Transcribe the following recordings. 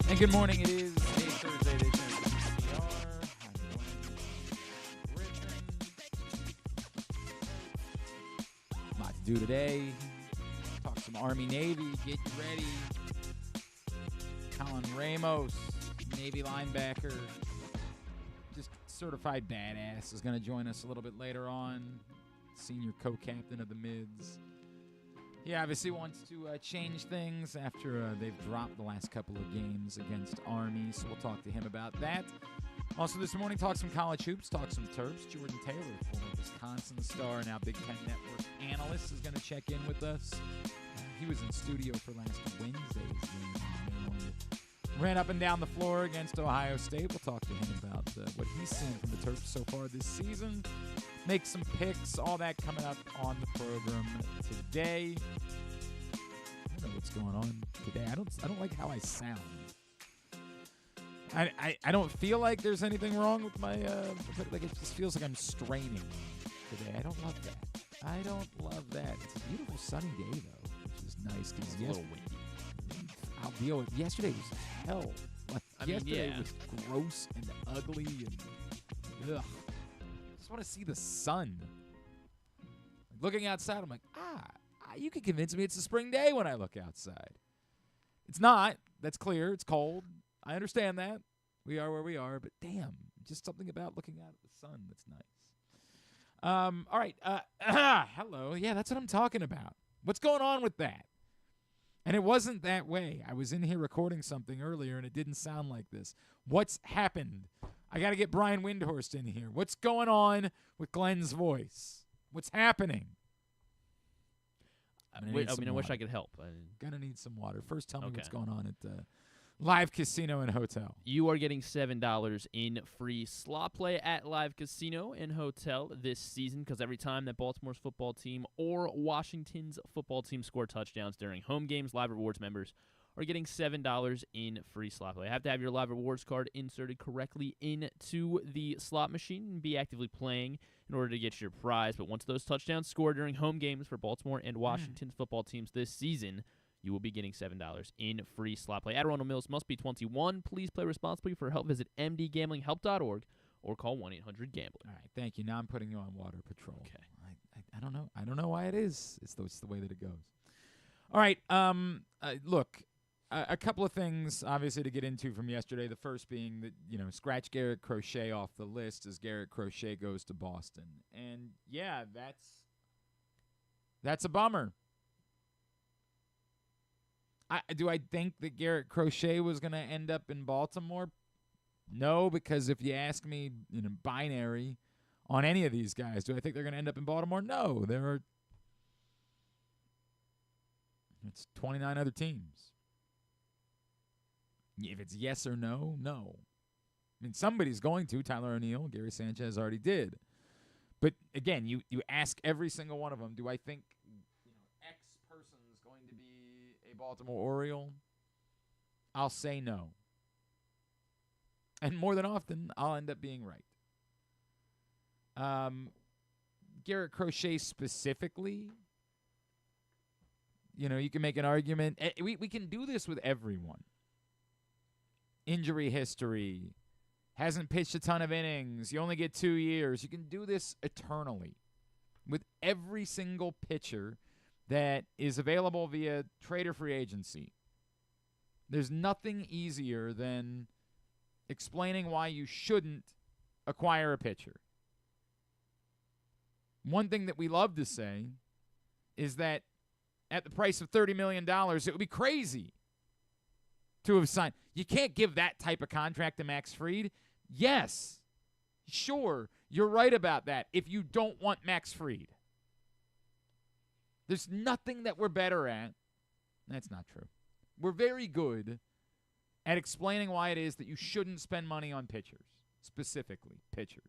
And good morning. It is a Thursday edition of the PCR. I'm Griffin. Lot to do today. Talk some Army Navy. Get ready. Colin Ramos, Navy linebacker, just certified badass, is going to join us a little bit later on. Senior co-captain of the Mids. He obviously wants to change things after they've dropped the last couple of games against Army, so we'll talk to him about that. Also this morning, talk some college hoops, talk some Terps. Jordan Taylor, former Wisconsin star, now Big Ten Network analyst, is going to check in with us. He was in studio for last Wednesday's game. Ran up and down the floor against Ohio State. We'll talk to him about what he's seen from the Terps so far this season. Make some picks, all that coming up on the program today. I don't know what's going on today. I don't like how I sound. I don't feel like there's anything wrong with my like it just feels like I'm straining today. I don't love that. It's a beautiful sunny day though, which is nice because it's a little windy. I'll deal with. Yesterday was hell. Yesterday was gross and ugly and ugh. I just want to see the sun. Looking outside, I'm like, you can convince me it's a spring day when I look outside. It's not. That's clear. It's cold. I understand that. We are where we are, but damn, just something about looking out at the sun that's nice. All right. Hello. Yeah, that's what I'm talking about. What's going on with that? And it wasn't that way. I was in here recording something earlier, and it didn't sound like this. What's happened? I got to get Brian Windhorst in here. What's going on with Glenn's voice? What's happening? I wish I could help. Gonna need some water. First, tell me what's going on at Live Casino and Hotel. You are getting $7 in free slot play at Live Casino and Hotel this season because every time that Baltimore's football team or Washington's football team score touchdowns during home games, Live Rewards members are getting $7 in free slot play. You have to have your Live Rewards card inserted correctly into the slot machine and be actively playing in order to get your prize. But once those touchdowns score during home games for Baltimore and Washington's football teams this season, you will be getting $7 in free slot play. At Arundel Mills, must be 21. Please play responsibly. For help, visit mdgamblinghelp.org or call 1-800-GAMBLER. All right, thank you. Now I'm putting you on water patrol. Okay. I don't know. I don't know why it is. It's the way that it goes. All right. Look, a couple of things, obviously, to get into from yesterday. The first being that, scratch Garrett Crochet off the list as Garrett Crochet goes to Boston. And, yeah, that's a bummer. Do I think that Garrett Crochet was going to end up in Baltimore? No, because if you ask me binary on any of these guys, do I think they're going to end up in Baltimore? No. It's 29 other teams. If it's yes or no, no. I mean, somebody's going to. Tyler O'Neill, Gary Sanchez already did. But, again, you ask every single one of them, do I think X person is going to be a Baltimore Oriole? I'll say no. And more than often, I'll end up being right. Garrett Crochet specifically, you can make an argument. We can do this with everyone. Injury history, hasn't pitched a ton of innings, you only get 2 years. You can do this eternally with every single pitcher that is available via trade or free agency. There's nothing easier than explaining why you shouldn't acquire a pitcher. One thing that we love to say is that at the price of $30 million, it would be crazy to have signed. You can't give that type of contract to Max Fried. Yes, sure, you're right about that if you don't want Max Fried. There's nothing that we're better at. That's not true. We're very good at explaining why it is that you shouldn't spend money on pitchers, specifically pitchers.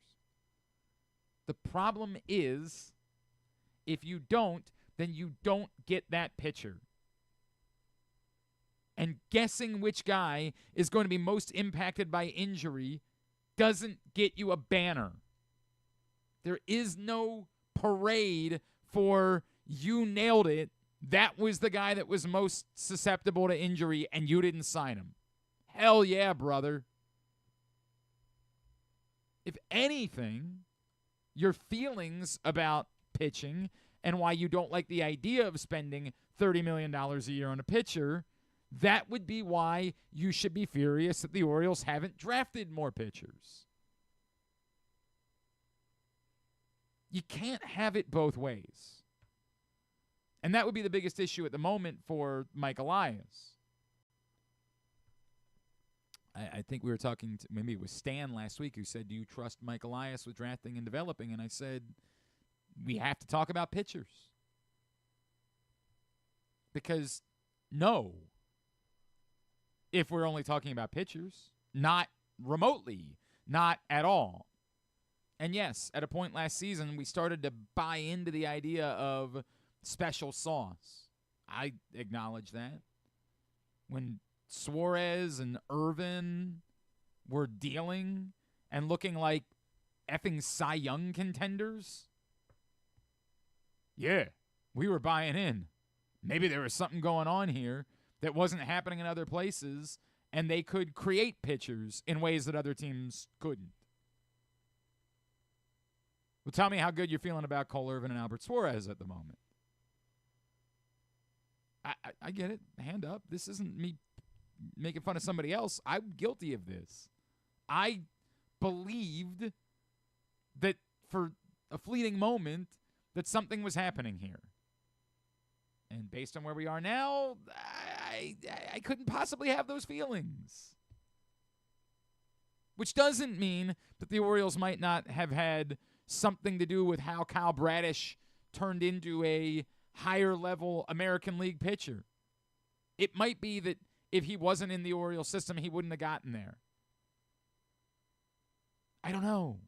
The problem is, if you don't, then you don't get that pitcher. And guessing which guy is going to be most impacted by injury doesn't get you a banner. There is no parade for you nailed it. That was the guy that was most susceptible to injury, and you didn't sign him. Hell yeah, brother. If anything, your feelings about pitching and why you don't like the idea of spending $30 million a year on a pitcher, that would be why you should be furious that the Orioles haven't drafted more pitchers. You can't have it both ways. And that would be the biggest issue at the moment for Mike Elias. I think we were talking to, maybe it was Stan last week who said, do you trust Mike Elias with drafting and developing? And I said, we have to talk about pitchers. Because no, if we're only talking about pitchers, not remotely, not at all. And yes, at a point last season, we started to buy into the idea of special sauce. I acknowledge that. When Suarez and Irvin were dealing and looking like effing Cy Young contenders, yeah, we were buying in. Maybe there was something going on here that wasn't happening in other places, and they could create pitchers in ways that other teams couldn't. Well, tell me how good you're feeling about Cole Irvin and Albert Suarez at the moment. I get it. Hand up. This isn't me making fun of somebody else. I'm guilty of this. I believed that for a fleeting moment that something was happening here. And based on where we are now, I couldn't possibly have those feelings. Which doesn't mean that the Orioles might not have had something to do with how Kyle Bradish turned into a higher-level American League pitcher. It might be that if he wasn't in the Orioles system, he wouldn't have gotten there. I don't know.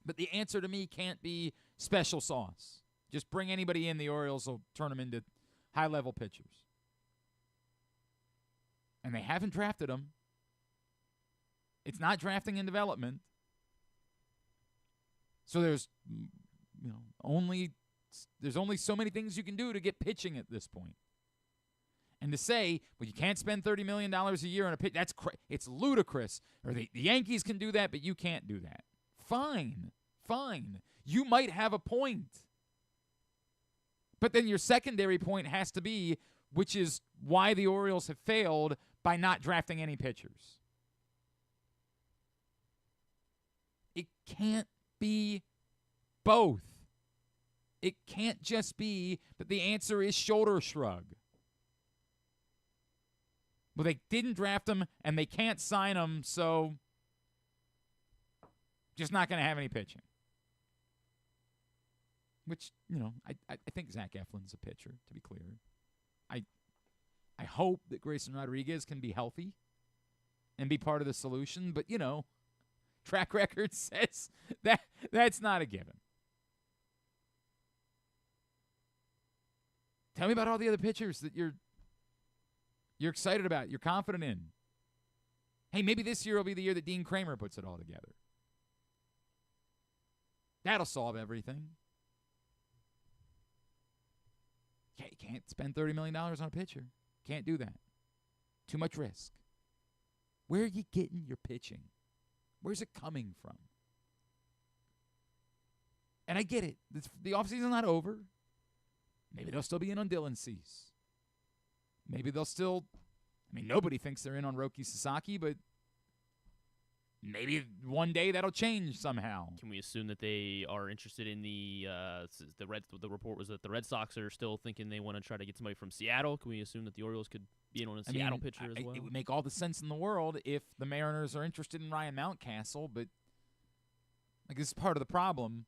But the answer to me can't be special sauce. Just bring anybody in, the Orioles will turn them into high-level pitchers. And they haven't drafted them. It's not drafting and development. So there's only so many things you can do to get pitching at this point. And to say, well, you can't spend $30 million a year on a pitch, it's ludicrous. Or the Yankees can do that, but you can't do that. Fine. You might have a point. But then your secondary point has to be, which is why the Orioles have failed by not drafting any pitchers. It can't be both. It can't just be that the answer is shoulder shrug. Well, they didn't draft him, and they can't sign him, so just not going to have any pitching. Which, I think Zach Eflin's a pitcher, to be clear. I hope that Grayson Rodriguez can be healthy and be part of the solution, but, track record says that's not a given. Tell me about all the other pitchers that you're excited about, you're confident in. Hey, maybe this year will be the year that Dean Kramer puts it all together. That'll solve everything. Yeah, you can't spend $30 million on a pitcher. Can't do that. Too much risk. Where are you getting your pitching? Where's it coming from? And I get it. The offseason's not over. Maybe they'll still be in on Dylan Cease. Maybe they'll still, nobody thinks they're in on Roki Sasaki, but maybe one day that'll change somehow. Can we assume that they are interested in the report was that the Red Sox are still thinking they want to try to get somebody from Seattle? Can we assume that the Orioles could be in on a Seattle pitcher as well? It would make all the sense in the world if the Mariners are interested in Ryan Mountcastle, but this is part of the problem.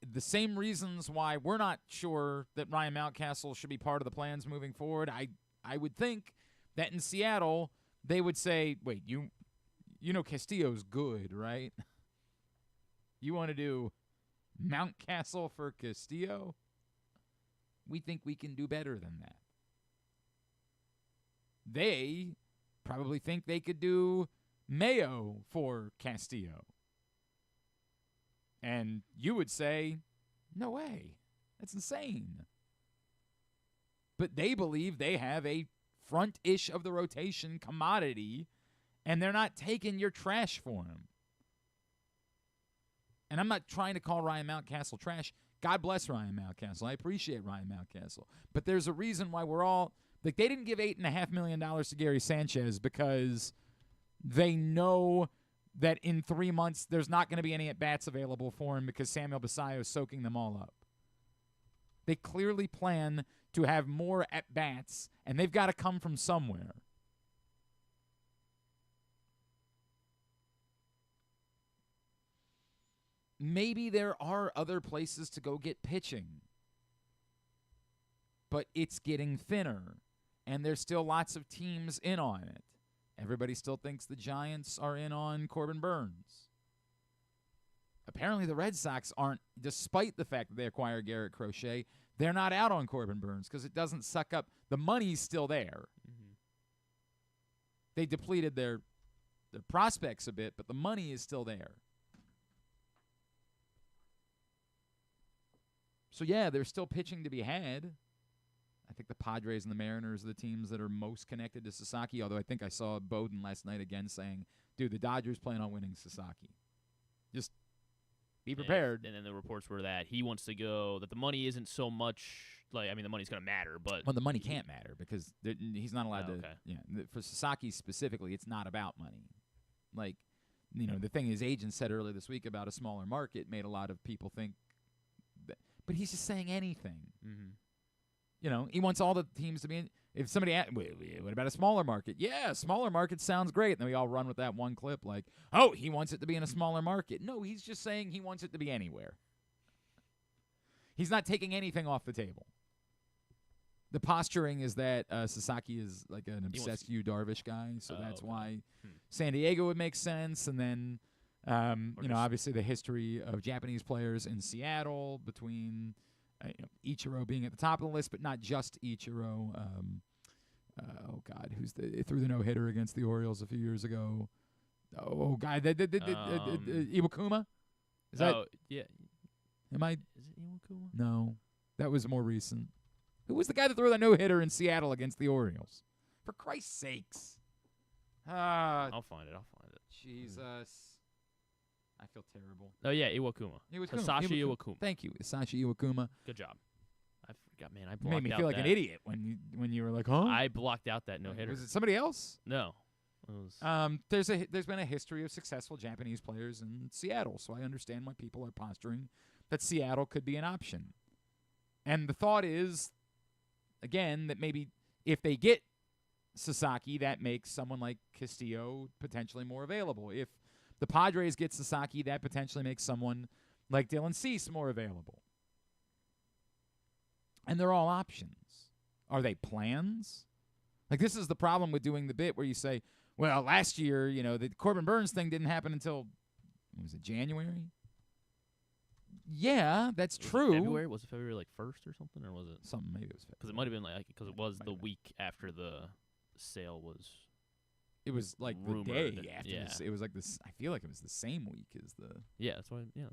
The same reasons why we're not sure that Ryan Mountcastle should be part of the plans moving forward, I would think that in Seattle they would say, wait, you know Castillo's good, right? You want to do Mountcastle for Castillo? We think we can do better than that. They probably think they could do Mayo for Castillo. And you would say, no way. That's insane. But they believe they have a front-ish of the rotation commodity, and they're not taking your trash for him. And I'm not trying to call Ryan Mountcastle trash. God bless Ryan Mountcastle. I appreciate Ryan Mountcastle. But there's a reason why we're all like, they didn't give $8.5 million to Gary Sanchez because they know that in 3 months there's not going to be any at-bats available for him because Samuel Basayo is soaking them all up. They clearly plan to have more at-bats, and they've got to come from somewhere. Maybe there are other places to go get pitching, but it's getting thinner, and there's still lots of teams in on it. Everybody still thinks the Giants are in on Corbin Burnes. Apparently the Red Sox aren't, despite the fact that they acquired Garrett Crochet, they're not out on Corbin Burnes because it doesn't suck up. The money's still there. Mm-hmm. They depleted their prospects a bit, but the money is still there. So, yeah, there's still pitching to be had. I think the Padres and the Mariners are the teams that are most connected to Sasaki, although I think I saw Bowden last night again saying, dude, the Dodgers plan on winning Sasaki. Just be prepared. And then the reports were that he wants to go, that the money isn't so much, like, I mean, the money's going to matter, but. Well, the money can't matter because he's not allowed to. Okay. Yeah, for Sasaki specifically, it's not about money. Like, you know, the thing his agent said earlier this week about a smaller market made a lot of people think that. But he's just saying anything. Mm-hmm. You know, he wants all the teams to be in. If somebody asks, what about a smaller market? Yeah, smaller market sounds great. And then we all run with that one clip like, oh, he wants it to be in a smaller market. No, he's just saying he wants it to be anywhere. He's not taking anything off the table. The posturing is that Sasaki is like an obsessed Yu Darvish guy, so that's why San Diego would make sense. And then, you know, obviously the history of Japanese players in Seattle between Ichiro being at the top of the list, but not just Ichiro. Oh God, threw the no-hitter against the Orioles a few years ago? Oh God, Iwakuma. Is that? Yeah. Am I? Is it Iwakuma? No, that was more recent. Who was the guy that threw that no-hitter in Seattle against the Orioles? For Christ's sakes! I'll find it. Jesus. I feel terrible. Oh, yeah, Iwakuma. Hisashi Iwakuma. Thank you, Hisashi Iwakuma. Good job. I forgot, man. I blocked out. You made me feel like an idiot when you were like, huh? I blocked out that no-hitter. Was it somebody else? No. It was there's been a history of successful Japanese players in Seattle, so I understand why people are posturing that Seattle could be an option. And the thought is, again, that maybe if they get Sasaki, that makes someone like Castillo potentially more available. If the Padres get Sasaki, that potentially makes someone like Dylan Cease more available. And they're all options. Are they plans? Like, this is the problem with doing the bit where you say, well, last year, you know, the Corbin Burnes thing didn't happen until, was it January? Yeah, that's true. February? Was it February like 1st or something? Or was it? Something, maybe it was February. Because it might have been like, because it was the week after the sale was. It was like rumored. The day after this. It was like this. I feel like it was the same week as the. Yeah, that's why. Yeah.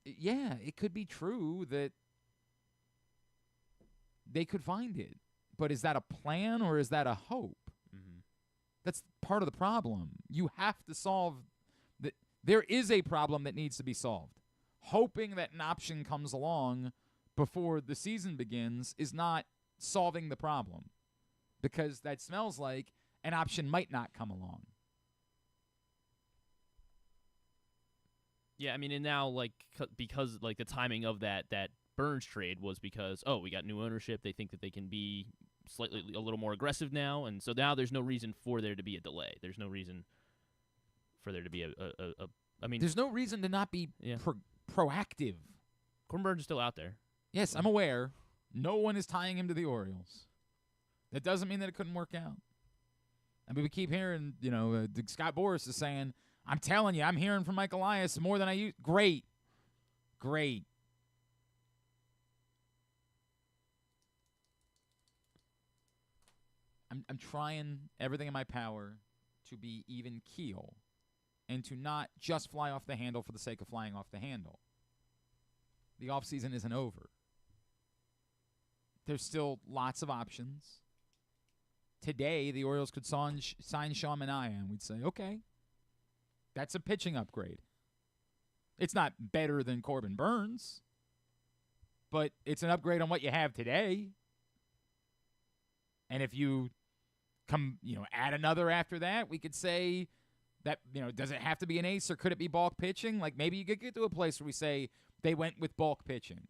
Yeah, it could be true that they could find it, but is that a plan or is that a hope? Mm-hmm. That's part of the problem. You have to solve that. There is a problem that needs to be solved. Hoping that an option comes along before the season begins is not solving the problem. Because that smells like an option might not come along. Yeah, I mean, and now, like, because, like, the timing of that Burnes trade was because, we got new ownership. They think that they can be slightly a little more aggressive now. And so now there's no reason for there to be a delay. There's no reason for there to be I mean. There's no reason to not be proactive. Corbin Burnes is still out there. Yes, I'm aware. No one is tying him to the Orioles. That doesn't mean that it couldn't work out. I mean, we keep hearing, you know, Scott Boras is saying, I'm telling you, I'm hearing from Mike Elias more than I used. Great. I'm trying everything in my power to be even keel and to not just fly off the handle for the sake of flying off the handle. The offseason isn't over. there's still lots of options. Today, the Orioles could sign Sean Manaea, and we'd say, okay, that's a pitching upgrade. It's not better than Corbin Burnes, but it's an upgrade on what you have today. And if you add another after that, we could say that, does it have to be an ace or could it be bulk pitching? Like maybe you could get to a place where we say they went with bulk pitching.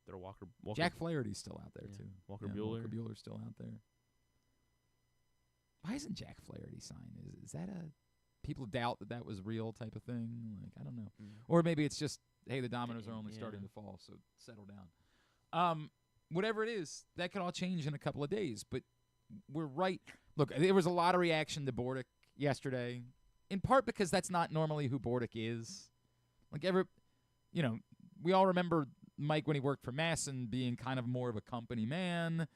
They're Walker. Jack Flaherty's still out there too. Walker Buehler. Walker Buehler's still out there. Why isn't Jack Flaherty signed? Is that a people doubt that was real type of thing? Like, I don't know. Or maybe it's just, hey, the dominoes are only starting to fall, so settle down. Whatever it is, that could all change in a couple of days. But we're right. Look, there was a lot of reaction to Bordick yesterday, in part because that's not normally who Bordick is. Like, we all remember Mike when he worked for Masson being kind of more of a company man.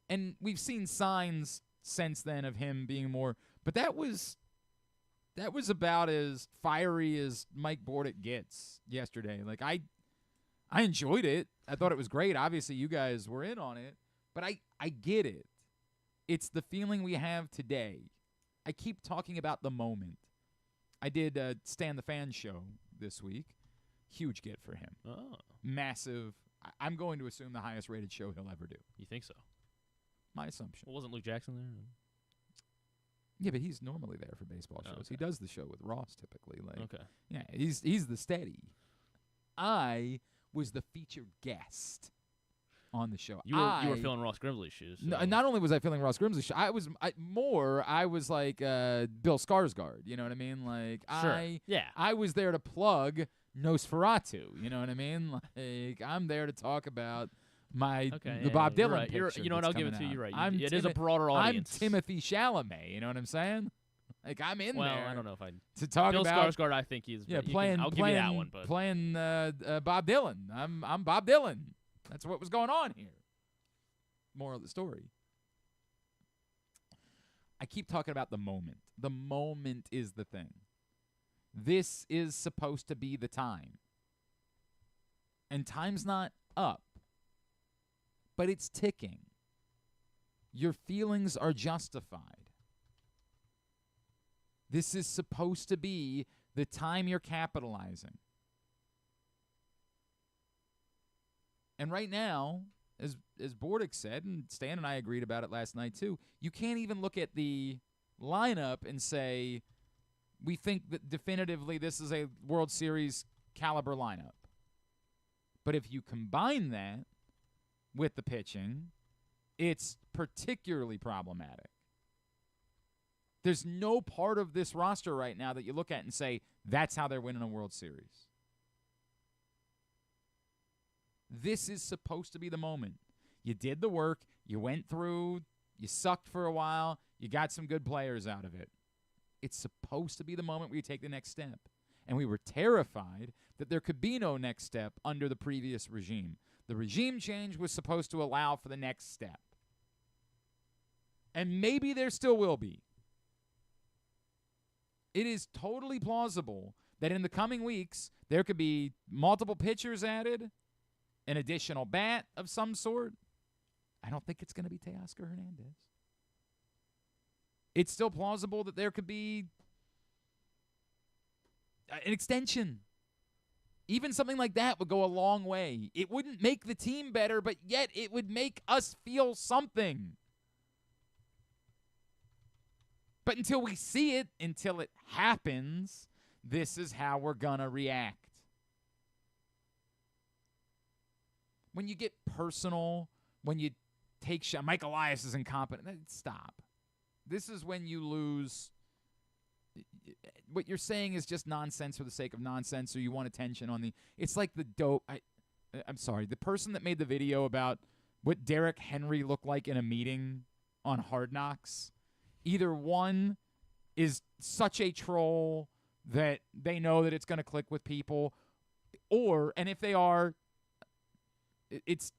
And we've seen signs since then of him being more, but that was about as fiery as Mike Bordick gets yesterday. Like I enjoyed it. I thought it was great. Obviously you guys were in on it, but I get it. It's the feeling we have today. I keep talking about the moment. I did Stan the Fan show this week. Huge get for him. Oh. Massive. I'm going to assume the highest rated show he'll ever do. You think so? My assumption. Well, wasn't Luke Jackson there? Yeah, but he's normally there for baseball shows. Okay. He does the show with Ross typically. Okay. Yeah, he's the steady. I was the featured guest on the show. You were filling Ross Grimsley's shoes. So. No, not only was I filling Ross Grimsley's shoes, I was like Bill Skarsgård. You know what I mean? Like sure. I was there to plug Nosferatu. You know what I mean? Like I'm there to talk about the Bob Dylan right. picture. You know what? I'll give it to you. Right. It is a broader audience. I'm Timothy Chalamet. You know what I'm saying? Like I'm in there. Well, I don't know if I to talk Bill about Skarsgård. I think he's playing. I'll give you that one. But playing Bob Dylan. I'm Bob Dylan. That's what was going on here. Moral of the story. I keep talking about the moment. The moment is the thing. This is supposed to be the time. And time's not up. But it's ticking. Your feelings are justified. This is supposed to be the time you're capitalizing. And right now, as Bordick said, and Stan and I agreed about it last night too, you can't even look at the lineup and say, we think that definitively this is a World Series caliber lineup. But if you combine that with the pitching, it's particularly problematic. There's no part of this roster right now that you look at and say, that's how they're winning a World Series. This is supposed to be the moment. You did the work. You went through. You sucked for a while. You got some good players out of it. It's supposed to be the moment where you take the next step. And we were terrified that there could be no next step under the previous regime. The regime change was supposed to allow for the next step. And maybe there still will be. It is totally plausible that in the coming weeks, there could be multiple pitchers added, an additional bat of some sort. I don't think it's going to be Teoscar Hernandez. It's still plausible that there could be an extension. Even something like that would go a long way. It wouldn't make the team better, but yet it would make us feel something. But until we see it, until it happens, this is how we're going to react. When you get personal, when you take shot, Mike Elias is incompetent. Stop. This is when you lose. What you're saying is just nonsense for the sake of nonsense, or you want attention on the. It's like the dope. I'm sorry. The person that made the video about what Derrick Henry looked like in a meeting on Hard Knocks, either one is such a troll that they know that it's going to click with people, and if they are, it's,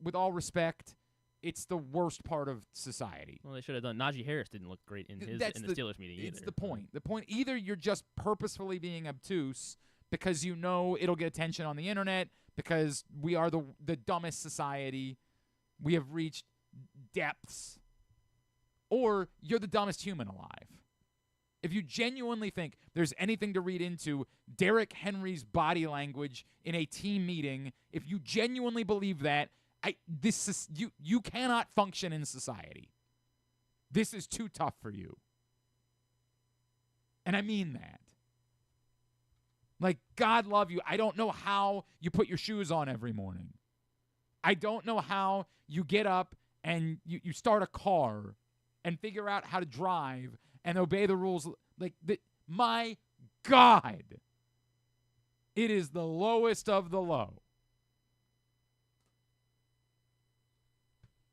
with all respect, it's the worst part of society. Well, they should have done. Najee Harris didn't look great in the Steelers meeting either. It's the point. The point, either you're just purposefully being obtuse because you know it'll get attention on the internet because we are the dumbest society. we have reached depths, or you're the dumbest human alive. If you genuinely think there's anything to read into Derrick Henry's body language in a team meeting, if you genuinely believe that, you cannot function in society. This is too tough for you. And I mean that. Like, God love you. I don't know how you put your shoes on every morning. I don't know how you get up and you start a car and figure out how to drive and obey the rules. My God. It is the lowest of the low.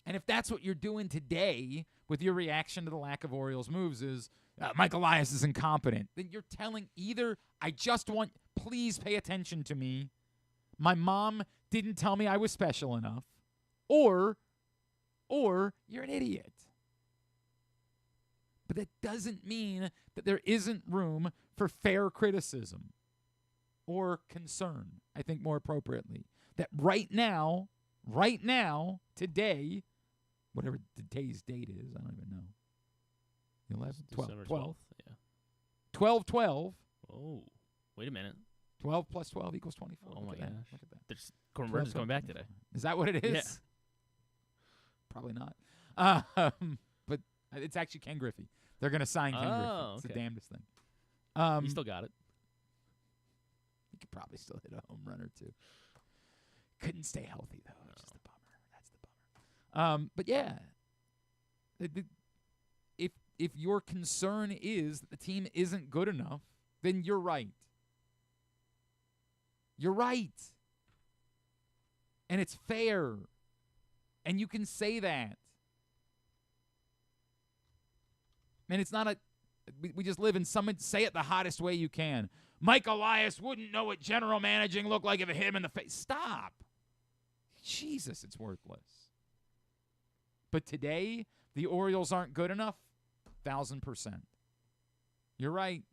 And if that's what you're doing today with your reaction to the lack of Orioles moves is, Mike Elias is incompetent, then you're telling either, please pay attention to me, my mom didn't tell me I was special enough, or you're an idiot. But that doesn't mean that there isn't room for fair criticism or concern, I think more appropriately. That right now, today, whatever today's date is, I don't even know. 12th. Yeah. 12/12. Oh, wait a minute. 12 plus 12 equals 24. Oh, my gosh. Look at that. There's Corbin Burnes is coming back today. Is that what it is? Yeah. Probably not. But it's actually Ken Griffey. They're going to sign Ken Griffey. It's the damnedest thing. You still got it. He could probably still hit a home run or two. Couldn't stay healthy, though. Which is the bummer. That's the bummer. But, yeah. If your concern is that the team isn't good enough, then you're right. You're right. And it's fair. And you can say that. And it's not we just live in say it the hottest way you can. Mike Elias wouldn't know what general managing looked like if it hit him in the face. Stop. Jesus, it's worthless. But today, the Orioles aren't good enough. 1,000%. You're right.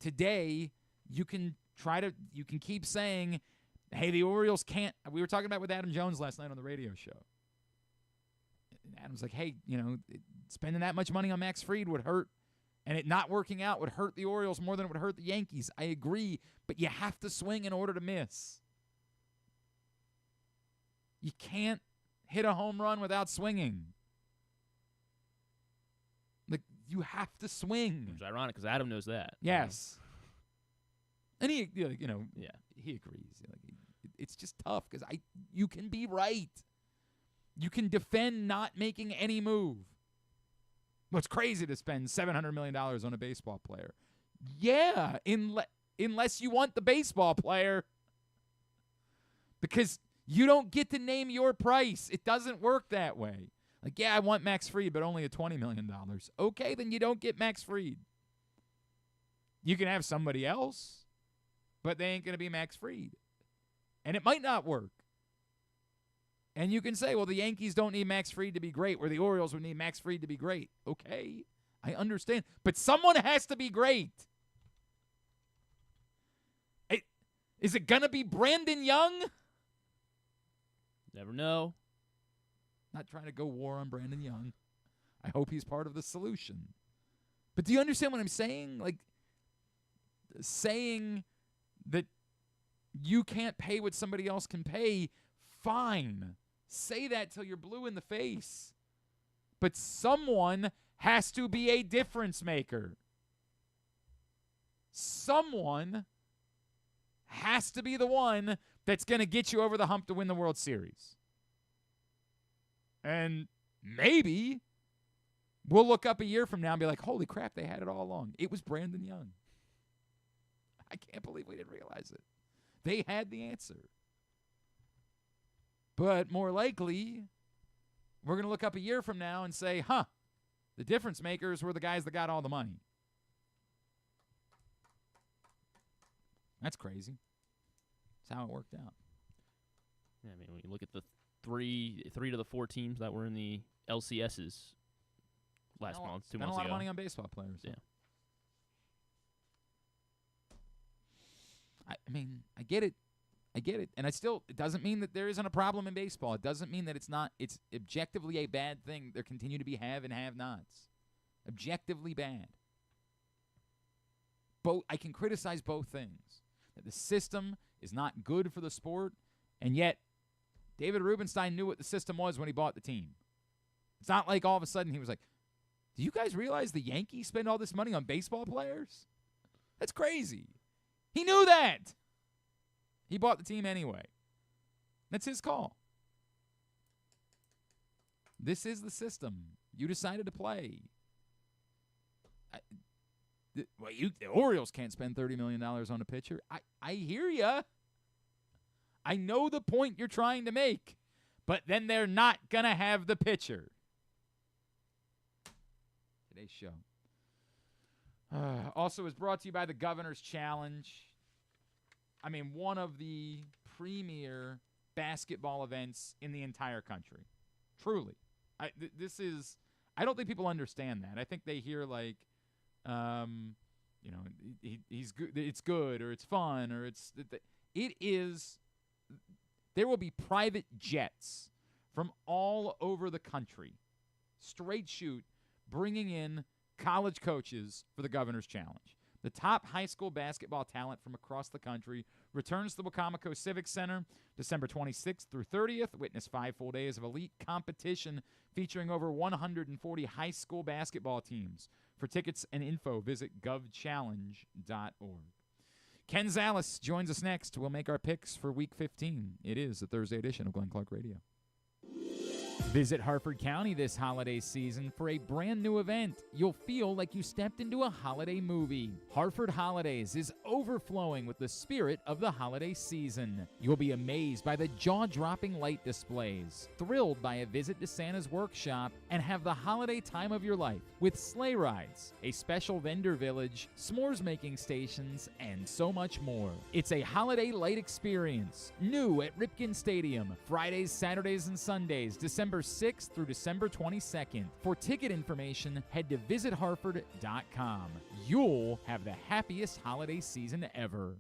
Today, you can keep saying, hey, the Orioles can't. We were talking about with Adam Jones last night on the radio show. And Adam's like, hey, spending that much money on Max Fried would hurt, and it not working out would hurt the Orioles more than it would hurt the Yankees. I agree, but you have to swing in order to miss. You can't hit a home run without swinging. You have to swing. Which is ironic because Adam knows that. Yes. And he, he agrees. It's just tough because you can be right. You can defend not making any move. Well, it's crazy to spend $700 million on a baseball player. Yeah, unless you want the baseball player. Because you don't get to name your price. It doesn't work that way. Like, yeah, I want Max Fried, but only at $20 million. Okay, then you don't get Max Fried. You can have somebody else, but they ain't going to be Max Fried. And it might not work. And you can say, well, the Yankees don't need Max Fried to be great, where the Orioles would need Max Fried to be great. Okay, I understand. But someone has to be great. Is it going to be Brandon Young? Never know. Not trying to go war on Brandon Young. I hope he's part of the solution. But do you understand what I'm saying? Like, saying that you can't pay what somebody else can pay, fine. Say that till you're blue in the face. But someone has to be a difference maker. Someone has to be the one that's going to get you over the hump to win the World Series. And maybe we'll look up a year from now and be like, holy crap, they had it all along. It was Brandon Young. I can't believe we didn't realize it. They had the answer. But more likely, we're going to look up a year from now and say, the difference makers were the guys that got all the money. That's crazy. That's how it worked out. Yeah, I mean, when you look at the three to the 4 teams that were in the LCSs last month, 2 months ago. Spent a lot of money on baseball players. Yeah. I mean, I get it. I get it. And it doesn't mean that there isn't a problem in baseball. It doesn't mean that it's objectively a bad thing. There continue to be have and have-nots. Objectively bad. I can criticize both things. That the system is not good for the sport, and yet David Rubenstein knew what the system was when he bought the team. It's not like all of a sudden he was like, do you guys realize the Yankees spend all this money on baseball players? That's crazy. He knew that. He bought the team anyway. That's his call. This is the system. You decided to play. The Orioles can't spend $30 million on a pitcher. I hear ya. I know the point you're trying to make, but then they're not going to have the pitcher. Today's show also is brought to you by the Governor's Challenge. I mean, one of the premier basketball events in the entire country. Truly. I don't think people understand that. I think they hear like, he's good. It's good, or it's fun, or it is. There will be private jets from all over the country, straight shoot, bringing in college coaches for the Governor's Challenge. The top high school basketball talent from across the country returns to the Wacomico Civic Center December 26th through 30th. Witness 5 full days of elite competition featuring over 140 high school basketball teams. For tickets and info, visit govchallenge.org. Ken Zalis joins us next. We'll make our picks for Week 15. It is the Thursday edition of Glenn Clark Radio. Visit Harford County this holiday season for a brand new event. You'll feel like you stepped into a holiday movie. Harford Holidays is overflowing with the spirit of the holiday season. You'll be amazed by the jaw-dropping light displays, thrilled by a visit to Santa's workshop, and have the holiday time of your life with sleigh rides, a special vendor village, s'mores-making stations, and so much more. It's a holiday light experience, new at Ripken Stadium, Fridays, Saturdays, and Sundays, December 6th through December 22nd. For ticket information, head to visitharford.com. You'll have the happiest holiday season ever.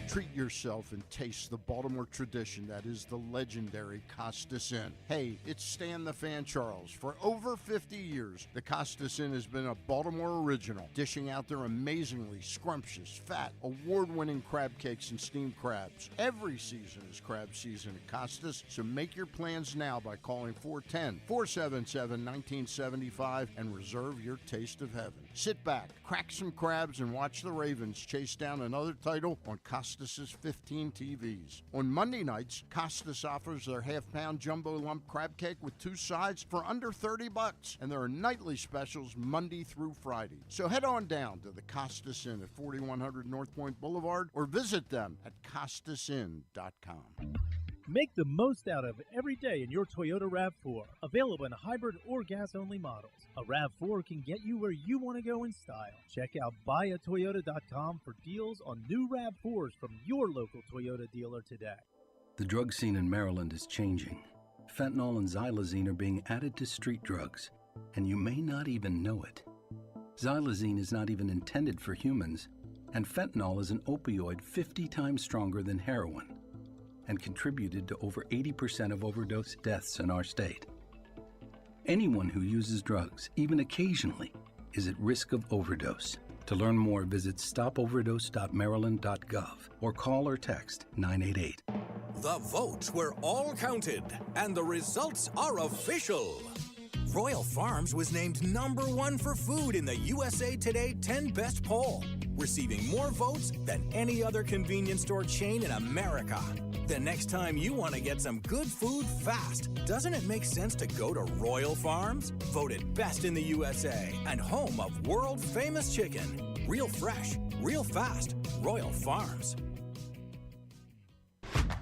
Treat yourself and taste the Baltimore tradition that is the legendary Costas Inn. Hey, it's Stan the Fan Charles. For over 50 years, the Costas Inn has been a Baltimore original, dishing out their amazingly scrumptious, fat, award-winning crab cakes and steamed crabs. Every season is crab season at Costas, so make your plans now by calling 410-477-1975 and reserve your taste of heaven. Sit back, crack some crabs, and watch the Ravens chase down another title on Costas' 15 TVs. On Monday nights, Costas offers their half-pound jumbo lump crab cake with 2 sides for under $30, and there are nightly specials Monday through Friday. So head on down to the Costas Inn at 4100 North Point Boulevard or visit them at costasinn.com. Make the most out of every day in your Toyota RAV4. Available in hybrid or gas-only models. A RAV4 can get you where you want to go in style. Check out buyatoyota.com for deals on new RAV4s from your local Toyota dealer today. The drug scene in Maryland is changing. Fentanyl and xylazine are being added to street drugs, and you may not even know it. Xylazine is not even intended for humans, and fentanyl is an opioid 50 times stronger than heroin, and contributed to over 80% of overdose deaths in our state. Anyone who uses drugs, even occasionally, is at risk of overdose. To learn more, visit stopoverdose.maryland.gov or call or text 988. The votes were all counted, and the results are official. Royal Farms was named #1 for food in the USA Today 10 Best poll, receiving more votes than any other convenience store chain in America. The next time you want to get some good food fast, doesn't it make sense to go to Royal Farms? Voted best in the USA and home of world-famous chicken. Real fresh, real fast, Royal Farms.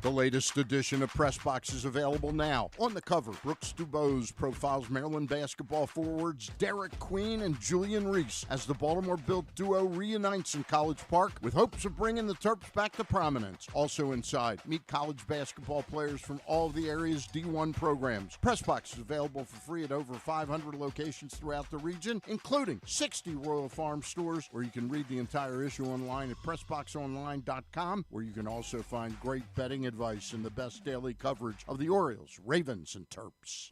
The latest edition of Press Box is available now. On the cover, Brooks Dubose profiles Maryland basketball forwards Derek Queen and Julian Reese as the Baltimore-built duo reunites in College Park with hopes of bringing the Terps back to prominence. Also inside, meet college basketball players from all of the area's D1 programs. Press Box is available for free at over 500 locations throughout the region, including 60 Royal Farm stores, where you can read the entire issue online at PressBoxOnline.com, where you can also find great betting advice advice and the best daily coverage of the Orioles, Ravens, and Terps.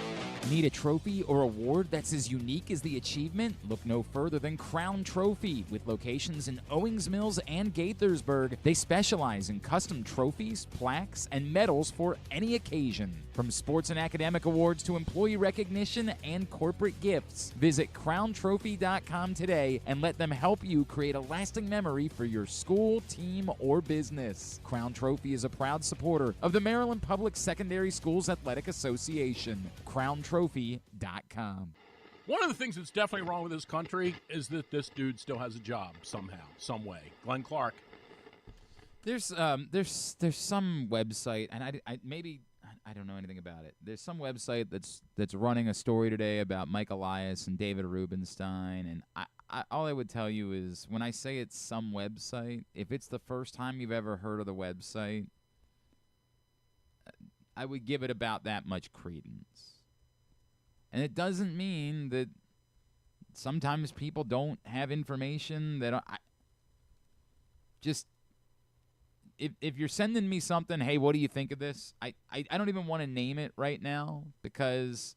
Need a trophy or award that's as unique as the achievement? Look no further than Crown Trophy. With locations in Owings Mills and Gaithersburg, they specialize in custom trophies, plaques, and medals for any occasion. From sports and academic awards to employee recognition and corporate gifts, visit crowntrophy.com today and let them help you create a lasting memory for your school, team, or business. Crown Trophy is a proud supporter of the Maryland Public Secondary Schools Athletic Association. crowntrophy.com. One of the things that's definitely wrong with this country is that this dude still has a job somehow, some way. Glenn Clark. There's some website, and I don't know anything about it. There's some website that's running a story today about Mike Elias and David Rubenstein, and all I would tell you is when I say it's some website, if it's the first time you've ever heard of the website, I would give it about that much credence. And it doesn't mean that sometimes people don't have information that if you're sending me something, hey, what do you think of this? I don't even want to name it right now because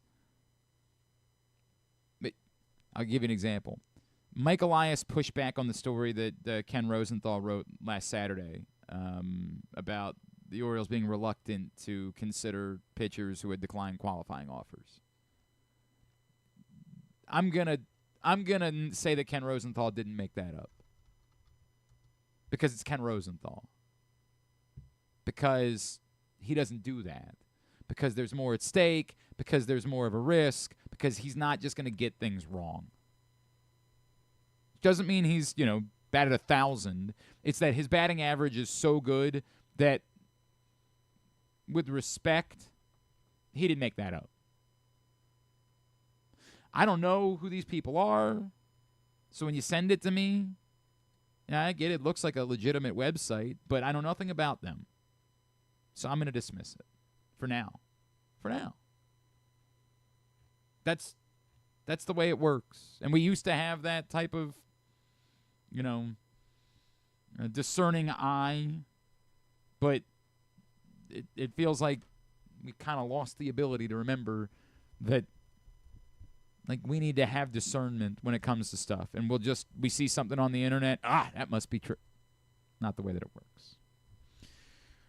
I'll give you an example. Mike Elias pushed back on the story that Ken Rosenthal wrote last Saturday about the Orioles being reluctant to consider pitchers who had declined qualifying offers. I'm gonna say that Ken Rosenthal didn't make that up because it's Ken Rosenthal. Because he doesn't do that. Because there's more at stake. Because there's more of a risk. Because he's not just going to get things wrong. Doesn't mean he's, batted 1,000. It's that his batting average is so good that, with respect, he didn't make that up. I don't know who these people are. So when you send it to me, I get it. It looks like a legitimate website, but I know nothing about them. So I'm going to dismiss it for now. For now. That's the way it works. And we used to have that type of, discerning eye. But it feels like we kind of lost the ability to remember that, we need to have discernment when it comes to stuff. And we see something on the internet. That must be true. Not the way that it works.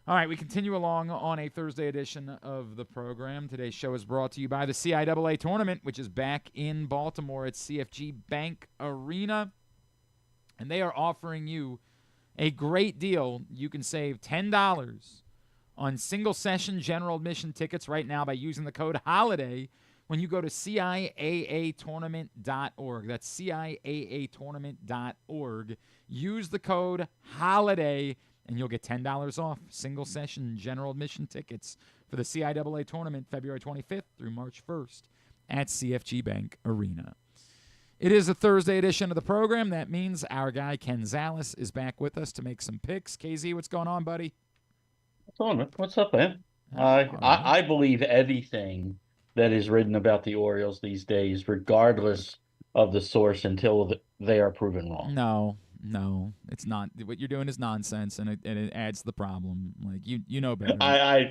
All right, we continue along on a Thursday edition of the program. Today's show is brought to you by the CIAA Tournament, which is back in Baltimore at CFG Bank Arena. And they are offering you a great deal. You can save $10 on single-session general admission tickets right now by using the code HOLIDAY when you go to CIAAtournament.org. That's CIAAtournament.org. Use the code HOLIDAY. And you'll get $10 off single-session general admission tickets for the CIAA Tournament February 25th through March 1st at CFG Bank Arena. It is a Thursday edition of the program. That means our guy Ken Zalis is back with us to make some picks. KZ, what's going on, buddy? What's up, man? I believe anything that is written about the Orioles these days, regardless of the source, until they are proven wrong. No, it's not. What you're doing is nonsense, and it adds to the problem. You know better.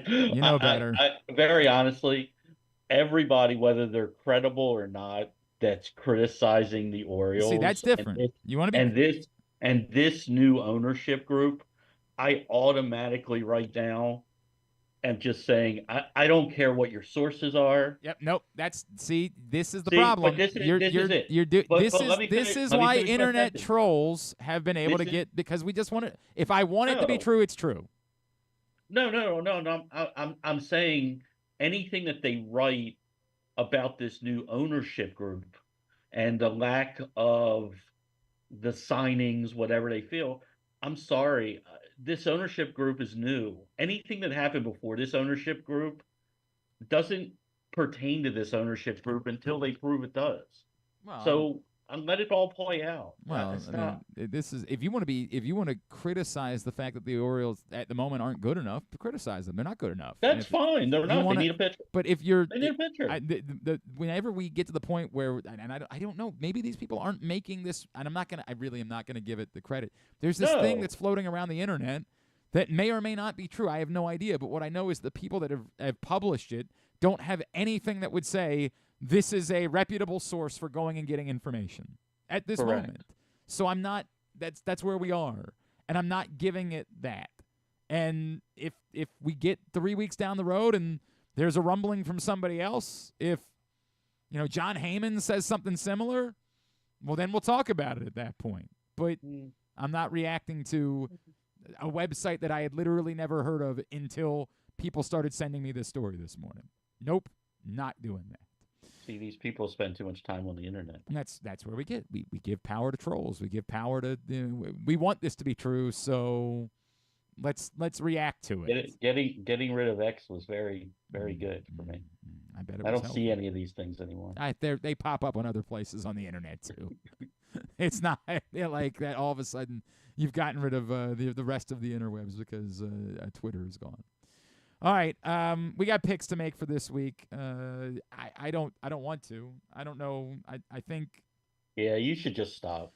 You know better. Very honestly, everybody, whether they're credible or not, that's criticizing the Orioles. See, that's different. You want to be and this new ownership group, I automatically write down and just saying, I don't care what your sources are. Yep. Nope. This is the problem. This is why internet trolls have been able to get, because we just want it. If I want it to be true, it's true. No. I'm saying anything that they write about this new ownership group and the lack of the signings, whatever they feel, I'm sorry. This ownership group is new. Anything that happened before this ownership group doesn't pertain to this ownership group until they prove it does. Well, so let it all play out. Well, this is if you want to criticize the fact that the Orioles at the moment aren't good enough, to criticize them. They're not good enough. That's fine. They're not. They need a pitcher. But if you're, they need a pitcher. Whenever we get to the point where, and I don't know, maybe these people aren't making this, and I really am not gonna give it the credit. There's this thing that's floating around the internet that may or may not be true. I have no idea. But what I know is the people that have published it don't have anything that would say this is a reputable source for going and getting information at this moment. So I'm not that's where we are. And I'm not giving it that. And if we get 3 weeks down the road and there's a rumbling from somebody else, if John Heyman says something similar, well, then we'll talk about it at that point. But I'm not reacting to a website that I had literally never heard of until people started sending me this story this morning. Nope, not doing that. See, these people spend too much time on the internet. And that's where we give power to trolls. We give power to we want this to be true, so let's react to it. Getting rid of X was very, very good for me. I bet I don't see any of these things anymore. They pop up on other places on the internet too. It's not like that all of a sudden you've gotten rid of the rest of the interwebs because Twitter is gone. All right, we got picks to make for this week. I don't want to. I don't know. I think. Yeah, you should just stop.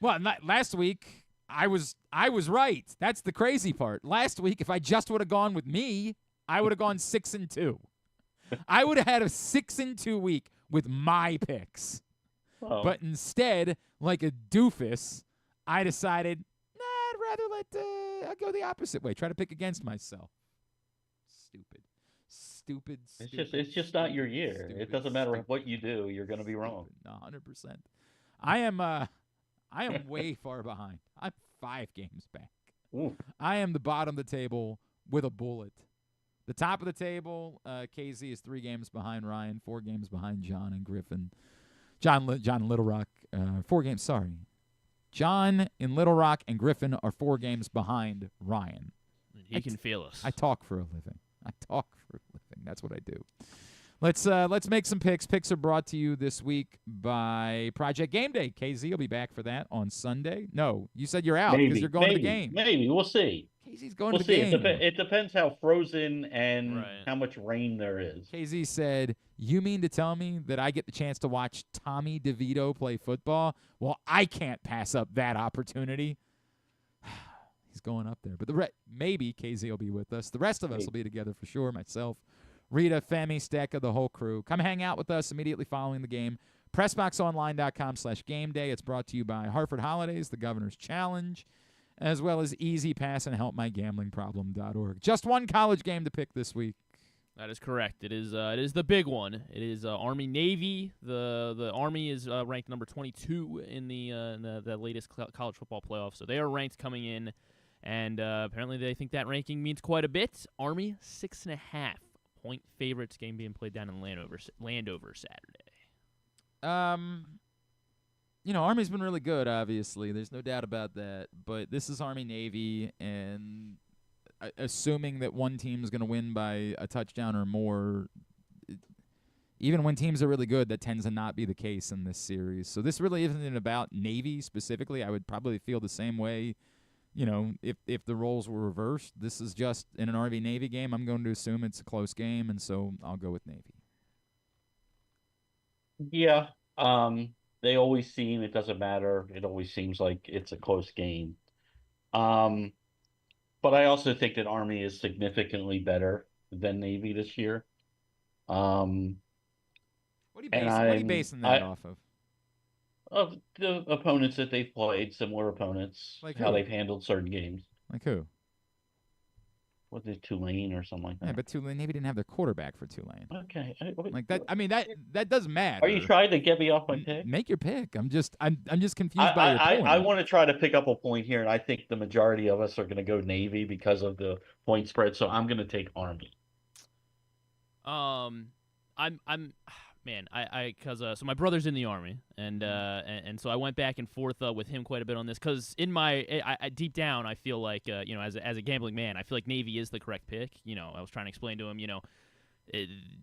Well, last week I was right. That's the crazy part. Last week, if I just would have gone with me, I would have gone 6-2. I would have had a 6-2 week with my picks. Oh. But instead, like a doofus, I decided, I'd rather I'll go the opposite way. Try to pick against myself. Stupid. It's just not your year. It doesn't matter what you do. You're going to be wrong. 100%. I am way far behind. I'm 5 games back. Ooh. I am the bottom of the table with a bullet. The top of the table, KZ is 3 games behind Ryan, 4 games behind John and Griffin. John Little Rock, 4 games. Sorry, John in Little Rock and Griffin are 4 games behind Ryan. He can feel us. I talk for a living. That's what I do. Let's make some picks. Picks are brought to you this week by Project Game Day. KZ will be back for that on Sunday. No, you said you're out because you're going to the game. Maybe. We'll see. KZ's going to the game. It depends how frozen and how much rain there is. KZ said, you mean to tell me that I get the chance to watch Tommy DeVito play football? Well, I can't pass up that opportunity. He's going up there. But maybe KZ will be with us. The rest of us will be together for sure. Myself, Rita, Femi, Stecca, the whole crew. Come hang out with us immediately following the game. PressBoxOnline.com/gameday. It's brought to you by Hartford Holidays, the Governor's Challenge, as well as Easy Pass and HelpMyGamblingProblem.org. Just one college game to pick this week. That is correct. It is the big one. It is Army Navy. The Army is ranked number 22 in the latest college football playoff. So they are ranked coming in, and apparently they think that ranking means quite a bit. Army 6.5-point favorites. Game being played down in Landover Saturday. Army's been really good, obviously. There's no doubt about that. But this is Army-Navy, and assuming that one team's going to win by a touchdown or more, even when teams are really good, that tends to not be the case in this series. So this really isn't about Navy specifically. I would probably feel the same way, if the roles were reversed. This is just in an Army-Navy game. I'm going to assume it's a close game, and so I'll go with Navy. Yeah. They always seem, it doesn't matter. It always seems like it's a close game. But I also think that Army is significantly better than Navy this year. What are you basing that off of? Of the opponents that they've played, similar opponents, like how they've handled certain games. Like who? Was it Tulane or something like that? Yeah, but Tulane, Navy didn't have their quarterback for Tulane. Okay. Like that. I mean, that doesn't matter. Are you trying to get me off my pick? Make your pick. I'm just confused by your point. I want to try to pick up a point here, and I think the majority of us are going to go Navy because of the point spread. So I'm going to take Army. So my brother's in the Army, and so I went back and forth with him quite a bit on this, because in I deep down I feel like as a gambling man, I feel like Navy is the correct pick. I was trying to explain to him,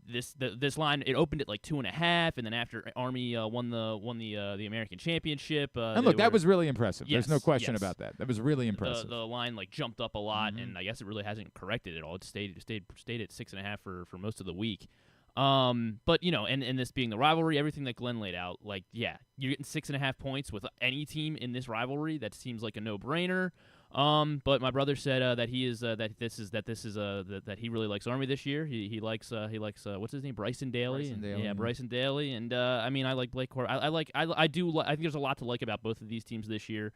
this line, it opened at like 2.5, and then after Army won the American championship. And look, that was really impressive. Yes, there's no question about that. That was really impressive. The line jumped up a lot, and I guess it really hasn't corrected at all. It stayed at 6.5 for most of the week. But and this being the rivalry, everything that Glenn laid out, you're getting 6.5 points with any team in this rivalry. That seems like a no-brainer. But my brother said that he is that he really likes Army this year. He likes what's his name, Bryson Daly. Yeah, Bryson Daly. And I mean, I like Blake Corbin. I think there's a lot to like about both of these teams this year.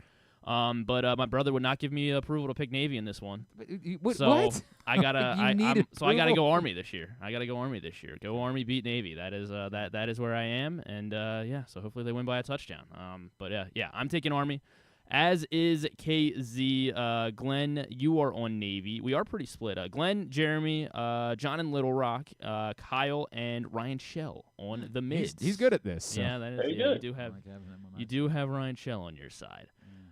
But my brother would not give me approval to pick Navy in this one. What? I gotta go Army this year. Go Army, beat Navy. That is where I am. And so hopefully they win by a touchdown. But I'm taking Army. As is KZ. Glenn, you are on Navy. We are pretty split. Glenn, Jeremy, John in Little Rock, Kyle, and Ryan Shell on the mids. He's good at this. So. Yeah, that is. Good. You do have Ryan Shell on your side.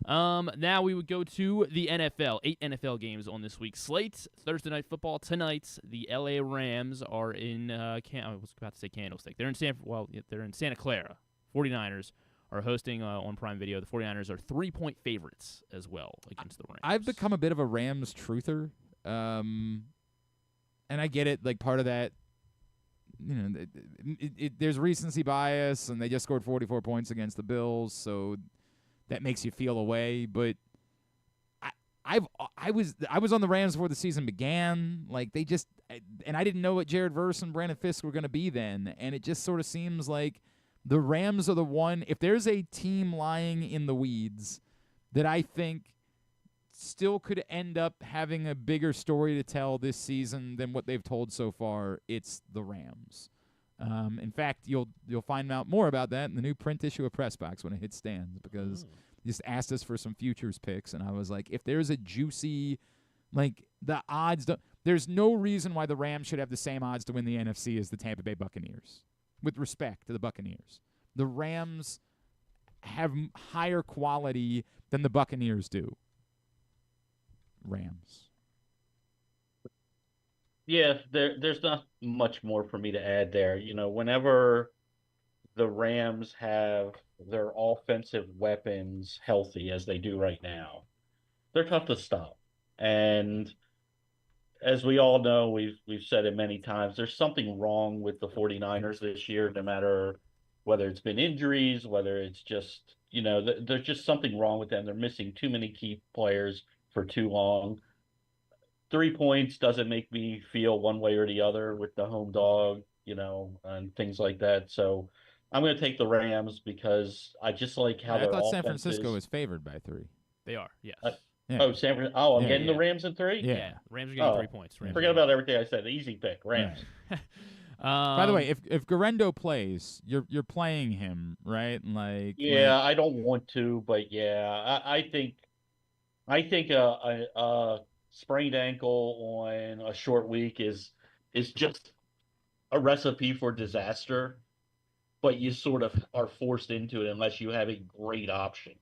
Now we would go to the NFL. 8 NFL games on this week's slate. Thursday Night Football tonight. The LA Rams are in. I was about to say Candlestick. They're in Santa Clara. 49ers are hosting on Prime Video. The 49ers are 3-point favorites as well against the Rams. I've become a bit of a Rams truther, and I get it. Like, part of that, there's recency bias, and they just scored 44 points against the Bills, so that makes you feel away. But I was on the Rams before the season began. Like, and I didn't know what Jared Verse and Brandon Fisk were going to be then, and it just sort of seems like the Rams are the one. If there's a team lying in the weeds that I think still could end up having a bigger story to tell this season than what they've told so far, it's the Rams. In fact, you'll find out more about that in the new print issue of Press Box when it hits stands, because you just asked us for some futures picks, and I was like, if there's a juicy, like, the odds, there's no reason why the Rams should have the same odds to win the NFC as the Tampa Bay Buccaneers. With respect to the Buccaneers, the Rams have higher quality than the Buccaneers do. Rams. Yeah, there's not much more for me to add there. Whenever the Rams have their offensive weapons healthy, as they do right now, they're tough to stop. And as we all know, we've said it many times, there's something wrong with the 49ers this year, no matter whether it's been injuries, whether it's just, there's just something wrong with them. They're missing too many key players for too long. 3 points doesn't make me feel one way or the other with the home dog, and things like that. So I'm going to take the Rams because I just like how their I thought offense San Francisco is. is favored by 3. They are, yes. Yeah. Oh, I'm getting the Rams in 3? Yeah. Rams are getting 3 points. Forget about everything I said. The easy pick, Rams. Right. By the way, if Garendo plays, you're playing him, right? I don't want to, but yeah, I think a sprained ankle on a short week is just a recipe for disaster, but you sort of are forced into it unless you have a great option.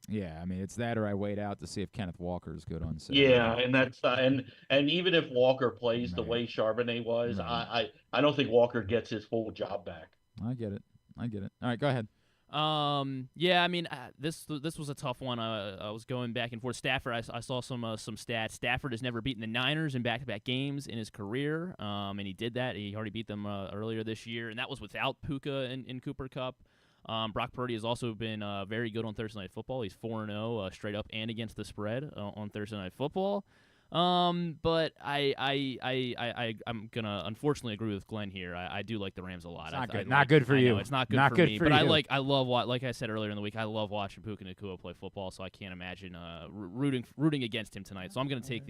Yeah, I mean, it's that or I wait out to see if Kenneth Walker is good on Saturday. Yeah, and that's and even if Walker plays the way Charbonnet was, I don't think Walker gets his full job back. I get it. All right, go ahead. Yeah, I mean, this was a tough one. I was going back and forth. Stafford, I saw some stats. Stafford has never beaten the Niners in back-to-back games in his career, and he did that. He already beat them earlier this year, and that was without Puka and Cooper Kupp. Brock Purdy has also been very good on Thursday Night Football. He's 4-0 straight up and against the spread on Thursday Night Football. But I'm gonna unfortunately agree with Glenn here. I do like the Rams a lot. It's not good for you. It's not good for me. But I love like I said earlier in the week, I love watching Puka Nacua play football. So I can't imagine rooting against him tonight. So I'm gonna take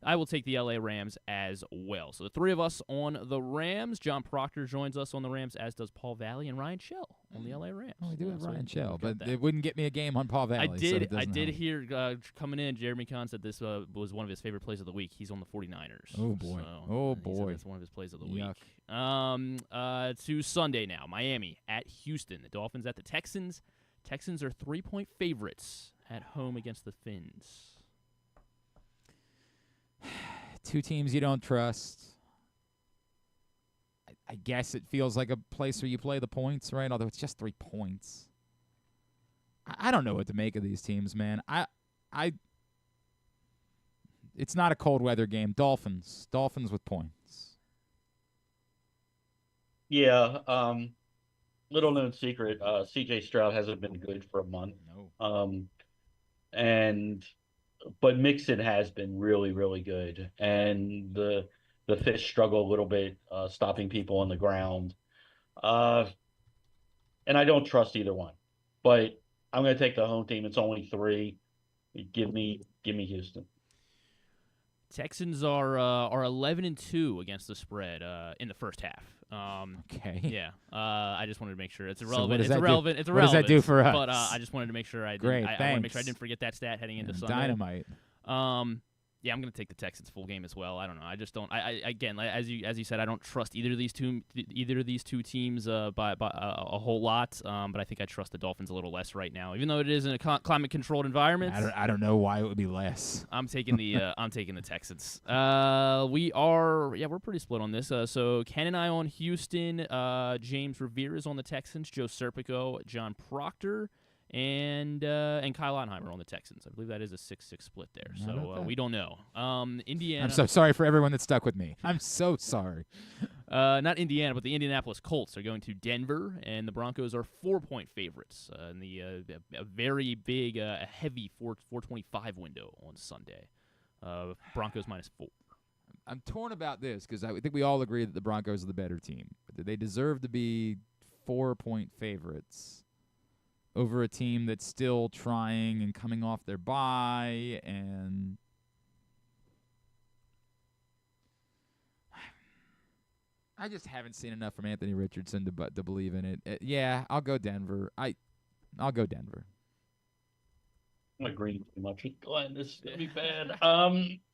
I will take the LA Rams as well. So the three of us on the Rams. John Proctor joins us on the Rams, as does Paul Valley and Ryan Shell on the LA Rams. Oh, we do have Ryan Shell, but it wouldn't get me a game on Paul Valley. I did hear coming in, Jeremy Kahn said this was one of his favorite plays of the week. He's on the 49ers. Oh, boy. So that's one of his plays of the week. To Sunday now. Miami at Houston. The Dolphins at the Texans. Texans are 3-point favorites at home against the Fins. Two teams you don't trust. I guess it feels like a place where you play the points, right? Although it's just 3 points. I don't know what to make of these teams, man. It's not a cold weather game. Dolphins with points. Yeah. Little known secret. C.J. Stroud hasn't been good for a month. No. And Mixon has been really, really good, and the fish struggle a little bit stopping people on the ground. And I don't trust either one, but I'm going to take the home team. It's only 3. Give me Houston. Texans are 11-2 against the spread in the first half. Okay. Yeah. I just wanted to make sure it's So irrelevant. what does that do? It's irrelevant. What does that do for us? But I just wanted to make sure I Great, want to make sure I didn't forget that stat heading into Sunday. Dynamite. Yeah, I'm going to take the Texans full game as well. I don't know. I just don't. Again, as you said, I don't trust either of these two teams by a whole lot. But I think I trust the Dolphins a little less right now, even though it is in a climate-controlled environment. I don't know why it would be less. I'm taking the Texans. We're pretty split on this. So Ken and I on Houston. James Revere is on the Texans. Joe Serpico, John Proctor, and Kyle Ottenheimer on the Texans. I believe that is a 6-6 split there. So we don't know. Indiana. I'm so sorry for everyone that stuck with me. I'm so sorry. Not Indiana, but the Indianapolis Colts are going to Denver, and the Broncos are 4-point favorites in the a very big, heavy 425 window on Sunday. Broncos -4. I'm torn about this because I think we all agree that the Broncos are the better team. They deserve to be 4-point favorites over a team that's still trying and coming off their bye, and I just haven't seen enough from Anthony Richardson to believe in it. Yeah, I'll go Denver. I'll go Denver. I'm agreeing too much with Glenn. This is gonna be bad.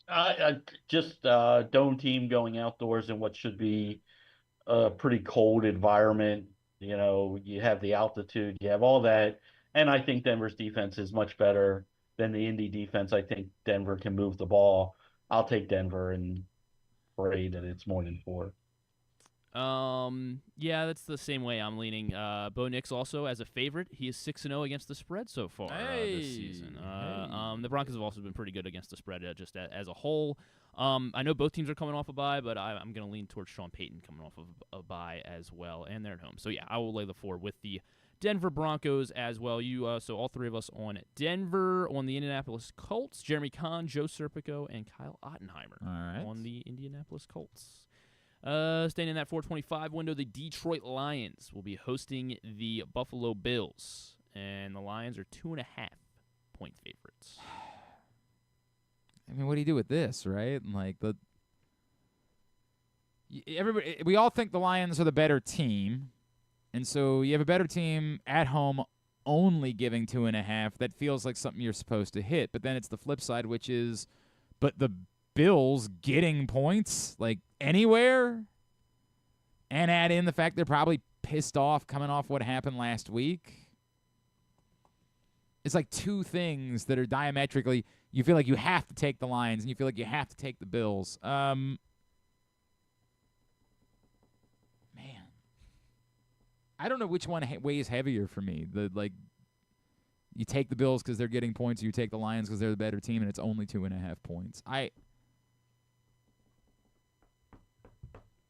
I just dome team going outdoors in what should be a pretty cold environment. You know, you have the altitude, you have all that, and I think Denver's defense is much better than the Indy defense. I think Denver can move the ball. I'll take Denver and pray that it's more than 4. Yeah, that's the same way I'm leaning. Bo Nix also as a favorite. He is 6-0 against the spread so far this season. The Broncos have also been pretty good against the spread just as a whole. I know both teams are coming off a bye, but I'm going to lean towards Sean Payton coming off of a bye as well, and they're at home. So, yeah, I will lay the 4 with the Denver Broncos as well. So all 3 of us on Denver, on the Indianapolis Colts, Jeremy Kahn, Joe Serpico, and Kyle Ottenheimer on the Indianapolis Colts. Staying in that 425 window, the Detroit Lions will be hosting the Buffalo Bills, and the Lions are 2.5-point favorites. I mean, what do you do with this, right? Like everybody, we all think the Lions are the better team, and so you have a better team at home only giving 2.5. That feels like something you're supposed to hit. But then it's the flip side, which is, but the Bills getting points like anywhere, and add in the fact they're probably pissed off coming off what happened last week. It's like 2 things that are diametrically. You feel like you have to take the Lions, and you feel like you have to take the Bills. Man, I don't know which one weighs heavier for me. You take the Bills because they're getting points, or you take the Lions because they're the better team, and it's only 2.5 points.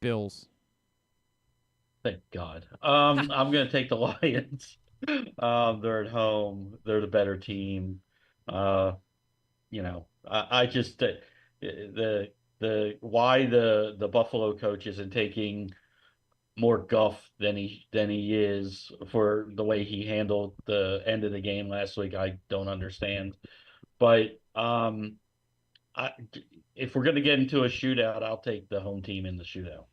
Bills. Thank God. I'm going to take the Lions. They're at home. They're the better team. I just why the Buffalo coach isn't taking more guff than he is for the way he handled the end of the game last week. I don't understand. But if we're going to get into a shootout, I'll take the home team in the shootout.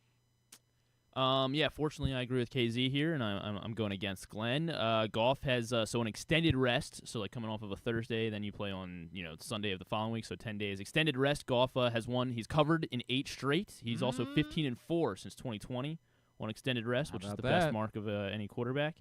Yeah, fortunately, I agree with KZ here, and I'm going against Glenn. Goff has an extended rest, so like coming off of a Thursday, then you play on Sunday of the following week, so 10 days extended rest. Goff has won. He's covered in 8 straight. He's also 15-4 since 2020 on extended rest, which is the best mark of any quarterback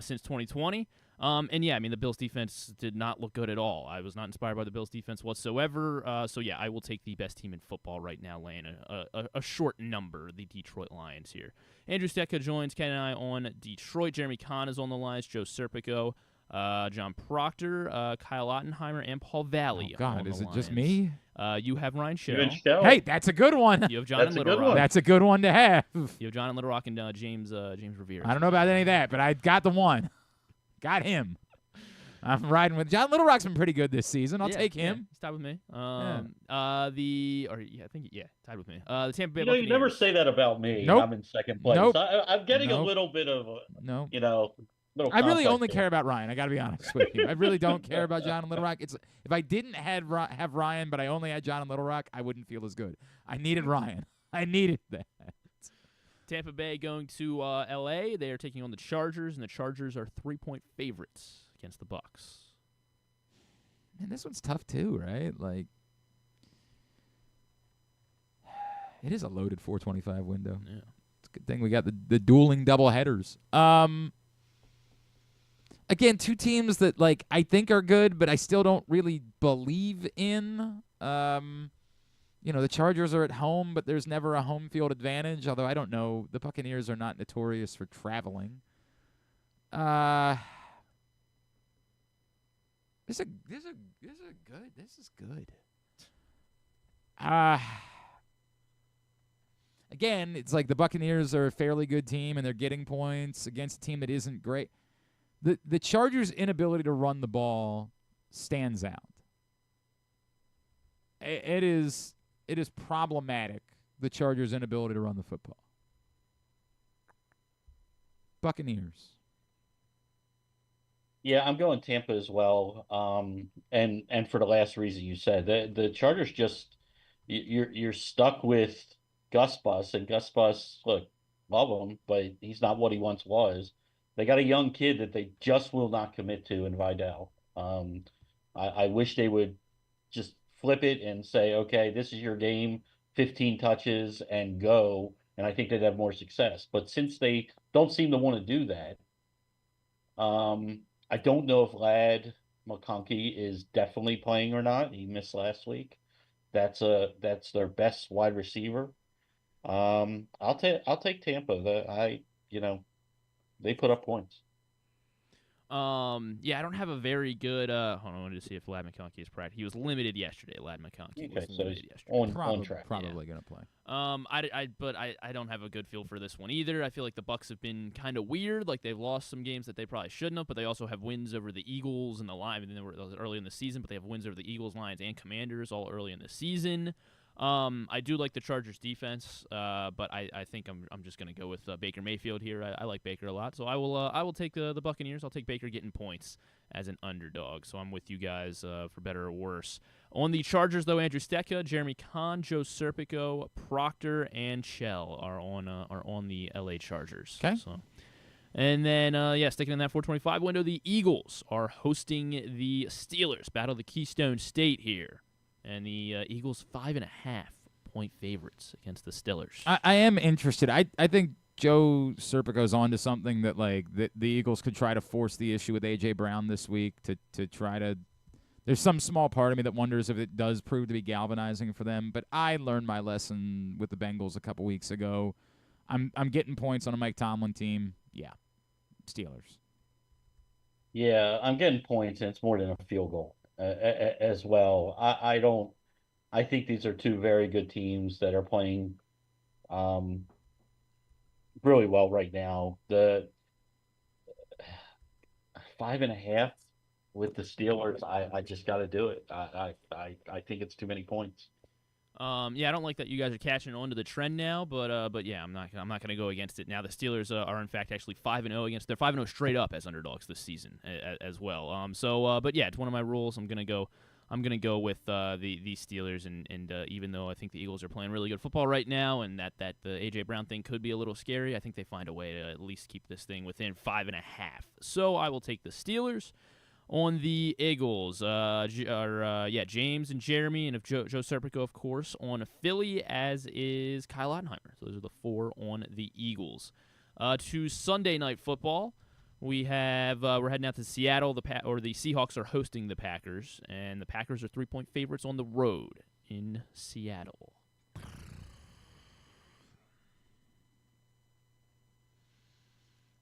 since 2020. And yeah, I mean, the Bills defense did not look good at all. I was not inspired by the Bills defense whatsoever. So yeah, I will take the best team in football right now, laying a short number, the Detroit Lions here. Andrew Stecca joins Ken and I on Detroit. Jeremy Kahn is on the lines. Joe Serpico, John Proctor, Kyle Ottenheimer, and Paul Valley. Oh God, on is the it just Lions. me? You have Ryan Show. Hey, that's a good one. You have John and Little Rock. That's a good one to have. You have John and Little Rock and James Revere. I don't know about any of that, but I got the one. Got him. I'm riding with John Little Rock's been pretty good this season. I'll take him. Yeah, he's tied with me. I think tied with me. The Tampa Bay You Buccaneers. never say that about me. Nope. I'm in second place. Nope. I'm getting a Nope. little bit of, No. little. I really complex only here. care about Ryan. I got to be honest with you. I really don't care about John and Little Rock. It's if I didn't have Ryan, but I only had John and Little Rock, I wouldn't feel as good. I needed Ryan. I needed that. Tampa Bay going to L.A. They are taking on the Chargers, and the Chargers are 3-point favorites against the Bucs. Man, this one's tough too, right? Like, it is a loaded 425 window. Yeah. It's a good thing we got the dueling double headers. Again, two teams that like I think are good, but I still don't really believe in. The Chargers are at home, but there's never a home field advantage. Although I don't know, the Buccaneers are not notorious for traveling. This is good. Again, it's like the Buccaneers are a fairly good team, and they're getting points against a team that isn't great. The Chargers' inability to run the ball stands out. It is problematic, the Chargers' inability to run the football. Buccaneers. Yeah, I'm going Tampa as well. And for the last reason you said, the Chargers just you're stuck with Gus Bus, and Gus Bus, look, love him, but he's not what he once was. They got a young kid that they just will not commit to in Vidal. I wish they would just flip it and say, okay, this is your game, 15 touches and go, and I think they'd have more success. But since they don't seem to want to do that, I don't know if Ladd McConkey is definitely playing or not. He missed last week. That's their best wide receiver. I'll take Tampa. They put up points. I don't have a very good. Hold on, I wanted to see if Ladd McConkey is practicing. He was limited yesterday. Ladd McConkey was limited yesterday. On track. Probably gonna play. I don't have a good feel for this one either. I feel like the Bucs have been kind of weird. Like they've lost some games that they probably shouldn't have, but they also have wins over the Eagles and the Lions. And they were early in the season, but they have wins over the Eagles, Lions, and Commanders all early in the season. I do like the Chargers defense, but I think I'm just going to go with Baker Mayfield here. I like Baker a lot, so I will take the Buccaneers. I'll take Baker getting points as an underdog. So I'm with you guys for better or worse. On the Chargers, though, Andrew Stecca, Jeremy Kahn, Joe Serpico, Proctor, and Shell are on the LA Chargers. Okay. So. And then, sticking in that 425 window, the Eagles are hosting the Steelers. Battle of the Keystone State here. And the Eagles 5.5-point favorites against the Steelers. I am interested. I think Joe Serpico's onto something that like the Eagles could try to force the issue with A.J. Brown this week to try to. There's some small part of me that wonders if it does prove to be galvanizing for them. But I learned my lesson with the Bengals a couple weeks ago. I'm getting points on a Mike Tomlin team. Yeah, Steelers. Yeah, I'm getting points, and it's more than a field goal. As well. I think these are two very good teams that are playing really well right now. The 5.5 with the Steelers, I just got to do it. I think it's too many points. I don't like that you guys are catching on to the trend now, but yeah, I'm not going to go against it now. The Steelers are in fact actually 5-0 against. They're 5-0 straight up as underdogs this season as well. But yeah, it's one of my rules. I'm going to go with the Steelers, and even though I think the Eagles are playing really good football right now, and that the AJ Brown thing could be a little scary, I think they find a way to at least keep this thing within 5.5. So I will take the Steelers. On the Eagles, James and Jeremy, and if Joe Serpico, of course, on Philly, as is Kyle Ottenheimer. So those are the four on the Eagles. To Sunday Night Football, we have we're heading out to Seattle. The Seahawks are hosting the Packers, and the Packers are 3-point favorites on the road in Seattle.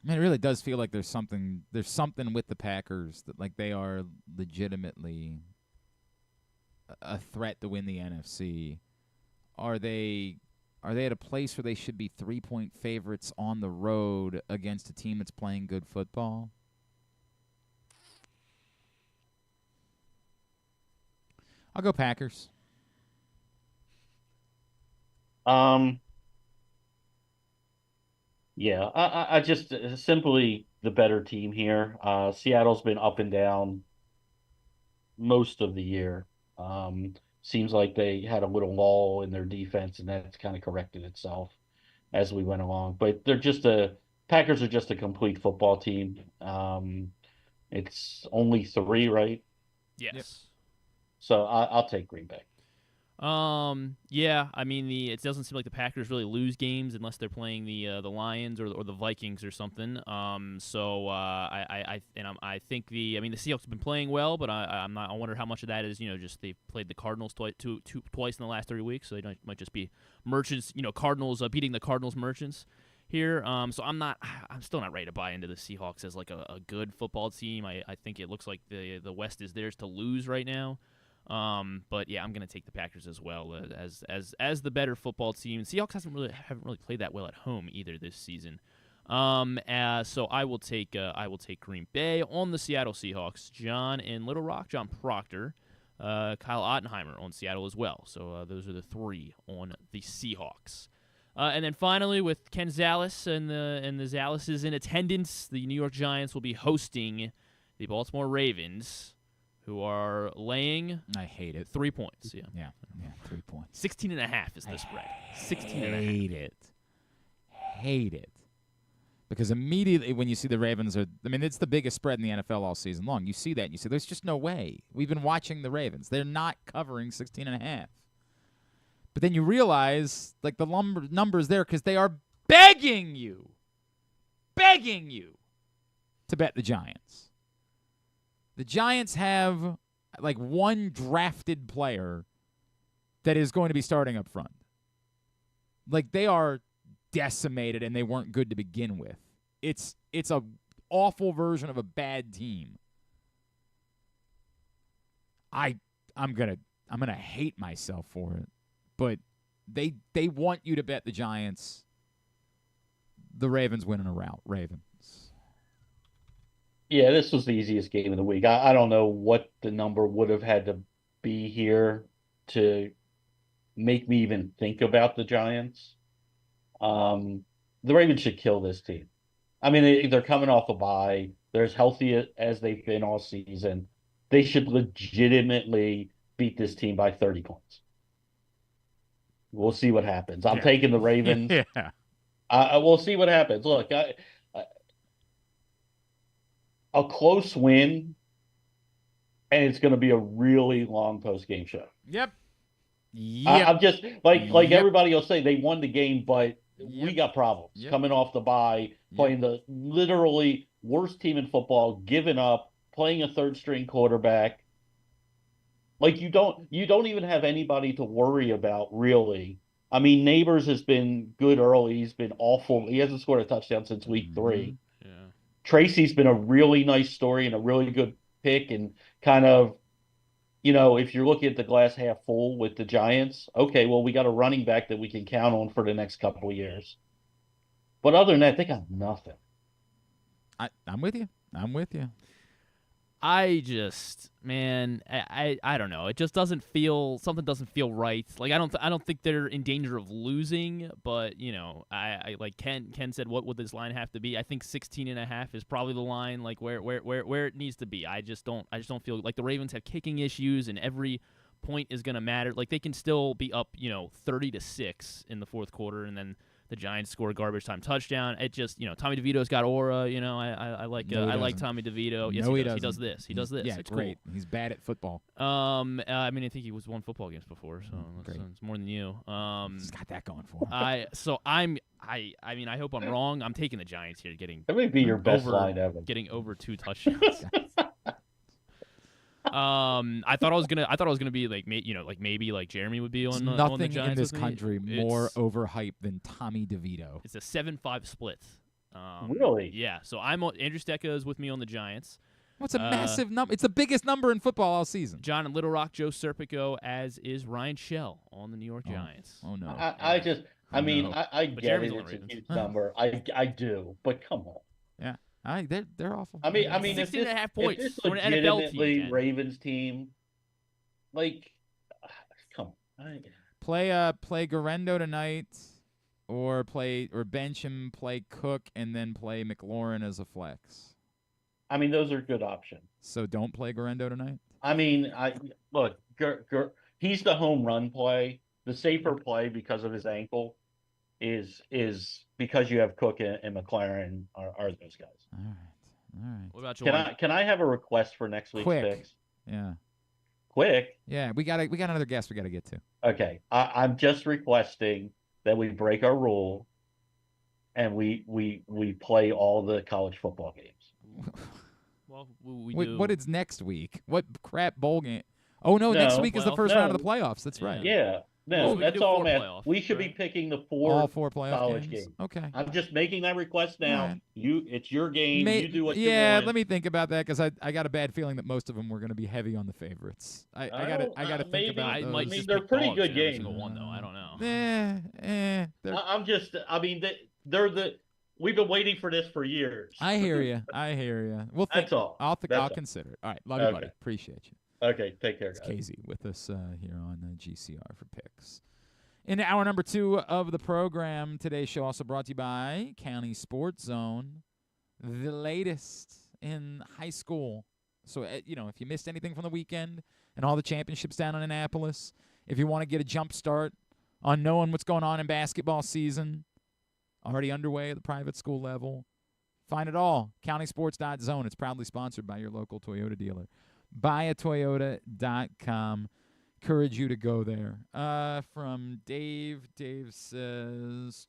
Man, it really does feel like there's something with the Packers that like they are legitimately a threat to win the NFC. Are they at a place where they should be 3-point favorites on the road against a team that's playing good football? I'll go Packers. Yeah, I just simply the better team here. Seattle's been up and down most of the year. Seems like they had a little lull in their defense, and that's kind of corrected itself as we went along. But Packers are just a complete football team. It's only 3, right? Yes. Yep. So I'll take Green Bay. Yeah, I mean it doesn't seem like the Packers really lose games unless they're playing the Lions or the Vikings or something. I think the Seahawks have been playing well, but I wonder how much of that is just they've played the Cardinals twice in the last 3 weeks, so they might just be merchants. Cardinals beating the Cardinals merchants here. So I'm still not ready to buy into the Seahawks as like a good football team. I think it looks like the West is theirs to lose right now. But yeah, I'm gonna take the Packers as well as the better football team. Seahawks haven't really played that well at home either this season. So I will take Green Bay on the Seattle Seahawks. John in Little Rock, John Proctor, Kyle Ottenheimer on Seattle as well. So those are the 3 on the Seahawks. And then finally, with Ken Zalis and the Zalises in attendance, the New York Giants will be hosting the Baltimore Ravens, who are laying. I hate it. 3 points. Yeah, 3 points. 16.5 is the spread. 16.5. Hate it. Because immediately when you see the Ravens it's the biggest spread in the NFL all season long. You see that and you say, there's just no way. We've been watching the Ravens. They're not covering 16.5. But then you realize, like, the numbers there because they are begging you to bet the Giants. The Giants have, like, one drafted player that is going to be starting up front. Like, they are decimated, and they weren't good to begin with. It's a awful version of a bad team. I'm gonna hate myself for it, but they want you to bet the Giants. The Ravens win in a rout. Ravens. Yeah, this was the easiest game of the week. I don't know what the number would have had to be here to make me even think about the Giants. The Ravens should kill this team. I mean, they're coming off a bye. They're as healthy as they've been all season. They should legitimately beat this team by 30 points. We'll see what happens. I'm taking the Ravens. Yeah. We'll see what happens. Look, a close win, and it's going to be a really long post-game show. Yep. I'm just like everybody will say they won the game, but we got problems coming off the bye, playing the literally worst team in football, giving up, playing a third-string quarterback. Like you don't even have anybody to worry about really. I mean, Neighbors has been good early. He's been awful. He hasn't scored a touchdown since week 3. Yeah. Tracy's been a really nice story and a really good pick, and kind of, if you're looking at the glass half full with the Giants, okay, well, we got a running back that we can count on for the next couple of years. But other than that, they got nothing. I'm with you. I just, man, I don't know. It just doesn't feel right. Like I don't think they're in danger of losing, but I like Ken said, what would this line have to be? I think 16.5 is probably the line, like where it needs to be. I just don't feel like the Ravens have kicking issues, and every point is going to matter. Like they can still be up, 30-6 in the fourth quarter, and then the Giants score a garbage time touchdoan. It just, Tommy DeVito's got aura. I like Tommy DeVito. Yes, he does. He does this. Yeah, it's great. Cool. He's bad at football. I think he was won football games before, so it's more than you. He's got that going for him. I hope I'm wrong. I'm taking the Giants here, that may be your best line ever. Getting over 2 touchdowns. I thought I was gonna be maybe Jeremy would be on the Giants. Nothing in this country more overhyped than Tommy DeVito. It's a 7-5 split. Really? Yeah. So Andrew Stecca is with me on the Giants. What's a massive number? It's the biggest number in football all season. John in Little Rock, Joe Serpico, as is Ryan Shell on the New York Giants. Oh no! I get it. It's a huge number. I do, but come on. Yeah. They're awful. I mean, 16.5 points if this for an NFL legitimately team, Ravens team, like Play Garendo tonight, or bench him, play Cook, and then play McLaurin as a flex. I mean, those are good options. So don't play Garendo tonight? I mean, look, he's the home run play. The safer play because of his ankle is because you have Cook and McLaurin are those guys. All right. What about you? Can I have a request for next week's picks? Yeah. Quick. Yeah, we got another guest we got to get to. Okay, I'm just requesting that we break our rule and we play all the college football games. Well, we do. What is next week? What crap bowl game? Oh no, next week is the first round of the playoffs. That's right. Yeah. No, that's all, man. We should be picking the all four playoff college games. Okay. I'm just making that request now. Right. It's your game. You do what you want. Yeah, let me think about that because I got a bad feeling that most of them were going to be heavy on the favorites. I got to think about those. I mean, they're pretty good games. One though, I don't know. I'm just. I mean, they're the. We've been waiting for this for years. I hear you. Well, that's all. I'll consider it. All right, love you, buddy. Appreciate you. Okay, take care, guys. It's Casey with us here on GCR for picks. In hour number 2 of the program, today's show also brought to you by County Sports Zone, the latest in high school. So, if you missed anything from the weekend and all the championships down in Annapolis, if you want to get a jump start on knowing what's going on in basketball season, already underway at the private school level, find it all. CountySports.zone. It's proudly sponsored by your local Toyota dealer. BuyAToyota.com. Encourage you to go there. From Dave. Dave says,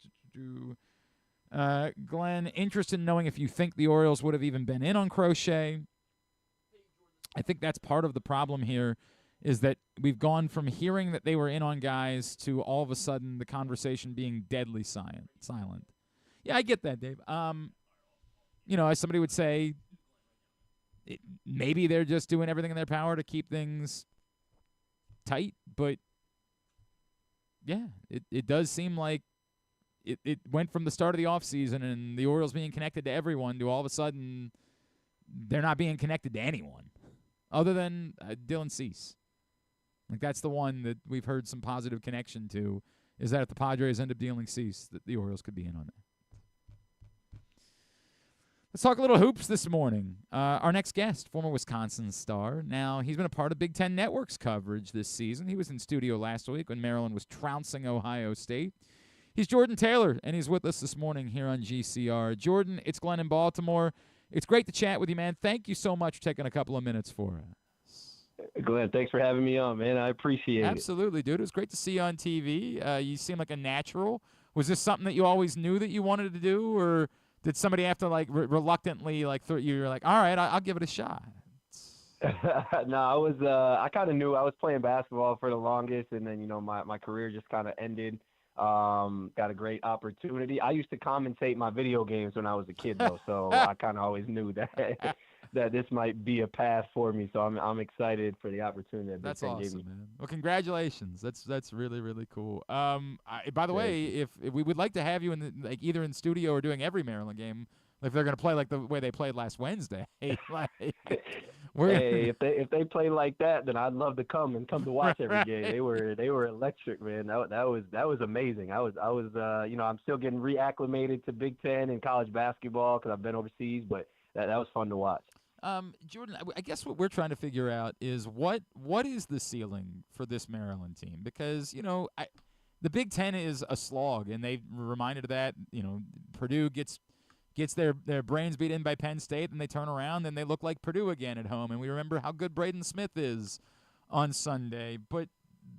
Glenn, interested in knowing if you think the Orioles would have even been in on Crochet. I think that's part of the problem here is that we've gone from hearing that they were in on guys to all of a sudden the conversation being deadly silent. Yeah, I get that, Dave. As somebody would say, maybe they're just doing everything in their power to keep things tight, but yeah, it does seem like it went from the start of the offseason and the Orioles being connected to everyone to all of a sudden they're not being connected to anyone other than Dylan Cease. Like that's the one that we've heard some positive connection to, is that if the Padres end up dealing Cease, that the Orioles could be in on that. Let's talk a little hoops this morning. Our next guest, former Wisconsin star. Now, he's been a part of Big Ten Network's coverage this season. He was in studio last week when Maryland was trouncing Ohio State. He's Jordan Taylor, and he's with us this morning here on GCR. Jordan, it's Glenn in Baltimore. It's great to chat with you, man. Thank you so much for taking a couple of minutes for us. Glenn, thanks for having me on, man. I appreciate it. Absolutely, dude. It was great to see you on TV. You seem like a natural. Was this something that you always knew that you wanted to do, or did somebody have to reluctantly you're like, all right, I'll give it a shot? No, I kind of knew I was playing basketball for the longest, and then my career just kind of ended. Got a great opportunity. I used to commentate my video games when I was a kid, though, so I kind of always knew that this might be a path for me. So I'm excited for the opportunity that That's Big Ten awesome, gave me. man. Well, congratulations. That's really, really cool. By the way, if we would like to have you in either in studio or doing every Maryland game, if they're going to play like the way they played last Wednesday. If they play like that, then I'd love to come to watch every game. They were electric, man. That was amazing. I was I'm still getting reacclimated to Big Ten and college basketball because I've been overseas, but that was fun to watch. Jordan, I guess what we're trying to figure out is what is the ceiling for this Maryland team? Because the Big Ten is a slog, and they reminded of that. Purdue gets their brains beat in by Penn State, and they turn around and they look like Purdue again at home. And we remember how good Braden Smith is on Sunday. But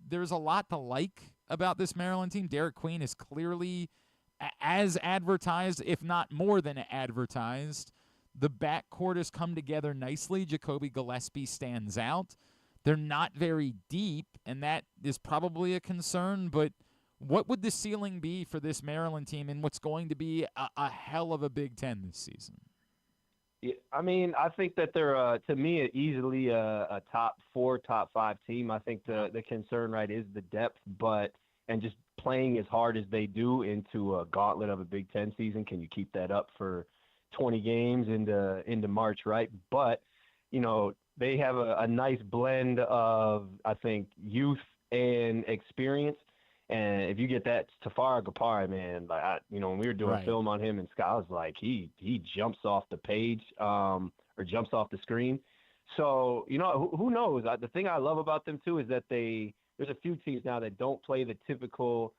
there's a lot to like about this Maryland team. Derek Queen is clearly as advertised, if not more than advertised. The backcourt has come together nicely. Jacoby Gillespie stands out. They're not very deep, and that is probably a concern, but what would the ceiling be for this Maryland team in what's going to be a hell of a Big Ten this season? Yeah, I mean, I think that they're, to me, easily a top 4, top 5 team. I think the concern, right, is the depth, and just playing as hard as they do into a gauntlet of a Big Ten season. Can you keep that up for 20 games into March, right? But, they have a nice blend of, I think, youth and experience. And if you get that Tafari Gapari, man, like when we were doing film on him and Scott, I was like, he jumps off the page or jumps off the screen. So who knows? The thing I love about them too is that there's a few teams now that don't play the atypical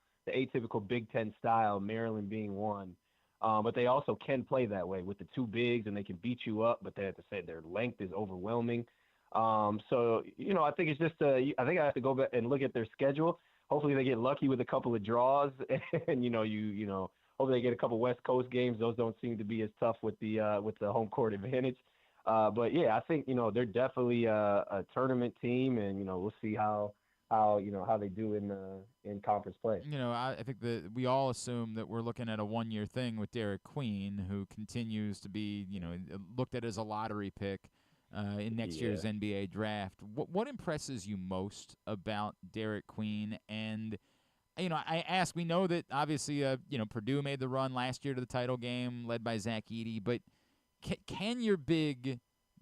Big Ten style, Maryland being one. But they also can play that way with the two bigs, and they can beat you up. But they have to say their length is overwhelming. So I think it's just I think I have to go back and look at their schedule. Hopefully they get lucky with a couple of draws, and hopefully they get a couple West Coast games. Those don't seem to be as tough with the home court advantage. But yeah, I think they're definitely a tournament team, and we'll see how they do in conference play. I think that we all assume that we're looking at a one-year thing with Derek Queen, who continues to be looked at as a lottery pick in next year's NBA draft. What impresses you most about Derek Queen? And I ask, we know that obviously Purdue made the run last year to the title game, led by Zach Edey, but can your big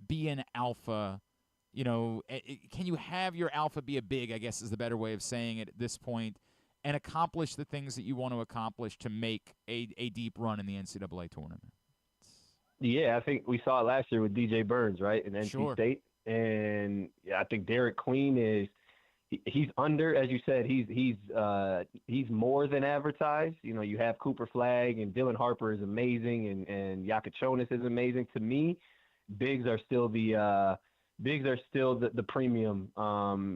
be an alpha? Can you have your alpha be a big, I guess is the better way of saying it at this point, and accomplish the things that you want to accomplish to make a deep run in the NCAA tournament? Yeah, I think we saw it last year with DJ Burnes, right, in NC State. And I think Derek Queen he's under, as you said, he's more than advertised. You have Cooper Flagg and Dylan Harper is amazing, and Yakachonis is amazing. To me, bigs are still the premium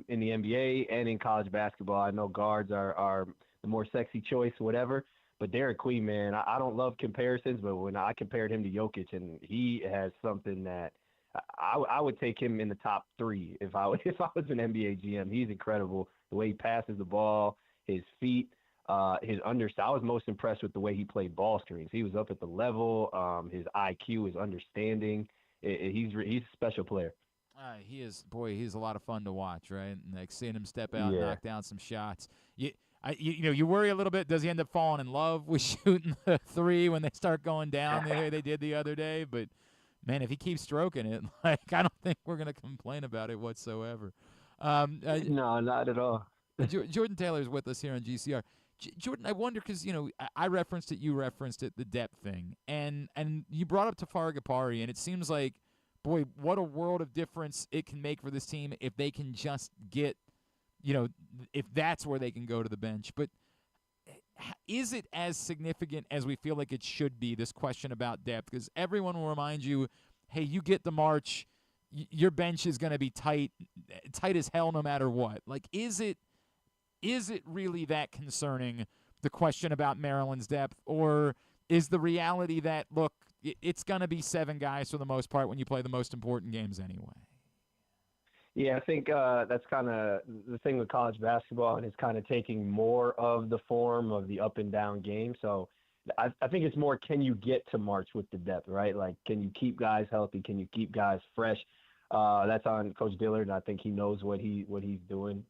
in the NBA and in college basketball. I know guards are the more sexy choice, whatever. But Derek Queen, man, I don't love comparisons, but when I compared him to Jokic, and he has something that I would take him in the top 3 if I was an NBA GM. He's incredible. The way he passes the ball, his feet, his understyle. I was most impressed with the way he played ball screens. He was up at the level. His IQ, his understanding. He's a special player. He's a lot of fun to watch, right? And like seeing him step out and knock down some shots. You worry a little bit. Does he end up falling in love with shooting the 3 when they start going down the way they did the other day? But man, if he keeps stroking it, I don't think we're going to complain about it whatsoever. No, not at all. Jordan Taylor's with us here on GCR. Jordan, I wonder because I referenced it, you referenced it, the depth thing, and you brought up Tafari Gapari, and it seems like, boy, what a world of difference it can make for this team if they can just get. If that's where they can go to the bench. But is it as significant as we feel like it should be, this question about depth? Because everyone will remind you, hey, you get to March, your bench is going to be tight as hell no matter what. Like, is it really that concerning, the question about Maryland's depth? Or is the reality that, look, it's going to be 7 guys for the most part when you play the most important games anyway? Yeah, I think that's kind of the thing with college basketball, and it's kind of taking more of the form of the up and down game. So I think it's more, can you get to March with the depth, right? Like, can you keep guys healthy? Can you keep guys fresh? That's on Coach Dillard, and I think he knows what he's doing.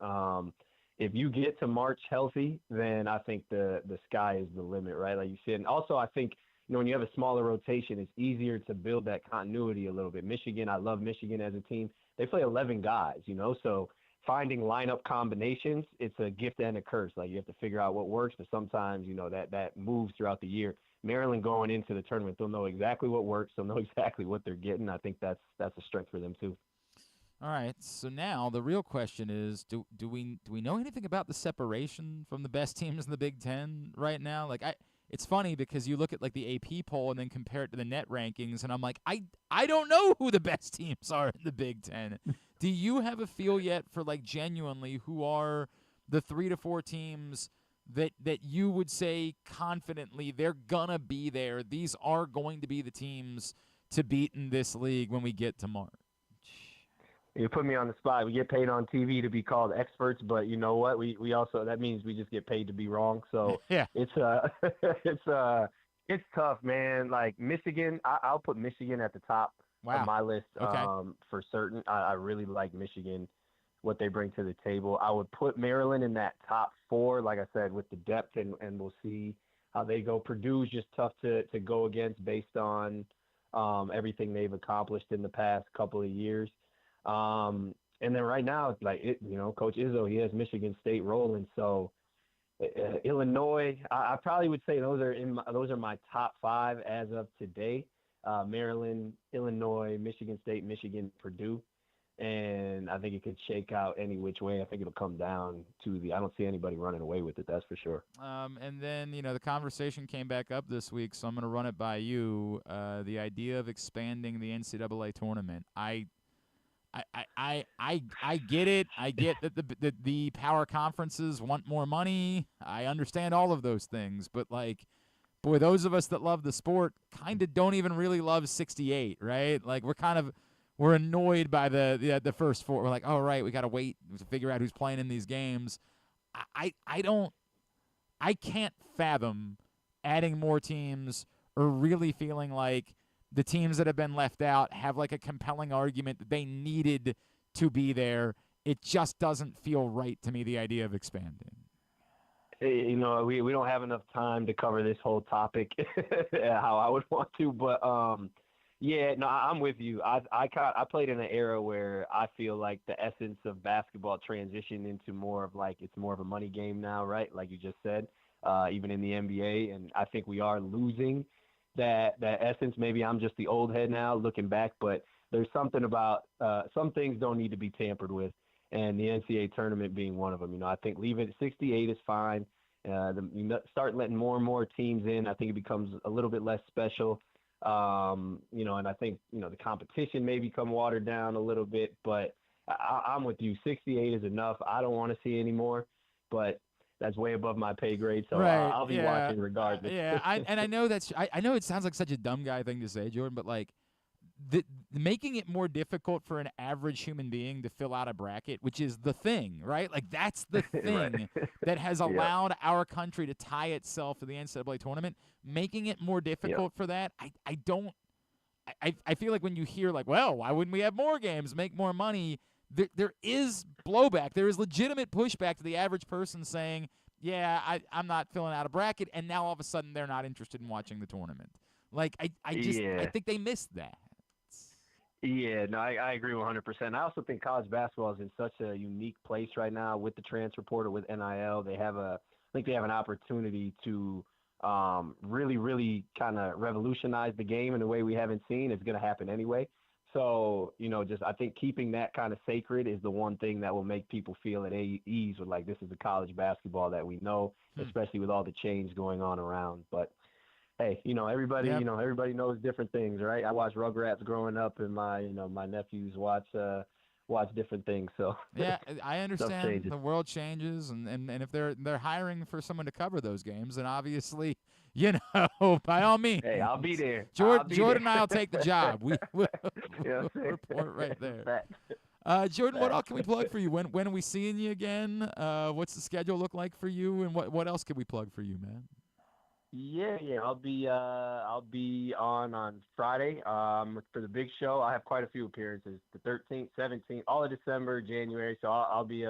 If you get to March healthy, then I think the sky is the limit, right? Like you said. And also, I think when you have a smaller rotation, it's easier to build that continuity a little bit. Michigan, I love Michigan as a team. They play 11 guys, so finding lineup combinations, it's a gift and a curse. Like, you have to figure out what works, but sometimes, that moves throughout the year. Maryland going into the tournament, they'll know exactly what works. They'll know exactly what they're getting. I think that's a strength for them too. All right, so now the real question is, do we know anything about the separation from the best teams in the Big Ten right now? Like, it's funny because you look at like the AP poll and then compare it to the net rankings, and I'm like, I don't know who the best teams are in the Big Ten. Do you have a feel yet for, like, genuinely who are the 3 to 4 teams that you would say confidently they're gonna be there? These are going to be the teams to beat in this league when we get to March. You put me on the spot. We get paid on TV to be called experts, but you know what? We also, that means we just get paid to be wrong. So yeah, it's tough, man. Like Michigan, I'll put Michigan at the top of my list for certain. I really like Michigan, what they bring to the table. I would put Maryland in that top 4, like I said, with the depth, and we'll see how they go. Purdue's just tough to go against based on everything they've accomplished in the past couple of years. And And then right now, Coach Izzo, he has Michigan State rolling. So Illinois, I probably would say those are my top 5 as of today. Maryland, Illinois, Michigan State, Michigan, Purdue. And I think it could shake out any which way. I think it'll come down to I don't see anybody running away with it, that's for sure. And then, the conversation came back up this week, so I'm going to run it by you. The idea of expanding the NCAA tournament. I get it. I get that the power conferences want more money. I understand all of those things, but boy, those of us that love the sport kind of don't even really love 68, right? Like we're annoyed by the first 4. We're like, oh right, we got to wait to figure out who's playing in these games. I can't fathom adding more teams or really feeling like the teams that have been left out have a compelling argument that they needed to be there. It just doesn't feel right to me, the idea of expanding. We don't have enough time to cover this whole topic how I would want to, but yeah, no, I'm with you. I played in an era where I feel like the essence of basketball transitioned into more of it's more of a money game now, right? Like you just said, even in the NBA, and I think we are losing that essence. Maybe I'm just the old head now looking back, but there's something about some things don't need to be tampered with, and the NCAA tournament being one of them. I think leaving it 68 is fine. Start letting more and more teams in. I think it becomes a little bit less special. And I think, the competition may become watered down a little bit, but I'm with you. 68 is enough. I don't want to see any more, but that's way above my pay grade. So right. I'll be watching regardless. Yeah. I know I know it sounds like such a dumb guy thing to say, Jordan, but making it more difficult for an average human being to fill out a bracket, which is the thing, right? That's the thing that has allowed our country to tie itself to the NCAA tournament. Making it more difficult for that, I feel like when you hear well, why wouldn't we have more games, make more money? There is blowback. There is legitimate pushback to the average person saying, yeah, I'm not filling out a bracket, and now all of a sudden they're not interested in watching the tournament. I think they missed that. Yeah, no, I agree 100%. I also think college basketball is in such a unique place right now with the transfer portal, with NIL. I think they have an opportunity to really, really kind of revolutionize the game in a way we haven't seen. It's going to happen anyway. So, I think keeping that kind of sacred is the one thing that will make people feel at ease with this is the college basketball that we know, especially with all the change going on around. But hey, everybody, everybody knows different things, right? I watched Rugrats growing up, and my nephews watch different things. So yeah, I understand the world changes, and if they're hiring for someone to cover those games, then obviously, by all means, hey, I'll be there. Jordan and I'll take the job. We will report right there. Jordan, what else can we plug for you? When are we seeing you again? What's the schedule look like for you, and what else can we plug for you, man? Yeah. I'll be on Friday for the big show. I have quite a few appearances: the 13th, 17th, all of December, January. So I'll be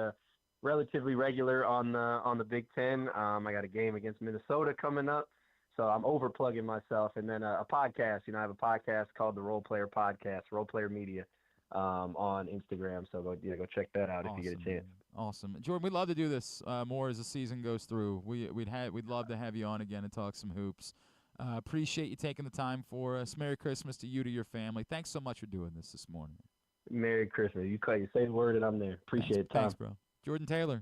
relatively regular on the Big Ten. I got a game against Minnesota coming up, so I'm over plugging myself. And then a podcast. I have a podcast called the Role Player Podcast, Role Player Media, on Instagram. So go check that out if you get a chance. Awesome, Jordan. We'd love to do this more as the season goes through. We'd love to have you on again and talk some hoops. Appreciate you taking the time for us. Merry Christmas to you, to your family. Thanks so much for doing this morning. Merry Christmas. You say the word and I'm there. Appreciate it. Thanks, bro. Jordan Taylor,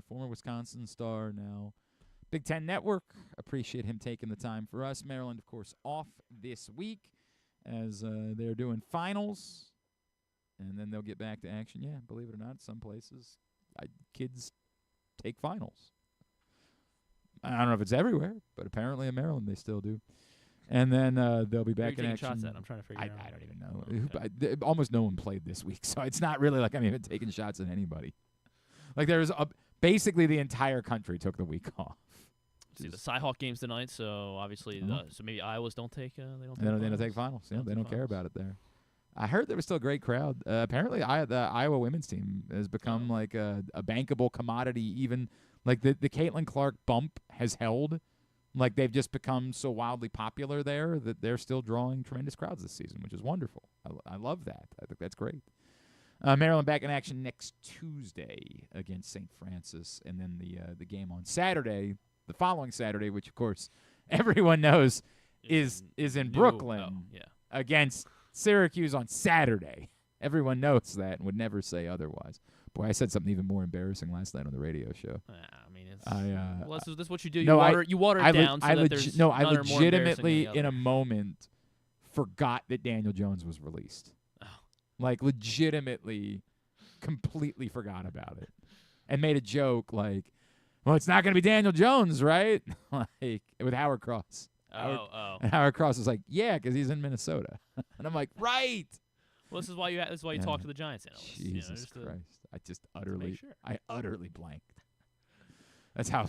former Wisconsin Star, now Big Ten Network. Appreciate him taking the time for us. Maryland, of course, off this week as they're doing finals, and then they'll get back to action. Yeah, believe it or not, some places kids take finals. I don't know if it's everywhere, but apparently in Maryland they still do. And then they'll be back in action. Shots at? I'm trying to figure it out. I don't even know. Okay. Almost no one played this week, so it's not really like I'm even taking shots at anybody. There's basically the entire country took the week off. See, the Cy-Hawk game's tonight, so obviously, so maybe Iowas don't take. They don't take finals. Yeah, they don't care about it there. I heard there was still a great crowd. Apparently, the Iowa women's team has become a bankable commodity. Even the Caitlin Clark bump has held. They've just become so wildly popular there that they're still drawing tremendous crowds this season, which is wonderful. I love that. I think that's great. Maryland back in action next Tuesday against St. Francis, and then the game on Saturday, the following Saturday, which of course everyone knows is in Brooklyn against Syracuse on Saturday. Everyone knows that and would never say otherwise. Boy, I said something even more embarrassing last night on the radio show. I mean, it's this is what you do. You water it down. I legitimately in a moment forgot that Daniel Jones was released. Like, legitimately, completely forgot about it. And made a joke like, well, it's not going to be Daniel Jones, right? Like, with Howard Cross. And Howard Cross was like, yeah, because he's in Minnesota. And I'm like, right. Well, this is why you talk to the Giants analysts. Jesus Christ. I utterly blanked. That's how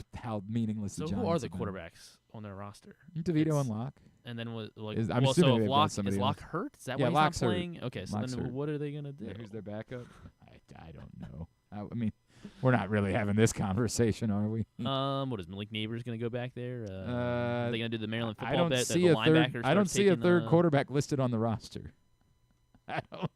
meaningless the Giants are. So who are the quarterbacks on their roster? DeVito and Locke. And then I'm assuming is Locke hurt? Is that why he's not playing? Okay, so Locke's then hurt. what are they going to do? Yeah, who's their backup? I don't know. I mean, we're not really having this conversation, are we? What is Malik Neighbors going to go back there? Are they going to do the Maryland football I don't bet? see a third quarterback listed on the roster. I don't.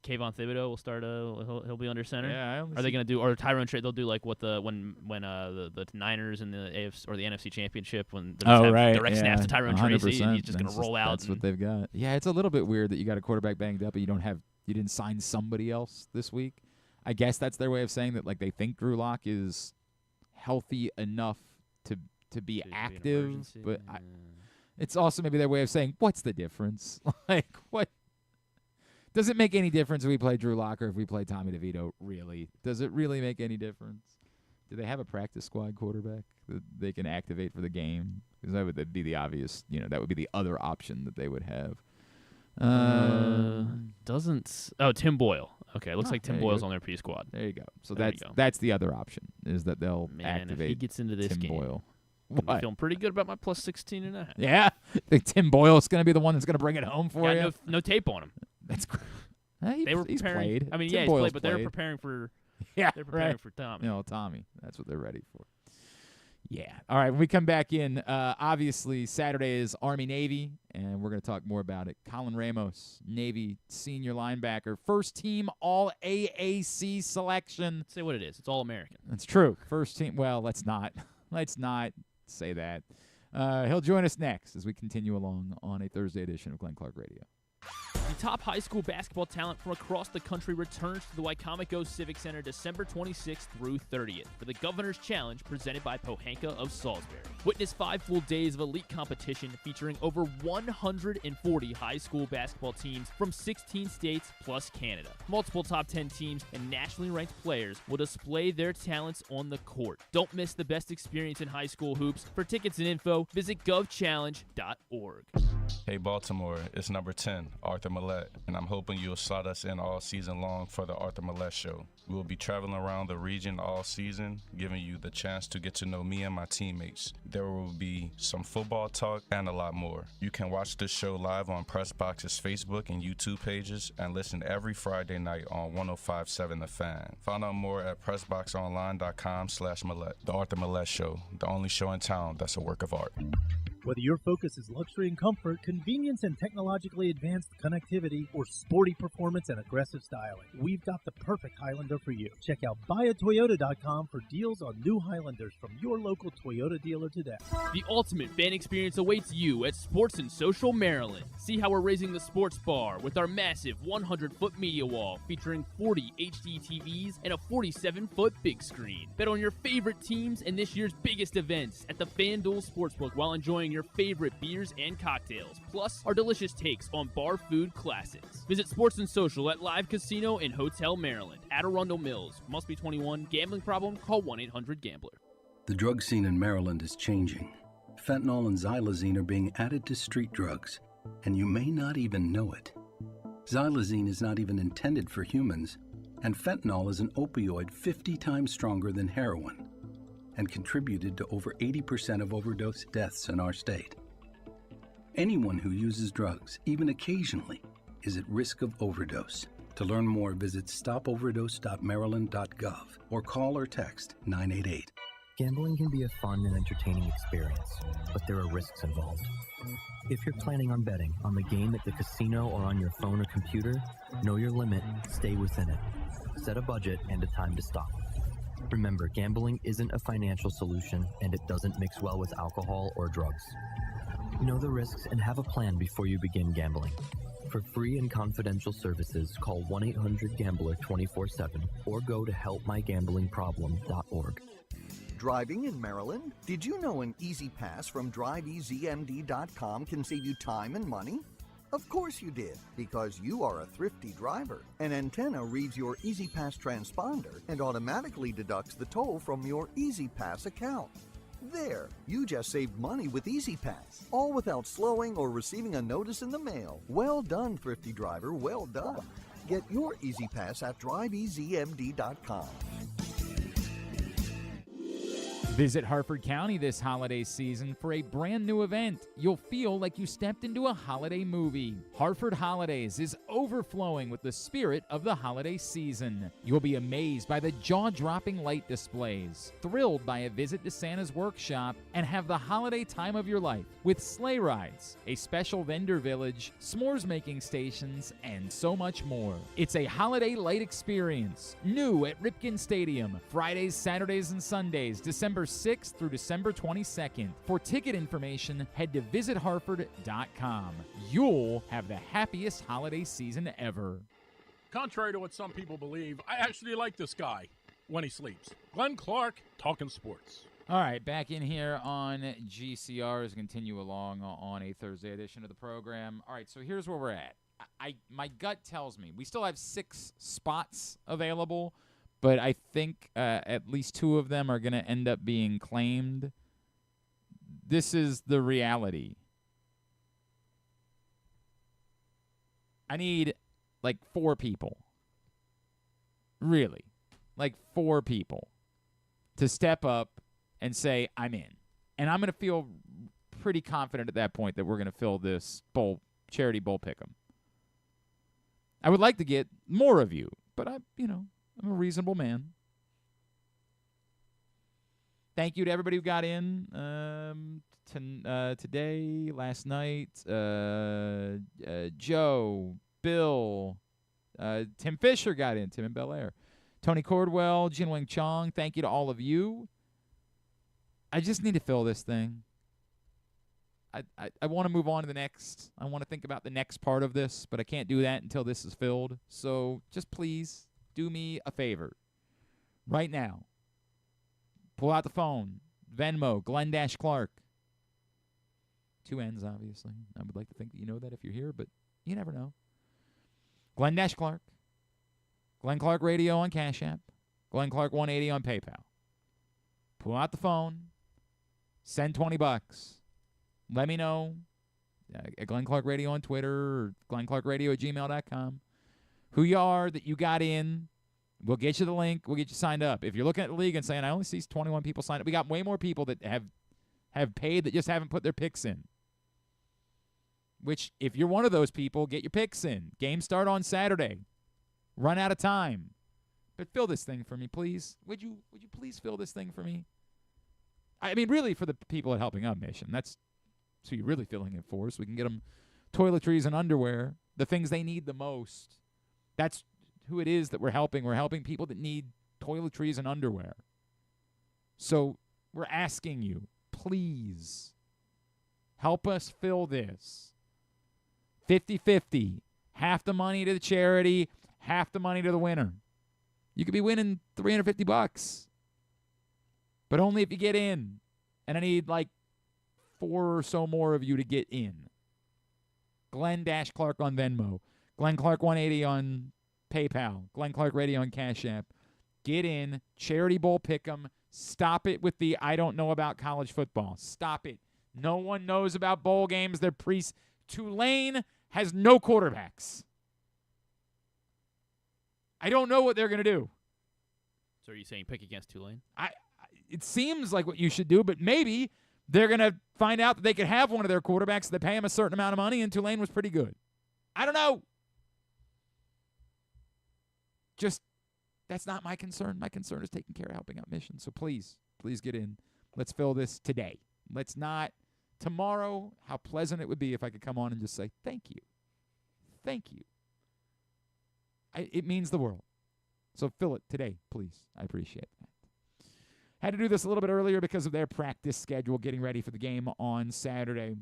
Kayvon Thibodeau will start. He'll be under center. Yeah. Are they going to do or Tyrone Trade? They'll do like what when the Niners in the AFC or the NFC Championship when direct snaps to Tyrone Tracy and he's just going to roll out. That's what they've got. Yeah, it's a little bit weird that you got a quarterback banged up, but you didn't sign somebody else this week. I guess that's their way of saying that, like, they think Drew Lock is healthy enough to be active, but it's also maybe their way of saying, what's the difference? Like, what? Does it make any difference if we play Drew Lock or if we play Tommy DeVito, really? Does it really make any difference? Do they have a practice squad quarterback that they can activate for the game? Because that'd be the obvious, that would be the other option that they would have. Tim Boyle. Okay, it looks like Tim Boyle's on their P squad. There you go. So that's the other option, is that they'll activate if he gets into this Tim game, Boyle. I'm feeling pretty good about my plus 16.5. Yeah? I think Tim Boyle's going to be the one that's going to bring it home for you? No tape on him. That's great. He's played. I mean, Tim he's Boyle's played, but they're preparing for for Tommy. Tommy. That's what they're ready for. Yeah. All right, when we come back in, obviously Saturday is Army-Navy, and we're going to talk more about it. Colin Ramos, Navy senior linebacker, first team All-AAC selection. Say what it is. It's All-American. That's true. First team. Well, let's not say that. He'll join us next as we continue along on a Thursday edition of Glenn Clark Radio. The top high school basketball talent from across the country returns to the Wicomico Civic Center December 26th through 30th for the Governor's Challenge presented by Pohanka of Salisbury. Witness 5 full days of elite competition featuring over 140 high school basketball teams from 16 states plus Canada. Multiple top 10 teams and nationally ranked players will display their talents on the court. Don't miss the best experience in high school hoops. For tickets and info, visit govchallenge.org. Hey Baltimore, it's number 10, Arthur Millette, and I'm hoping you'll slot us in all season long for the Arthur Millette Show. We will be traveling around the region all season, giving you the chance to get to know me and my teammates. There will be some football talk and a lot more. You can watch this show live on Pressbox's Facebook and YouTube pages and listen every Friday night on 105.7 The Fan. Find out more at pressboxonline.com/Millette. The Arthur Millette Show, the only show in town that's a work of art. Whether your focus is luxury and comfort, convenience and technologically advanced connectivity, or sporty performance and aggressive styling, we've got the perfect Highlander for you. Check out buyatoyota.com for deals on new Highlanders from your local Toyota dealer today. The ultimate fan experience awaits you at Sports and Social Maryland. See how we're raising the sports bar with our massive 100-foot media wall featuring 40 HD TVs and a 47-foot big screen. Bet on your favorite teams and this year's biggest events at the FanDuel Sportsbook while enjoying your favorite beers and cocktails, plus our delicious takes on bar food classics. Visit Sports and Social at Live Casino and Hotel Maryland at Arundel Mills. Must be 21. Gambling problem? Call 1-800-GAMBLER. The drug scene in Maryland is changing. Fentanyl and xylazine are being added to street drugs, and you may not even know it. Xylazine is not even intended for humans, and fentanyl is an opioid 50 times stronger than heroin, and contributed to over 80% of overdose deaths in our state. Anyone who uses drugs, even occasionally, is at risk of overdose. To learn more, visit stopoverdose.maryland.gov or call or text 988. Gambling can be a fun and entertaining experience, but there are risks involved. If you're planning on betting on the game at the casino or on your phone or computer, know your limit, stay within it. Set a budget and a time to stop. Remember, gambling isn't a financial solution, and it doesn't mix well with alcohol or drugs. Know the risks and have a plan before you begin gambling. For free and confidential services, call 1-800-GAMBLER 24/7 or go to helpmygamblingproblem.org. Driving in Maryland? Did you know an Easy Pass from DriveEasyMD.com can save you time and money? Of course you did, because you are a thrifty driver. An antenna reads your Easy Pass transponder and automatically deducts the toll from your Easy Pass account. There, you just saved money with Easy Pass, all without slowing or receiving a notice in the mail. Well done, thrifty driver, well done. Get your Easy Pass at DriveEasyMD.com. Visit Harford County this holiday season for a brand new event. You'll feel like you stepped into a holiday movie. Harford Holidays is overflowing with the spirit of the holiday season. You'll be amazed by the jaw-dropping light displays, thrilled by a visit to Santa's workshop, and have the holiday time of your life with sleigh rides, a special vendor village, s'mores making stations, and so much more. It's a holiday light experience, new at Ripken Stadium, Fridays, Saturdays, and Sundays, December 6th through December 22nd. For ticket information, head to visitharford.com. You'll have the happiest holiday season ever. Contrary to what some people believe, I actually like this guy when he sleeps. Glenn Clark, talking sports. All right, back in here on GCR as we continue along on a Thursday edition of the program. All right, so here's where we're at. My gut tells me we still have 6 spots available, but I think at least 2 of them are going to end up being claimed. This is the reality. I need like 4 people. Really. Like 4 people to step up and say, I'm in. And I'm going to feel pretty confident at that point that we're going to fill this charity bowl pick'em. I would like to get more of you, but I'm a reasonable man. Thank you to everybody who got in today, last night. Joe, Bill, Tim Fisher got in, Tim in Bel Air. Tony Cordwell, Jin Wing Chong, thank you to all of you. I just need to fill this thing. I want to move on to the next. I want to think about the next part of this, but I can't do that until this is filled. So just please do me a favor. Right now, pull out the phone. Venmo, Glenn-Clark. 2 N's, obviously. I would like to think that you know that if you're here, but you never know. Glenn-Clark. Glenn Clark Radio on Cash App. Glenn Clark 180 on PayPal. Pull out the phone. Send $20. Let me know at Glenn Clark Radio on Twitter or glennclarkradio@gmail.com who you are, that you got in. We'll get you the link. We'll get you signed up. If you're looking at the league and saying, I only see 21 people signed up, we got way more people that have paid that just haven't put their picks in. Which, if you're one of those people, get your picks in. Games start on Saturday. Run out of time. But fill this thing for me, please. Would you please fill this thing for me? I mean, really, for the people at Helping Out Mission. That's who you're really filling it for, so we can get them toiletries and underwear, the things they need the most. That's who it is that we're helping. We're helping people that need toiletries and underwear. So we're asking you, please, help us fill this. 50-50. Half the money to the charity, half the money to the winner. You could be winning $350. But only if you get in. And I need like 4 or so more of you to get in. Glenn-Clark on Venmo. Glenn Clark 180 on PayPal. Glenn Clark Radio on Cash App. Get in. Charity Bowl pick'em. Stop it with the I don't know about college football. Stop it. No one knows about bowl games. They're Tulane has no quarterbacks. I don't know what they're going to do. So are you saying pick against Tulane? It seems like what you should do, but maybe they're going to find out that they could have one of their quarterbacks that pay him a certain amount of money, and Tulane was pretty good. I don't know. Just, that's not my concern. My concern is taking care of Helping Out Mission. So please, Please get in. Let's fill this today. Let's not tomorrow. How pleasant it would be if I could come on and just say, thank you. Thank you. It means the world. So fill it today, please. I appreciate that. Had to do this a little bit earlier because of their practice schedule, getting ready for the game on Saturday.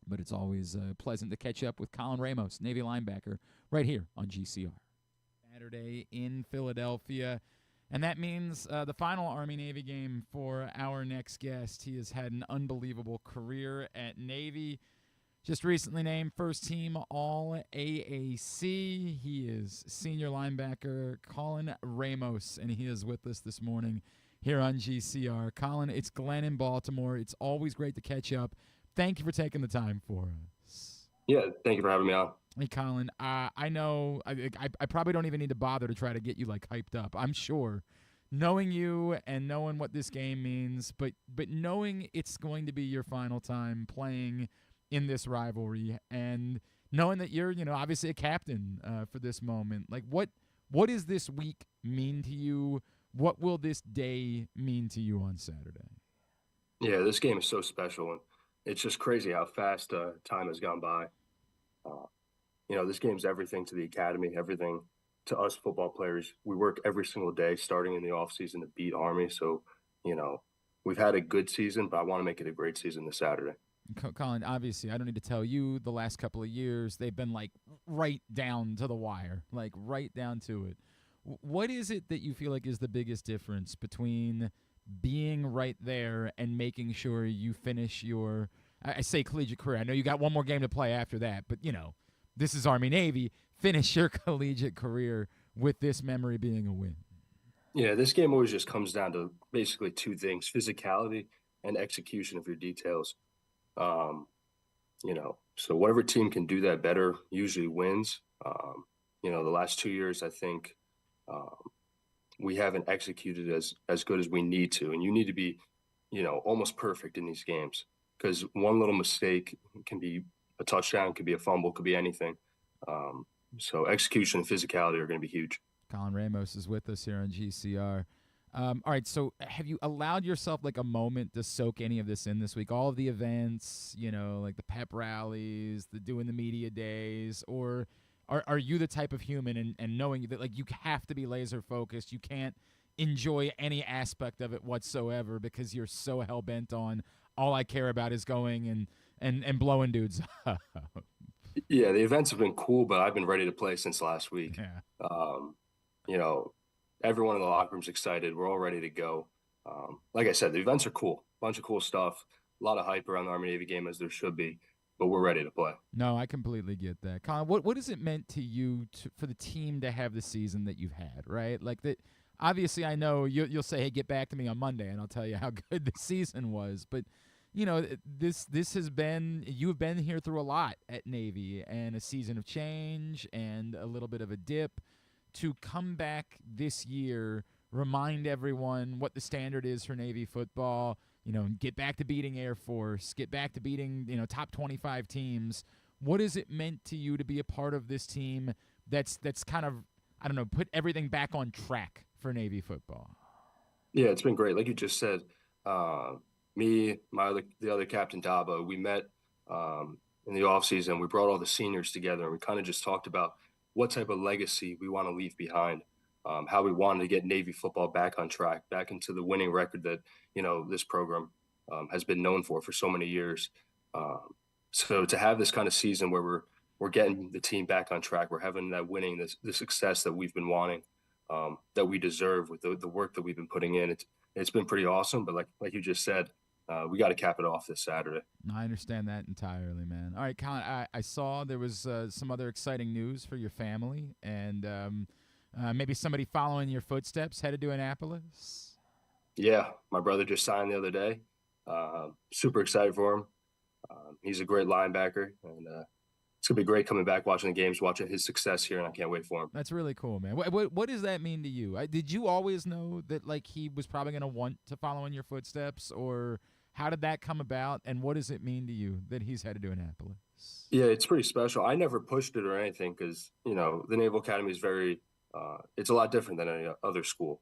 But it's always pleasant to catch up with Colin Ramos, Navy linebacker, right here on GCR. Saturday in Philadelphia. And that means the final Army-Navy game for our next guest. He has had an unbelievable career at Navy. Just recently named first-team All-AAC. He is senior linebacker Colin Ramos, and he is with us this morning here on GCR. Colin, it's Glenn in Baltimore. It's always great to catch up. Thank you for taking the time for us. Yeah, thank you for having me on. Hey, Colin, I know I probably don't even need to bother to try to get you, hyped up. I'm sure, knowing you and knowing what this game means, but knowing it's going to be your final time playing in this rivalry and knowing that you're, obviously a captain for this moment. What does this week mean to you? What will this day mean to you on Saturday? Yeah, this game is so special, and it's just crazy how fast time has gone by. This game's everything to the academy, everything to us football players. We work every single day starting in the offseason to beat Army. So, we've had a good season, but I want to make it a great season this Saturday. Colin, obviously, I don't need to tell you the last couple of years, they've been right down to the wire, right down to it. What is it that you feel like is the biggest difference between being right there and making sure you finish your, I say collegiate career. I know you got one more game to play after that, but, this is Army-Navy. Finish your collegiate career with this memory being a win. Yeah, this game always just comes down to basically two things, physicality and execution of your details. So whatever team can do that better usually wins. The last 2 years, I think we haven't executed as good as we need to. And you need to be, almost perfect in these games because one little mistake can be a touchdown, could be a fumble, could be anything. So execution and physicality are going to be huge. Colin Ramos is with us here on GCR. All right, so have you allowed yourself a moment to soak any of this in this week? All of the events, the pep rallies, doing the media days, or are you the type of human and knowing that you have to be laser focused, you can't enjoy any aspect of it whatsoever because you're so hell bent on all I care about is going and blowing dudes up? Yeah, the events have been cool, but I've been ready to play since last week. Yeah. Everyone in the locker room's excited. We're all ready to go. Like I said, the events are cool. Bunch of cool stuff. A lot of hype around the Army-Navy game as there should be, but we're ready to play. No, I completely get that. Colin, what has it meant to you for the team to have the season that you've had, right? Obviously, I know you'll say, hey, get back to me on Monday, and I'll tell you how good the season was. But, this has been – you've been here through a lot at Navy and a season of change and a little bit of a dip. To come back this year, remind everyone what the standard is for Navy football, get back to beating Air Force, get back to beating, top 25 teams. What has it meant to you to be a part of this team that's kind of, I don't know, put everything back on track for Navy football? Yeah, it's been great. Like you just said, the other captain, Dabo, we met in the offseason. We brought all the seniors together, and we kind of just talked about what type of legacy we want to leave behind, how we wanted to get Navy football back on track, back into the winning record that, this program has been known for so many years. So to have this kind of season where we're getting the team back on track, we're having that winning, the success that we've been wanting, that we deserve with the work that we've been putting in. It's been pretty awesome. But like you just said, we got to cap it off this Saturday. I understand that entirely, man. All right, Colin, I saw there was some other exciting news for your family and maybe somebody following your footsteps headed to Annapolis. Yeah, my brother just signed the other day. Super excited for him. He's a great linebacker, and it's going to be great coming back, watching the games, watching his success here, and I can't wait for him. That's really cool, man. What does that mean to you? Did you always know that he was probably going to want to follow in your footsteps, or how did that come about, and what does it mean to you that he's headed to Annapolis? Yeah, it's pretty special. I never pushed it or anything because, the Naval Academy is very it's a lot different than any other school.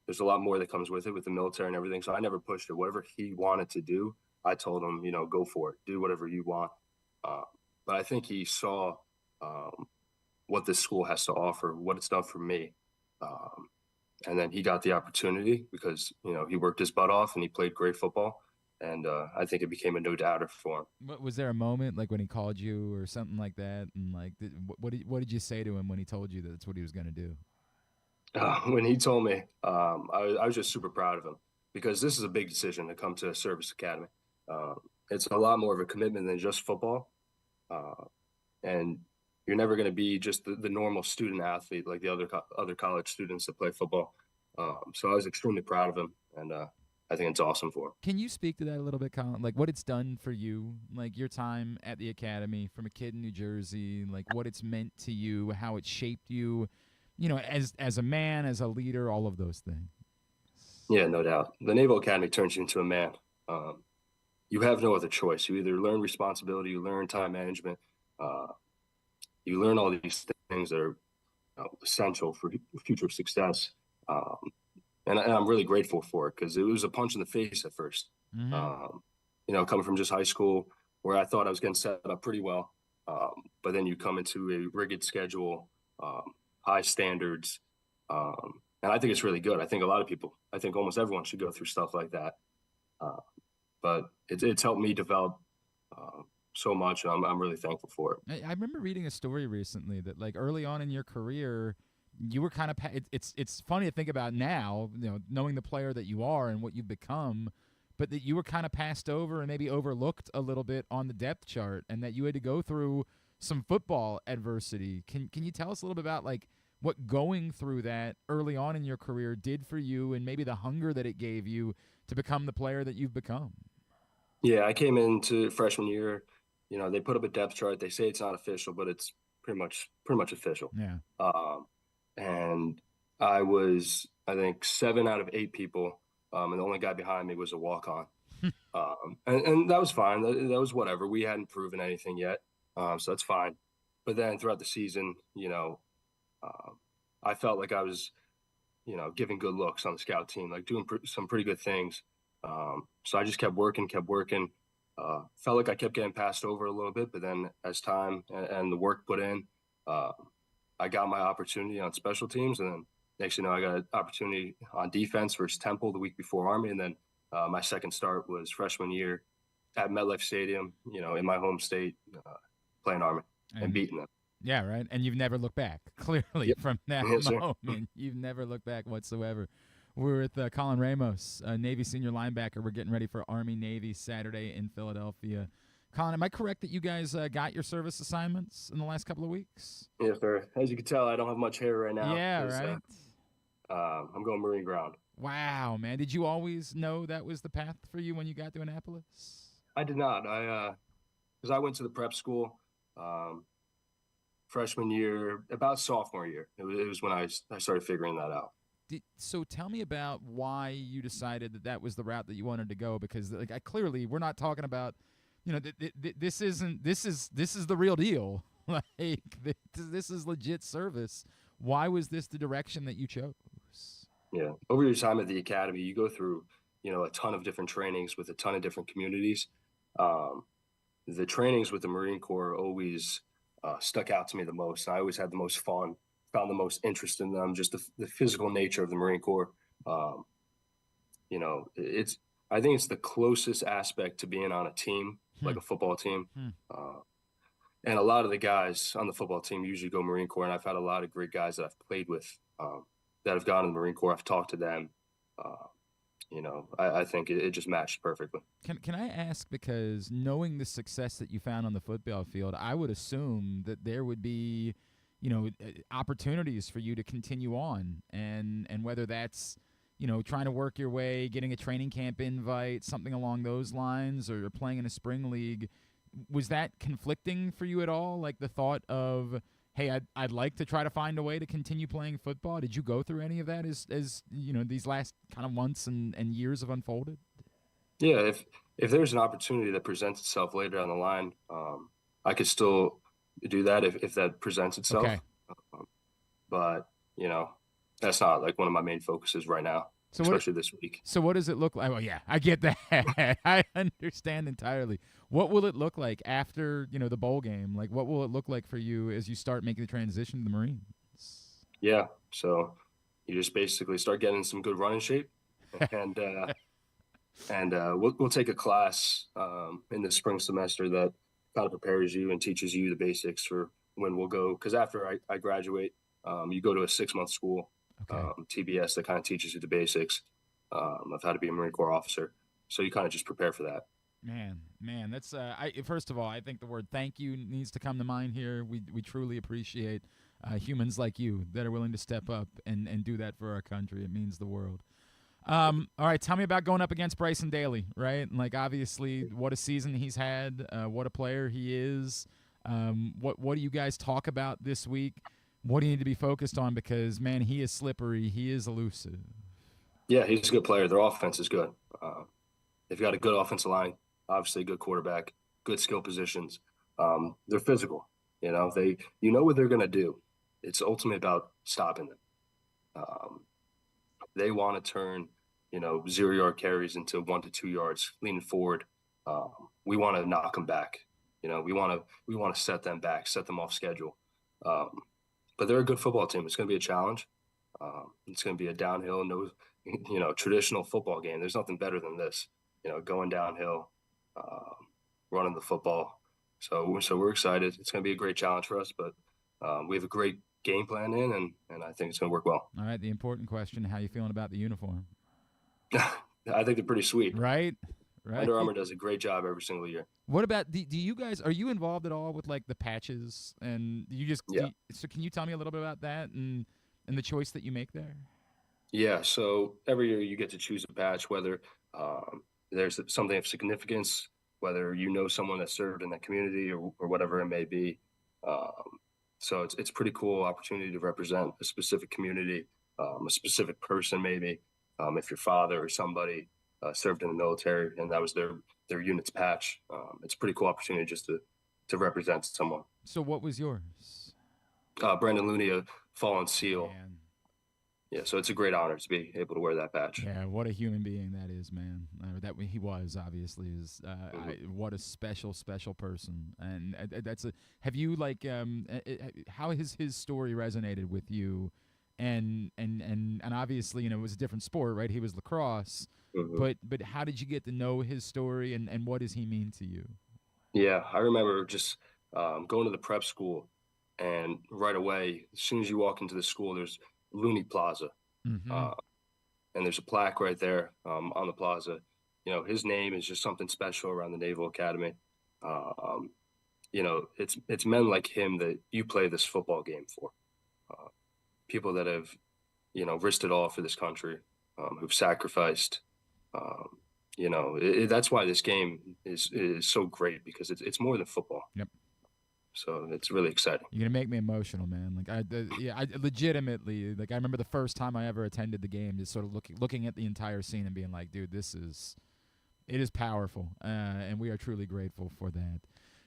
there's a lot more that comes with it, with the military and everything. So I never pushed it. Whatever he wanted to do, I told him, go for it, do whatever you want. But I think he saw what this school has to offer, what it's done for me. And then he got the opportunity because, he worked his butt off and he played great football. And I think it became a no-doubter for him. Was there a moment like when he called you or something like that? And like, what did you say to him when he told you that that's what he was going to do? When he told me, I was just super proud of him because this is a big decision to come to a service academy. It's a lot more of a commitment than just football. And you're never going to be just the normal student athlete like the other college students that play football. So I was extremely proud of him, and I think it's awesome for him. Can you speak to that a little bit, Colin? Like what it's done for you, like your time at the academy from a kid in New Jersey, like what it's meant to you, how it shaped you, as a man, as a leader, all of those things. Yeah, no doubt. The Naval Academy turns you into a man. You have no other choice. You either learn responsibility, you learn time management, you learn all these things that are essential for future success. And I'm really grateful for it because it was a punch in the face at first. Mm-hmm. Coming from just high school where I thought I was getting set up pretty well. But then you come into a rigid schedule, high standards. And I think it's really good. I think almost everyone should go through stuff like that. But it's helped me develop so much. And I'm really thankful for it. I remember reading a story recently that like early on in your career, you were kind of it's funny to think about now, knowing the player that you are and what you've become, but that you were kind of passed over and maybe overlooked a little bit on the depth chart, and that you had to go through some football adversity. Can you tell us a little bit about like what going through that early on in your career did for you, and maybe the hunger that it gave you to become the player that you've become? Yeah, I came into freshman year. They put up a depth chart. They say it's not official, but it's pretty much official. Yeah. And I was, I think, 7 out of 8 people, and the only guy behind me was a walk-on. And that was fine. That was whatever. We hadn't proven anything yet, so that's fine. But then throughout the season, I felt like I was, giving good looks on the scout team, like doing some pretty good things. So I just kept working. Felt like I kept getting passed over a little bit, but then as time and the work put in, I got my opportunity on special teams, and then next thing you know, I got an opportunity on defense versus Temple the week before Army, and then my second start was freshman year at MetLife Stadium, in my home state, playing Army and beating them. Yeah, right. And you've never looked back. Clearly, from that moment, you've never looked back whatsoever. We're with Colin Ramos, Navy senior linebacker. We're getting ready for Army-Navy Saturday in Philadelphia. Colin, am I correct that you guys got your service assignments in the last couple of weeks? Yeah, sir. As you can tell, I don't have much hair right now. Yeah, right. I'm going Marine ground. Wow, man. Did you always know that was the path for you when you got to Annapolis? I did not. Because I went to the prep school freshman year, about sophomore year. It was when I started figuring that out. So tell me about why you decided that was the route that you wanted to go, because clearly we're not talking about, this is the real deal. This is legit service. Why was this the direction that you chose? Yeah. Over your time at the academy, you go through, a ton of different trainings with a ton of different communities. The trainings with the Marine Corps always stuck out to me the most. I always had the most fun, found the most interest in them, just the physical nature of the Marine Corps. I think it's the closest aspect to being on a team, like a football team. And a lot of the guys on the football team usually go Marine Corps, and I've had a lot of great guys that I've played with that have gone to the Marine Corps. I've talked to them. I think it just matched perfectly. Can I ask, because knowing the success that you found on the football field, I would assume that there would be, opportunities for you to continue on, and whether that's, trying to work your way, getting a training camp invite, something along those lines, or playing in a spring league. Was that conflicting for you at all? Like the thought of, hey, I'd like to try to find a way to continue playing football. Did you go through any of that as these last kind of months and years have unfolded? Yeah, if there's an opportunity that presents itself later down the line, I could still do that if that presents itself. Okay. But that's not like one of my main focuses right now. especially this week. So what does it look like? Well, yeah, I get that. I understand entirely. What will it look like after, the bowl game? Like, what will it look like for you as you start making the transition to the Marines? Yeah, so you just basically start getting some good running shape, and we'll take a class in the spring semester that kind of prepares you and teaches you the basics for when we'll go. Because after I graduate, you go to a 6-month school, TBS, that kind of teaches you the basics of how to be a Marine Corps officer. So you kind of just prepare for that. Man, that's first of all, I think the word thank you needs to come to mind here. We truly appreciate humans like you that are willing to step up and do that for our country. It means the world. All right, tell me about going up against Bryson Daly, right? Like, obviously, what a season he's had, what a player he is. What do you guys talk about this week? What do you need to be focused on? Because, man, he is slippery. He is elusive. Yeah, he's a good player. Their offense is good. They've got a good offensive line, obviously a good quarterback, good skill positions. They're physical. They what they're going to do. It's ultimately about stopping them. They want to turn, 0-yard carries into 1 to 2 yards, leaning forward. We want to knock them back. We want to set them back, set them off schedule. But they're a good football team. It's going to be a challenge. It's going to be a downhill, traditional football game. There's nothing better than this. Going downhill, running the football. So we're excited. It's going to be a great challenge for us, but we have a great game plan in, and I think it's going to work well. All right, the important question, how you feeling about the uniform? I think they're pretty sweet. Right. Under Armour does a great job every single year. What about, do you guys, are you involved at all with, like, the patches? And so can you tell me a little bit about that and the choice that you make there? Yeah, so every year you get to choose a patch, whether there's something of significance, whether someone that served in that community or whatever it may be. So it's a pretty cool opportunity to represent a specific community, a specific person maybe. If your father or somebody served in the military and that was their unit's patch, it's a pretty cool opportunity just to represent someone. So what was yours? Brandon Looney, a fallen SEAL. Man. Yeah, so it's a great honor to be able to wear that patch. Yeah, what a human being that is, man. That he was, obviously, is what a special person. And have you, like, how has his story resonated with you? And obviously, it was a different sport, right? He was lacrosse. Mm-hmm. But how did you get to know his story, and what does he mean to you? Yeah, I remember just going to the prep school, and right away, as soon as you walk into the school, there's Looney Plaza. Mm-hmm. And there's a plaque right there on the plaza. His name is just something special around the Naval Academy. It's men like him that you play this football game for. People that have, risked it all for this country, who've sacrificed. That's why this game is so great, because it's more than football. Yep. So it's really exciting. You're gonna make me emotional, man. Like I legitimately, like, I remember the first time I ever attended the game, just sort of looking at the entire scene and being like, dude, it is powerful, and we are truly grateful for that.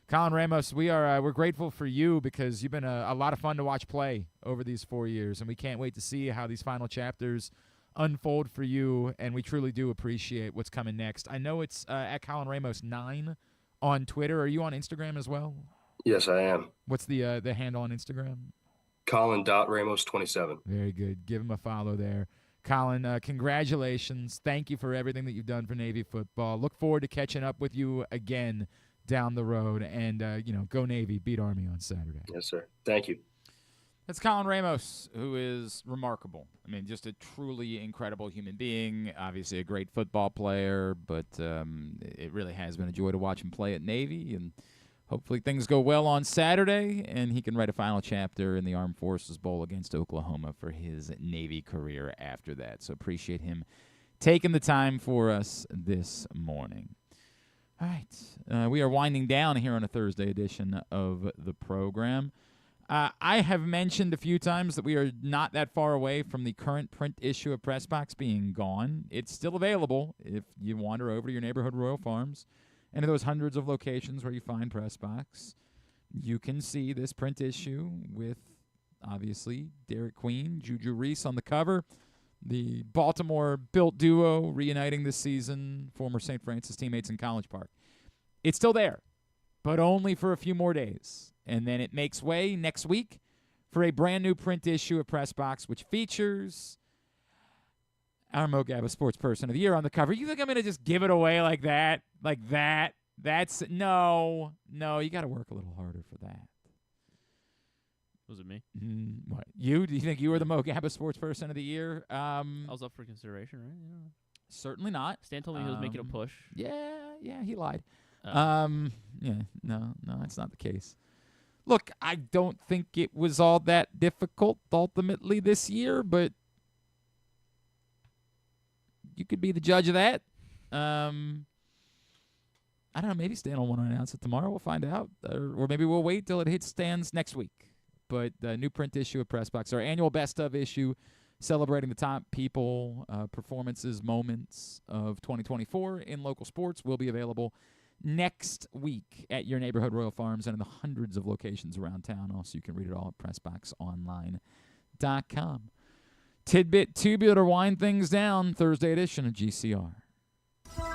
Colin Ramos, we're grateful for you, because you've been a lot of fun to watch play over these 4 years, and we can't wait to see how these final chapters unfold for you, and we truly do appreciate what's coming next. I know it's at Colin Ramos 9 on Twitter. Are you on Instagram as well? Yes, I am. What's the handle on Instagram? Colin.Ramos27. Very good. Give him a follow there. Colin, congratulations. Thank you for everything that you've done for Navy football. Look forward to catching up with you again down the road. And, go Navy, beat Army on Saturday. Yes, sir. Thank you. That's Colin Ramos, who is remarkable. I mean, just a truly incredible human being, obviously a great football player, but it really has been a joy to watch him play at Navy, and hopefully things go well on Saturday, and he can write a final chapter in the Armed Forces Bowl against Oklahoma for his Navy career after that. So appreciate him taking the time for us this morning. All right. We are winding down here on a Thursday edition of the program. I have mentioned a few times that we are not that far away from the current print issue of PressBox being gone. It's still available if you wander over to your neighborhood Royal Farms and to those hundreds of locations where you find PressBox. You can see this print issue with, obviously, Derek Queen, Juju Reese on the cover. The Baltimore-built duo reuniting this season, former St. Francis teammates in College Park. It's still there, but only for a few more days. And then it makes way next week for a brand new print issue of Press Box, which features our Mo Gabba Sports Person of the Year on the cover. You think I'm going to just give it away like that? Like that? That's no, you got to work a little harder for that. Was it me? What? You? Do you think you were the Mo Gabba Sports Person of the Year? I was up for consideration, right? Yeah. Certainly not. Stan told me he was making a push. Yeah, he lied. No, that's not the case. Look, I don't think it was all that difficult ultimately this year, but you could be the judge of that. I don't know. Maybe Stan will want to announce it tomorrow. We'll find out. Or maybe we'll wait till it hits Stan's next week. But the new print issue of Press Box, our annual best of issue, celebrating the top people, performances, moments of 2024 in local sports, will be available next week at your neighborhood Royal Farms and in the hundreds of locations around town. Also, you can read it all at PressBoxOnline.com. Tidbit tubular to wind things down, Thursday edition of GCR.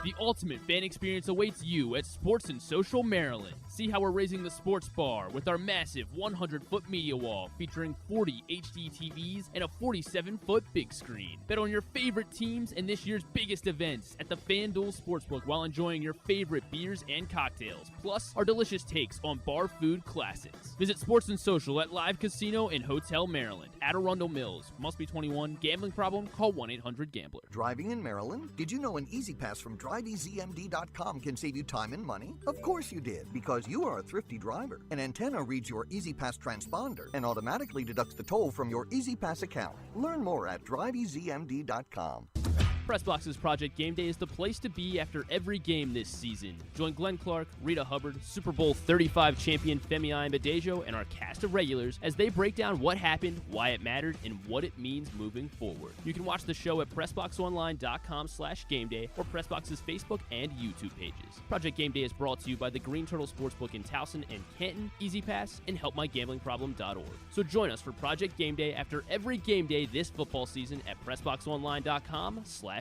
The ultimate fan experience awaits you at Sports and Social Maryland. See how we're raising the sports bar with our massive 100-foot media wall featuring 40 HD TVs and a 47-foot big screen. Bet on your favorite teams and this year's biggest events at the FanDuel Sportsbook while enjoying your favorite beers and cocktails, plus our delicious takes on bar food classics. Visit Sports and Social at Live Casino and Hotel Maryland at Arundel Mills. Must be 21. Gambling problem? Call 1-800-GAMBLER. Driving in Maryland? Did you know an Easy Pass from DriveEasyMD.com can save you time and money? Of course you did, because you are a thrifty driver. An antenna reads your Easy Pass transponder and automatically deducts the toll from your Easy Pass account. Learn more at DriveEasyMD.com. PressBox's Project Game Day is the place to be after every game this season. Join Glenn Clark, Rita Hubbard, Super Bowl 35 champion Femi Ayanbadejo, and our cast of regulars as they break down what happened, why it mattered, and what it means moving forward. You can watch the show at PressBoxOnline.com/GameDay or PressBox's Facebook and YouTube pages. Project Game Day is brought to you by the Green Turtle Sportsbook in Towson and Canton, Easy Pass, and HelpMyGamblingProblem.org. So join us for Project Game Day after every game day this football season at PressBoxOnline.com/GameDay.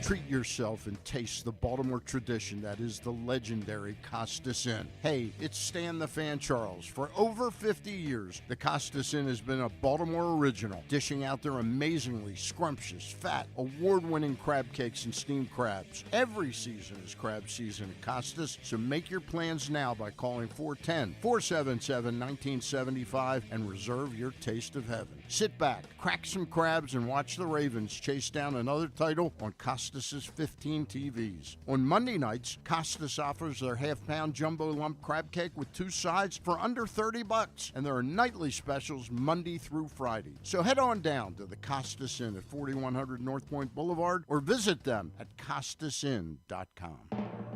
Treat yourself and taste the Baltimore tradition that is the legendary Costas Inn. Hey, it's Stan the Fan Charles. For over 50 years, the Costas Inn has been a Baltimore original, dishing out their amazingly scrumptious, fat, award-winning crab cakes and steamed crabs. Every season is crab season at Costas, so make your plans now by calling 410-477-1975 and reserve your taste of heaven. Sit back, crack some crabs, and watch the Ravens chase down another title on Costas' 15 TVs. On Monday nights, Costas offers their half-pound jumbo lump crab cake with 2 sides for under $30, and there are nightly specials Monday through Friday. So head on down to the Costas Inn at 4100 North Point Boulevard or visit them at CostasInn.com.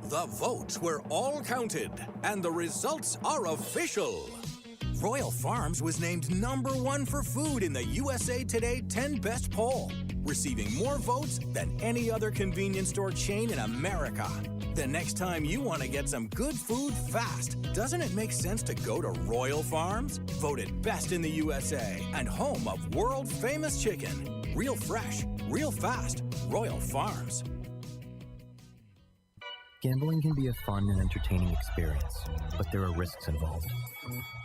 The votes were all counted, and the results are official. Royal Farms was named #1 for food in the USA Today 10 Best poll, receiving more votes than any other convenience store chain in America. The next time you want to get some good food fast, doesn't it make sense to go to Royal Farms? Voted best in the USA and home of world-famous chicken. Real fresh, real fast. Royal Farms. Gambling can be a fun and entertaining experience, but there are risks involved.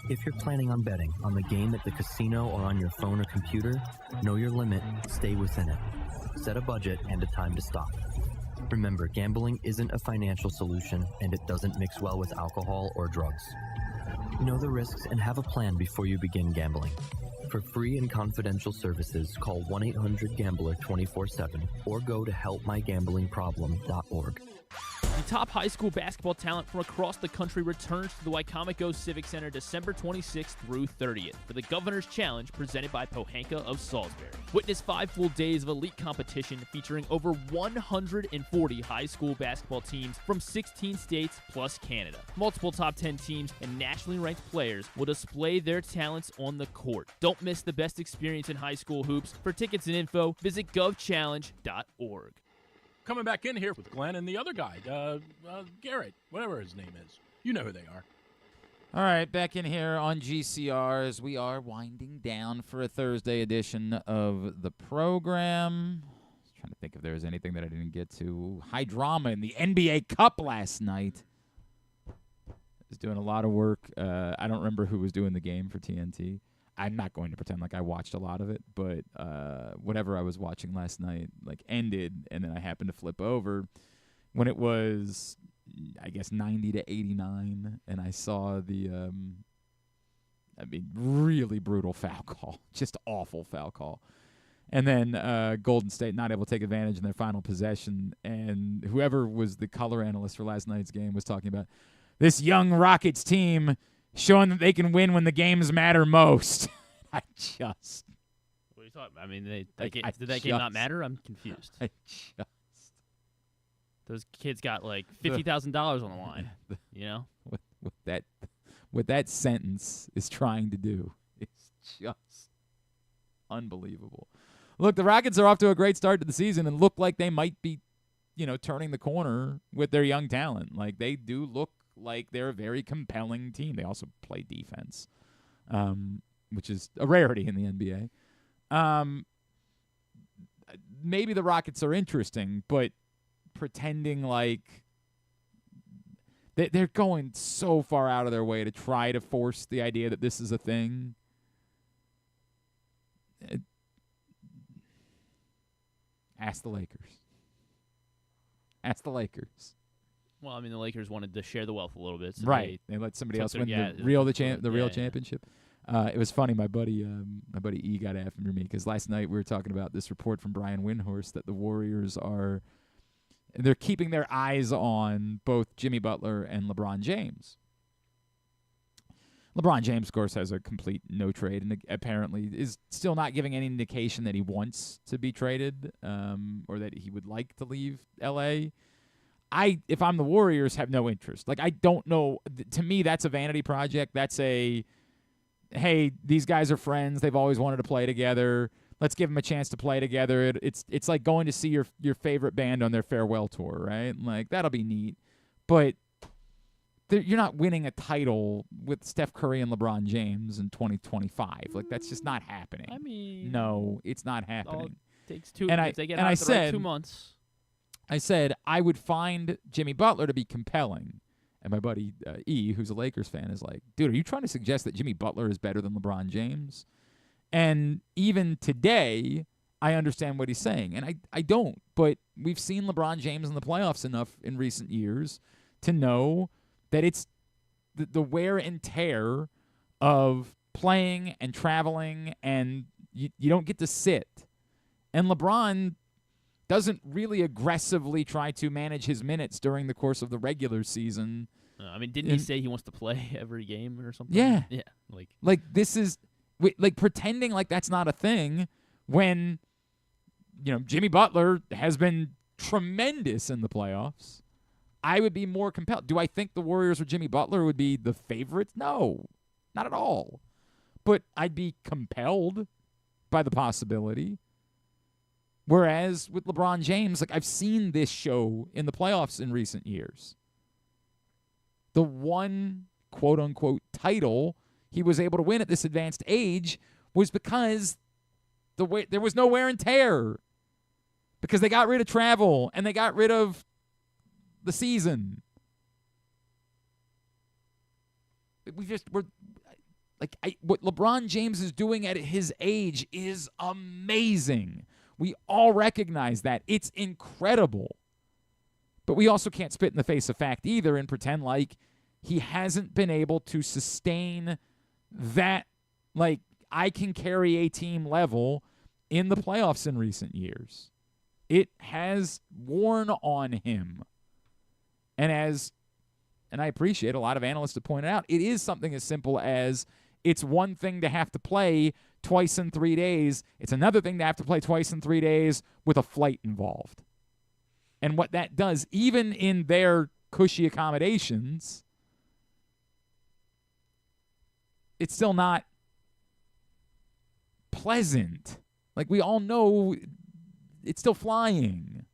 If you're planning on betting on the game at the casino or on your phone or computer, know your limit, stay within it. Set a budget and a time to stop. Remember, gambling isn't a financial solution, and it doesn't mix well with alcohol or drugs. Know the risks and have a plan before you begin gambling. For free and confidential services, call 1-800-GAMBLER 24/7 or go to helpmygamblingproblem.org. The top high school basketball talent from across the country returns to the Wycomico Civic Center December 26th through 30th for the Governor's Challenge presented by Pohanka of Salisbury. Witness 5 full days of elite competition featuring over 140 high school basketball teams from 16 states plus Canada. Multiple top 10 teams and nationally ranked players will display their talents on the court. Don't miss the best experience in high school hoops. For tickets and info, visit govchallenge.org. Coming back in here with Glenn and the other guy, Garrett, whatever his name is. You know who they are. All right, back in here on GCR as we are winding down for a Thursday edition of the program. Trying to think if there was anything that I didn't get to. High drama in the NBA Cup last night. I was doing a lot of work. I don't remember who was doing the game for TNT. I'm not going to pretend like I watched a lot of it, but whatever I was watching last night ended, and then I happened to flip over when it was, I guess, 90 to 89, and I saw the, really brutal foul call, just awful foul call. And then Golden State not able to take advantage in their final possession, and whoever was the color analyst for last night's game was talking about this young Rockets team showing that they can win when the games matter most. What are you talking about? I mean, did that game not matter? I'm confused. Those kids got like $50,000 on the line. You know what that sentence is trying to do is just unbelievable. Look, the Rockets are off to a great start to the season and look like they might be, turning the corner with their young talent. Like, they do look like they're a very compelling team. They also play defense, which is a rarity in the NBA. Maybe the Rockets are interesting, but pretending like they're going so far out of their way to try to force the idea that this is a thing. Ask the Lakers. Well, I mean, the Lakers wanted to share the wealth a little bit. So right. They let somebody else win the real championship. It was funny. My buddy E got after me because last night we were talking about this report from Brian Windhorst that the Warriors they're keeping their eyes on both Jimmy Butler and LeBron James. LeBron James, of course, has a complete no trade and apparently is still not giving any indication that he wants to be traded or that he would like to leave L.A. If I'm the Warriors, have no interest. Like, I don't know. To me, that's a vanity project. That's hey, these guys are friends. They've always wanted to play together. Let's give them a chance to play together. It's like going to see your favorite band on their farewell tour, right? Like, that'll be neat. But you're not winning a title with Steph Curry and LeBron James in 2025. Like, that's just not happening. I mean, no, it's not happening. It takes two. And if they get out the right 2 months. I said I would find Jimmy Butler to be compelling. And my buddy E, who's a Lakers fan, is like, dude, are you trying to suggest that Jimmy Butler is better than LeBron James? And even today, I understand what he's saying. And I don't. But we've seen LeBron James in the playoffs enough in recent years to know that it's the wear and tear of playing and traveling, and you don't get to sit. And LeBron doesn't really aggressively try to manage his minutes during the course of the regular season. I mean, didn't he say he wants to play every game or something? Yeah. Yeah. Like this is pretending like that's not a thing when Jimmy Butler has been tremendous in the playoffs. I would be more compelled. Do I think the Warriors with Jimmy Butler would be the favorites? No, not at all. But I'd be compelled by the possibility. Whereas with LeBron James, I've seen this show in the playoffs in recent years. The one quote-unquote title he was able to win at this advanced age was because there was no wear and tear. Because they got rid of travel and they got rid of the season. What LeBron James is doing at his age is amazing. We all recognize that. It's incredible. But we also can't spit in the face of fact either and pretend like he hasn't been able to sustain that, I can carry a team level in the playoffs in recent years. It has worn on him. And I appreciate a lot of analysts have pointed out, it is something as simple as it's one thing to have to play twice in 3 days. It's another thing to have to play twice in 3 days with a flight involved. And what that does, even in their cushy accommodations, it's still not pleasant. We all know it's still flying.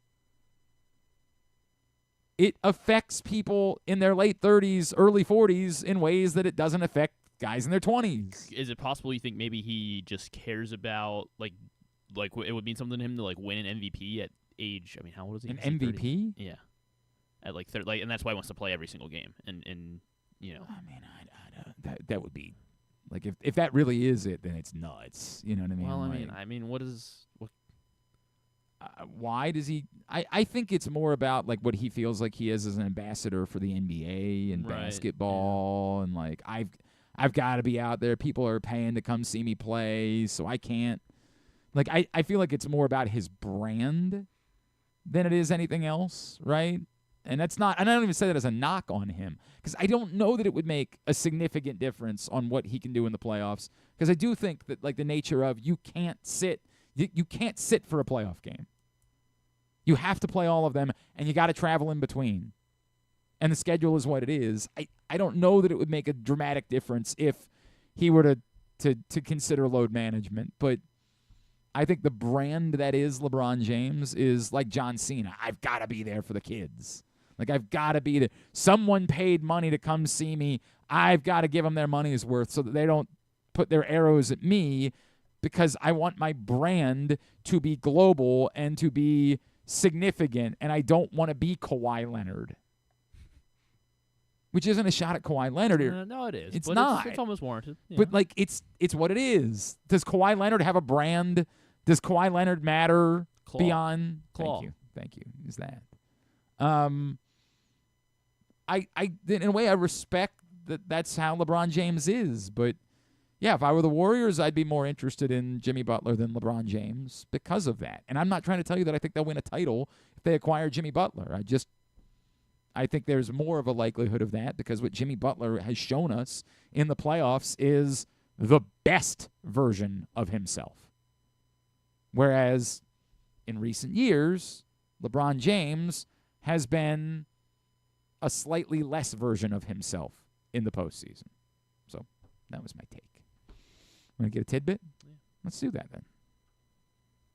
it affects people in their late 30s, early 40s in ways that it doesn't affect guys in their 20s. Is it possible you think maybe he just cares about like it would mean something to him to like win an MVP at age? I mean, how old is he? An Is he 30? MVP? Yeah, at like 30, and that's why he wants to play every single game. And you know, I mean, that would be like if that really is it, then it's nuts. You know what I mean? Well, like, I mean, what? Why does he? I think it's more about like what he feels like he is as an ambassador for the NBA and basketball, and like I've got to be out there. People are paying to come see me play, so I can't. Like I feel like it's more about his brand than it is anything else, right? And that's not. And I don't even say that as a knock on him, because I don't know that it would make a significant difference on what he can do in the playoffs. Because I do think that like the nature of you can't sit for a playoff game. You have to play all of them, and you got to travel in between. And the schedule is what it is. I don't know that it would make a dramatic difference if he were to consider load management. But I think the brand that is LeBron James is like John Cena. I've got to be there for the kids. Like, I've got to be there. Someone paid money to come see me. I've got to give them their money's worth so that they don't put their arrows at me, because I want my brand to be global and to be significant, and I don't want to be Kawhi Leonard. Which isn't a shot at Kawhi Leonard. No, it is. It's but not. It's almost warranted. Yeah. But, like, it's what it is. Does Kawhi Leonard have a brand? Does Kawhi Leonard matter beyond? Claw. Thank you. Is that? In a way, I respect that that's how LeBron James is, but yeah, if I were the Warriors, I'd be more interested in Jimmy Butler than LeBron James because of that. And I'm not trying to tell you that I think they'll win a title if they acquire Jimmy Butler. I think there's more of a likelihood of that because what Jimmy Butler has shown us in the playoffs is the best version of himself. Whereas in recent years, LeBron James has been a slightly less version of himself in the postseason. So that was my take. Want to get a tidbit? Yeah. Let's do that then.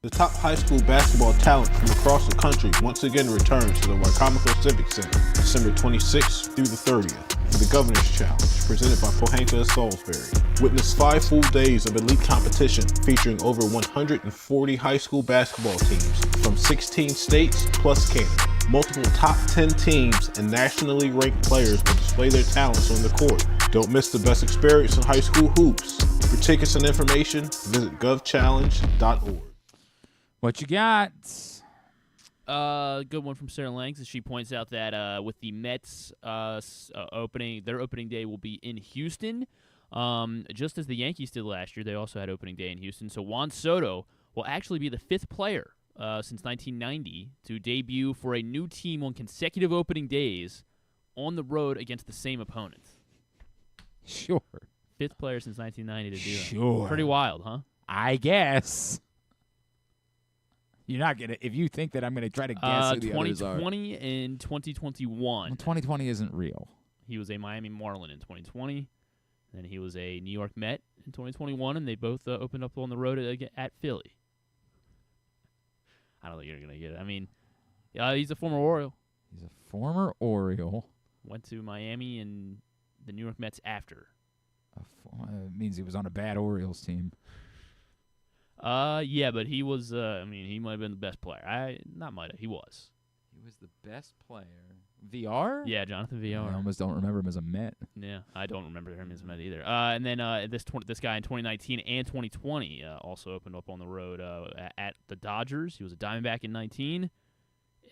The top high school basketball talent from across the country once again returns to the Wycomico Civic Center December 26th through the 30th for the Governor's Challenge, presented by Pohanka of Salisbury. Witness 5 full days of elite competition featuring over 140 high school basketball teams from 16 states plus Canada. Multiple top 10 teams and nationally ranked players will display their talents on the court. Don't miss the best experience in high school hoops. For tickets and information, visit govchallenge.org. What you got? Good one from Sarah Langs, as she points out that with the Mets their opening day will be in Houston. Just as the Yankees did last year, they also had opening day in Houston. So Juan Soto will actually be the 5th player since 1990 to debut for a new team on consecutive opening days on the road against the same opponent. Sure. 5th player since 1990 to do that. Sure. Pretty wild, huh? I guess. You're not going to, if you think that I'm going to try to guess who the others are. 2020 and 2021. Well, 2020 isn't real. He was a Miami Marlin in 2020. Then he was a New York Met in 2021, and they both opened up on the road at Philly. I don't think you're going to get it. I mean, he's a former Oriole. He's a former Oriole. Went to Miami and the New York Mets after. It means he was on a bad Orioles team. Yeah, but he was, he might have been the best player. He was. He was the best player. VR? Yeah, Jonathan VR. I almost don't remember him as a Met. Yeah, I don't remember him as a Met either. And then this guy in 2019 and 2020 also opened up on the road at the Dodgers. He was a Diamondback in 19.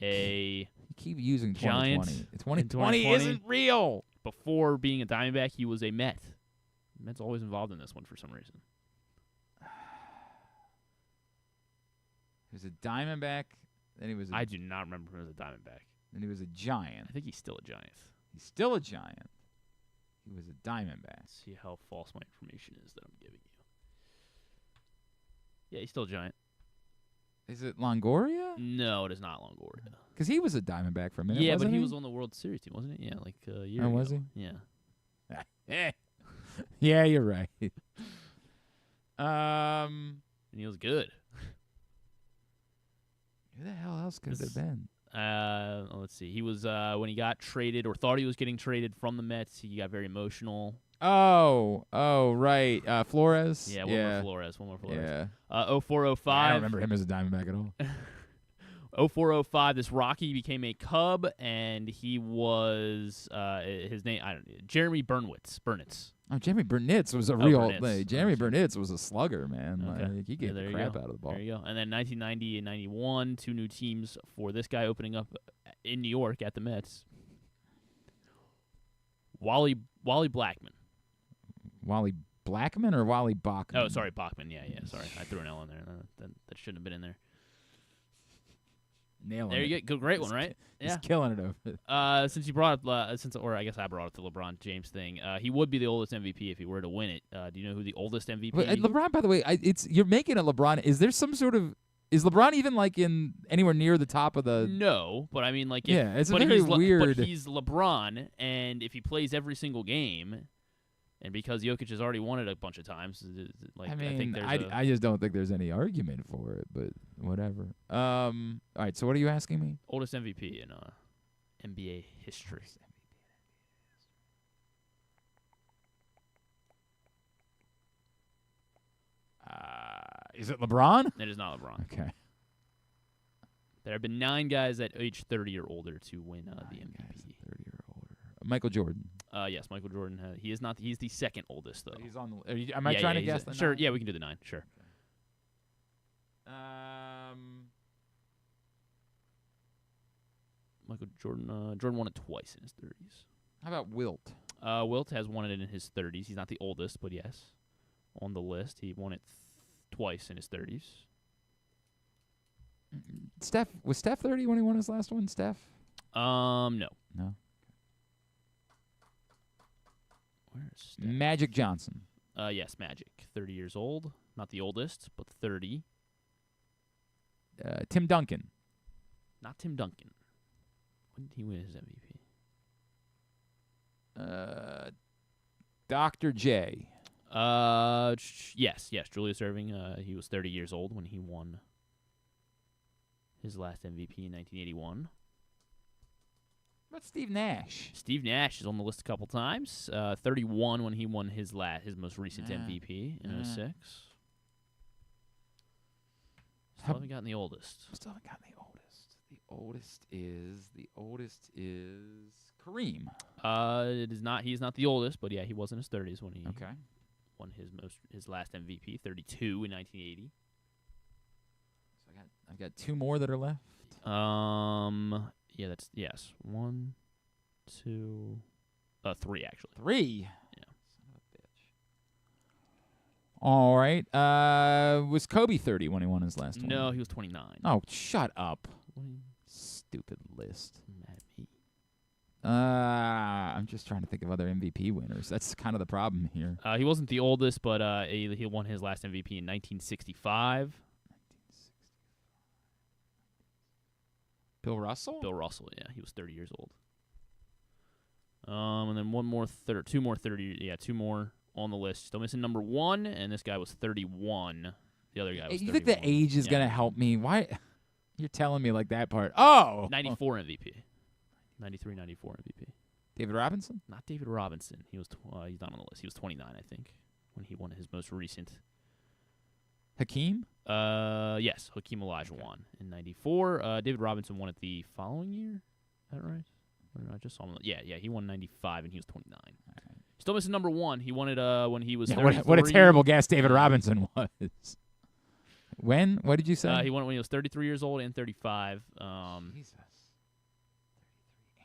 You keep using 2020. Giant 2020 isn't real. Before being a Diamondback, he was a Met. Met's always involved in this one for some reason. He was a Diamondback. Then he was. I do not remember him as a Diamondback. Then he was a Giant. I think he's still a Giant. He's still a Giant. He was a Diamondback. Let's see how false my information is that I'm giving you. Yeah, he's still a Giant. Is it Longoria? No, it is not Longoria. Because he was a Diamondback for a minute. Yeah, wasn't but he was on the World Series team, wasn't he? Yeah, like a year ago. Was he? Yeah. Yeah, you're right. And he was good. Who the hell else could it have been? Let's see. He was when he got traded or thought he was getting traded from the Mets. He got very emotional. Oh, right. Flores. Yeah, Wilmer Flores. Yeah. 0405. I don't remember him as a Diamondback at all. 0405. This Rocky became a Cub, and he was his name. Jeremy Burnitz. Oh, Jeremy Burnitz was a real. Jeremy Burnitz was a slugger, man. Okay. Like, he gave the crap out of the ball. There you go. And then 1990 and 91, 2 new teams for this guy opening up in New York at the Mets. Wally Blackman. Wally Blackman or Wally Bachman? Oh, sorry, Bachman. Yeah. Sorry, I threw an L in there. That shouldn't have been in there. Nailing there it. you go. Great one, right? He's killing it over it. Since you brought up, I guess I brought up the LeBron James thing. He would be the oldest MVP if he were to win it. Do you know who the oldest MVP? LeBron, by the way, you're making a LeBron. Is there some sort of? Is LeBron even like in anywhere near the top of the? No, but I mean, like, it's very weird. But he's LeBron, and if he plays every single game, and because Jokic has already won it a bunch of times, like, I think I just don't think there's any argument for it. But whatever. All right. So what are you asking me? Oldest MVP in NBA history. Is it LeBron? It is not LeBron. Okay. There have been 9 guys at age 30 or older to win the MVP. 30 or older. Michael Jordan. Yes, Michael Jordan. He is not. He's the second oldest, though. He's on the. Am I trying to guess? Sure. Yeah, we can do the 9. Sure. Okay. Michael Jordan. Jordan won it twice in his 30s. How about Wilt? Wilt has won it in his 30s. He's not the oldest, but yes, on the list, he won it twice in his 30s. Was Steph 30 when he won his last one? Steph? No. No. Where's Steph? Magic Johnson. Yes, Magic. 30 years old. Not the oldest, but 30. Tim Duncan. Not Tim Duncan. When did he win his MVP? Dr. J. Yes, Julius Erving. He was 30 years old when he won his last MVP in 1981. What about Steve Nash? Steve Nash is on the list a couple times. 31 when he won his most recent MVP in 06. Still haven't gotten the oldest. Still haven't gotten the oldest. The oldest is Kareem. It is not. He is not the oldest, but yeah, he was in his 30s when he won his last MVP, 32 in 1980. So I got 2 more that are left. Yeah, that's yes. 1, 2, 3 actually. 3. Yeah. Son of a bitch. All right. Was Kobe 30 when he won his last one? No, he was 29. Oh, shut up. Stupid list. Mad at me. I'm just trying to think of other MVP winners. That's kind of the problem here. He wasn't the oldest, but he won his last MVP in 1965. Bill Russell? Bill Russell, yeah. He was 30 years old. And then 2 more 30. Yeah, 2 more on the list. Still missing number 1, and this guy was 31. The other guy was 31. You think the age is going to help me? Why? You're telling me like that part. Oh! 94 MVP. 93, 94 MVP. David Robinson? Not David Robinson. He's not on the list. He was 29, I think, when he won his most recent. Hakeem? Yes, Hakeem Olajuwon in 94. David Robinson won it the following year. Is that right? I just saw him. Yeah, he won 95, and he was 29. Right. Still missing number 1. He won it when he was 33. What a terrible guess David Robinson was. When? What did you say? He won it when he was 33 years old and 35. Jesus.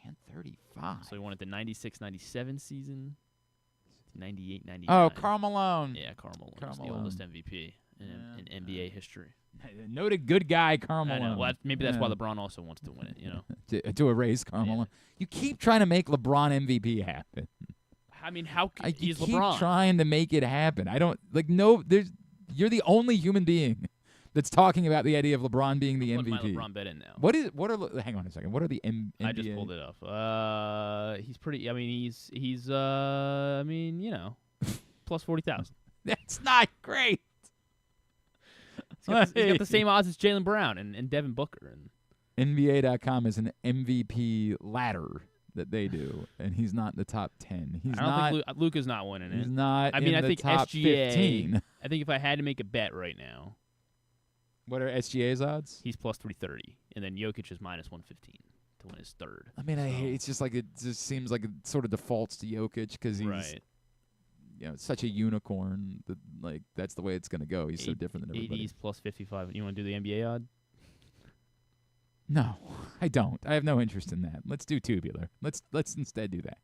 33 and 35. So he won it the 96-97 season, 98-99. Oh, Karl Malone. Yeah, Karl Malone is the oldest MVP in NBA history. Noted good guy, Karl Malone. Well, maybe that's why LeBron also wants to win it, you know. to erase Karl Malone. You keep trying to make LeBron MVP happen. I mean, how he's LeBron. LeBron. Keep trying to make it happen. I don't you're the only human being that's talking about the idea of LeBron being the MVP. My LeBron bet in now. Hang on a second. What are the NBA? I just pulled it up. He's pretty. I mean, he's. I mean, you know, plus 40,000. That's not great. He's got the same odds as Jaylen Brown and Devin Booker and NBA.com is an MVP ladder that they do, and he's not in the top 10. He's I don't think Luka's not winning it. He's not. I mean, in I the think top SGA. 15. I think if I had to make a bet right now, What are SGA's odds? he's plus 330, and then Jokic is minus 115 to win his third. I mean, it's just like it just seems like it sort of defaults to Jokic because he's Right. Such a unicorn that like that's the way it's going to go. He's so different than everybody. AD's plus 55. You want to do the NBA odd? No, I don't. I have no interest in that. Let's do tubular. Let's instead do that.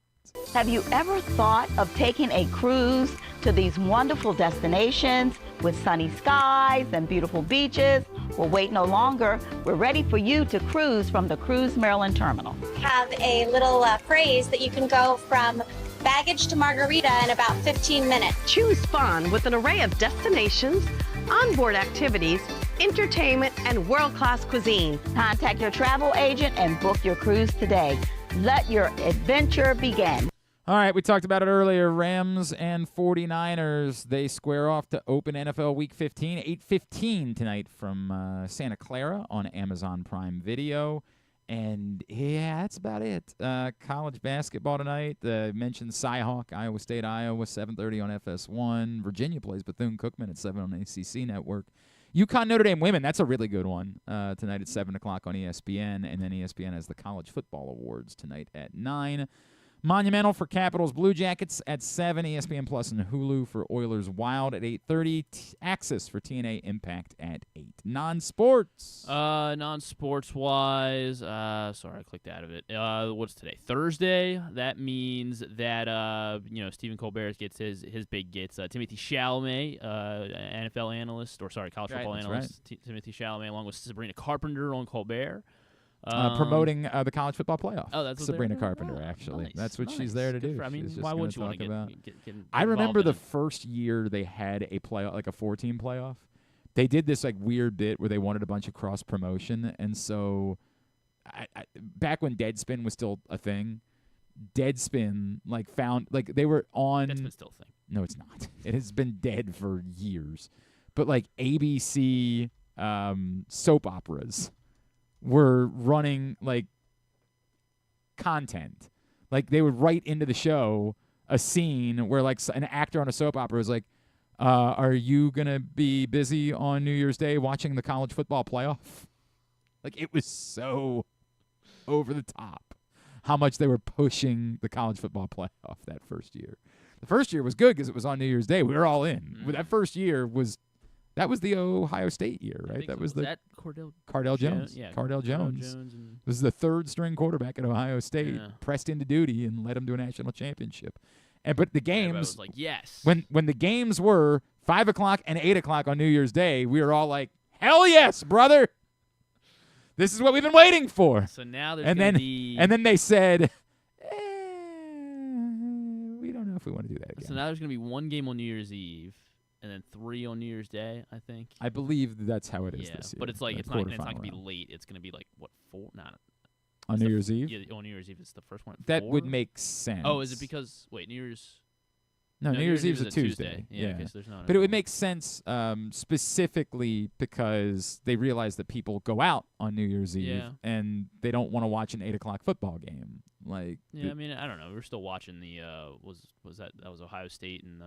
Have you ever thought of taking a cruise to these wonderful destinations with sunny skies and beautiful beaches? Well, wait no longer. We're ready for you to cruise from the Cruise Maryland Terminal. Have a little phrase that you can go from baggage to margarita in about 15 minutes. Choose fun with an array of destinations, onboard activities, entertainment, and world-class cuisine. Contact your travel agent and book your cruise today. Let your adventure begin. All right, we talked about it earlier. Rams and 49ers, they square off to open NFL Week 15, 8:15 tonight from Santa Clara on Amazon Prime Video. And, yeah, that's about it. College basketball tonight. Mentioned Cyhawk, Iowa State, Iowa, 7:30 on FS1. Virginia plays Bethune-Cookman at 7 on ACC Network. UConn Notre Dame women, that's a really good one. Tonight at 7 o'clock on ESPN. And then ESPN has the College Football Awards tonight at 9. Monumental for Capitals Blue Jackets at 7, ESPN Plus and Hulu for Oilers Wild at 8:30, Axis for TNA Impact at 8. Non-sports. Non-sports-wise, sorry, I clicked out of it. What's today? Thursday. That means that, Stephen Colbert gets his big gets. Timothy Chalamet, NFL analyst, college football analyst, right. Timothy Chalamet, along with Sabrina Carpenter on Colbert. Promoting the college football playoff. Oh, that's what Sabrina Carpenter, actually. Nice, that's what nice. she's there to Good do. I mean, she's just why would you want to get I remember the in it? first year they had a playoff, like a 4-team playoff. They did this like weird bit where they wanted a bunch of cross promotion, and so back when Deadspin was still a thing, Deadspin found they were on. Deadspin's still a thing. No, it's not. It has been dead for years, but ABC soap operas were running content. They would write into the show a scene where an actor on a soap opera was like, are you going to be busy on New Year's Day watching the college football playoff? It was so over the top how much they were pushing the college football playoff that first year. The first year was good because it was on New Year's Day. We were all in. That first year was the Ohio State year, right? That was that Cardell Jones. Yeah, Cardell Jones. This is the third-string quarterback at Ohio State, pressed into duty and led them to a national championship. But the games was like, yes. When the games were 5 o'clock and 8 o'clock on New Year's Day, we were all like, hell yes, brother. This is what we've been waiting for. So now there's and then they said, we don't know if we want to do that again. So now there's going to be one game on New Year's Eve. And then 3 on New Year's Day, I think. I believe that's how it is this year. But it's it's not going to be late. It's going to be 4? Not on New Year's Eve. Yeah, on New Year's Eve, it's the first one. At that 4? would make sense. Oh, is it because New Year's? No, New Year's Eve is a Tuesday. Yeah, okay, so there's not. But it would make sense specifically because they realize that people go out on New Year's Eve and they don't want to watch an 8 o'clock football game. I mean, I don't know. We're still watching the that was Ohio State and.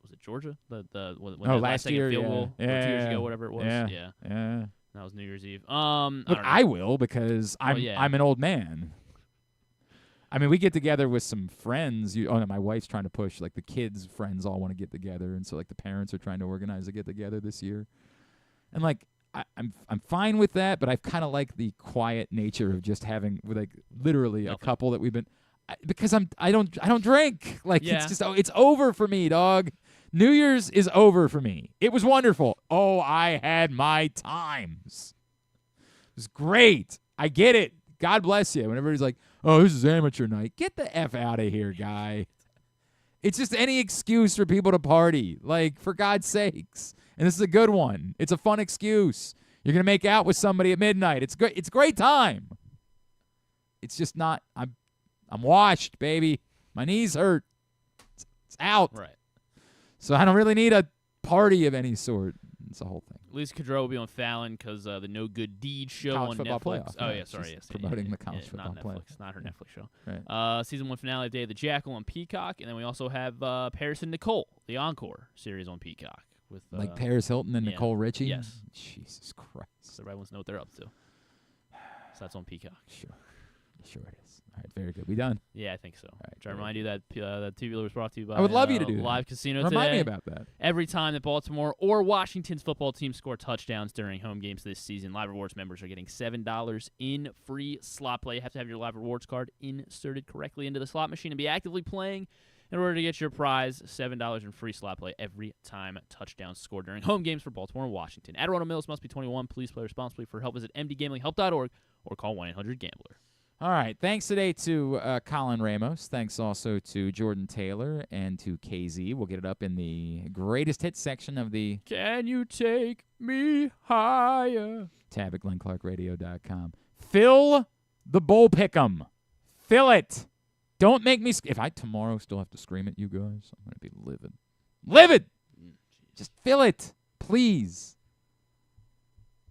Was it Georgia? When last year, field goal, or 2 years ago, whatever it was. Yeah. That was New Year's Eve. Look, I will because I'm an old man. I mean, we get together with some friends. My wife's trying to push the kids' friends all want to get together, and so the parents are trying to organize a get together this year. And I'm fine with that, but I kind of like the quiet nature of just having literally a couple that we've been. Because I don't drink. It's just it's over for me, dog. New Year's is over for me. It was wonderful. Oh, I had my times. It was great. I get it. God bless you. When everybody's like, oh, this is amateur night. Get the F out of here, guy. It's just any excuse for people to party. For God's sakes. And this is a good one. It's a fun excuse. You're going to make out with somebody at midnight. It's great. It's a great time. It's just not. I'm washed, baby. My knees hurt. It's out. Right. So I don't really need a party of any sort. It's the whole thing. Lisa Kudrow will be on Fallon because the No Good Deed show College on football Netflix. playoff. Oh, Yeah, yeah, sorry. she's Yes. promoting the college football not playoff. Netflix, not her Netflix show. Right. Season 1 finale of Day of the Jackal on Peacock. And then we also have Paris and Nicole, the Encore series on Peacock. With Like Paris Hilton and Nicole Richie? Yes. Jesus Christ. So everyone wants to know what they're up to. So that's on Peacock. Sure it is. All right, very good. We done? Yeah, I think so. All right, Try to remind you that that TV was brought to you by I would love you to do that. Live Casino Remind today. me about that. Every time that Baltimore or Washington's football team score touchdowns during home games this season, Live Rewards members are getting $7 in free slot play. You have to have your Live Rewards card inserted correctly into the slot machine and be actively playing in order to get your prize, $7 in free slot play every time touchdowns scored during home games for Baltimore and Washington. Adirondack Mills must be 21. Please play responsibly. For help, visit mdgamblinghelp.org or call 1-800-GAMBLER. All right. Thanks today to Colin Ramos. Thanks also to Jordan Taylor and to KZ. We'll get it up in the greatest hits section of the Can You Take Me Higher? tab at GlennClarkRadio.com. Fill the bowl pick'em. Fill it. Don't make me. If I tomorrow still have to scream at you guys, I'm going to be livid. Livid. Just fill it, please.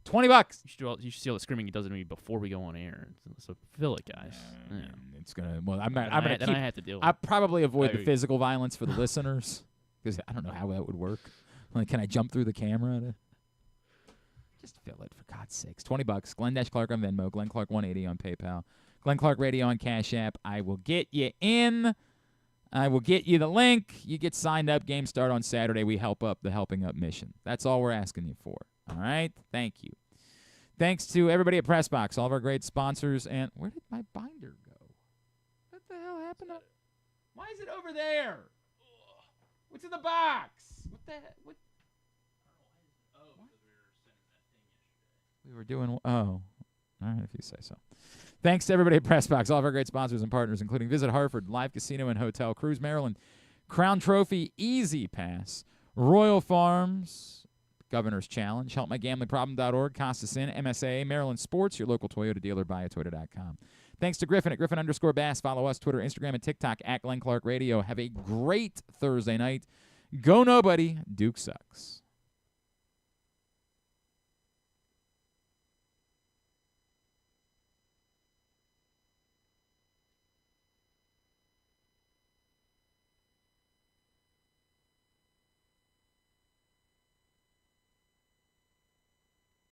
$20. You should see all the screaming he does to me before we go on air. So fill it, guys. Yeah. It's gonna. Well, I'm gonna. Then I have to deal with I it. probably avoid the physical violence for the listeners because I don't know how that would work. Like, can I jump through the camera? Just fill it, for God's sakes. $20. Glenn-Clark on Venmo. Glenn Clark 180 on PayPal. Glenn Clark Radio on Cash App. I will get you in. I will get you the link. You get signed up. Game start on Saturday. We help up the Helping Up mission. That's all we're asking you for. All right? Thank you. Thanks to everybody at PressBox, all of our great sponsors. And where did my binder go? What the hell happened? Why is it over there? What's in the box? What the heck? What? We were doing. Oh. All right, if you say so. Thanks to everybody at PressBox, all of our great sponsors and partners, including Visit Hartford, Live Casino and Hotel, Cruise Maryland, Crown Trophy, Easy Pass, Royal Farms, Governor's Challenge, HelpMyGamblingProblem.org, Costas Inn, MSA, Maryland Sports, your local Toyota dealer, buyatoyota.com. Thanks to Griffin at Griffin_Bass. Follow us, Twitter, Instagram, and TikTok at Glenn Clark Radio. Have a great Thursday night. Go nobody. Duke sucks.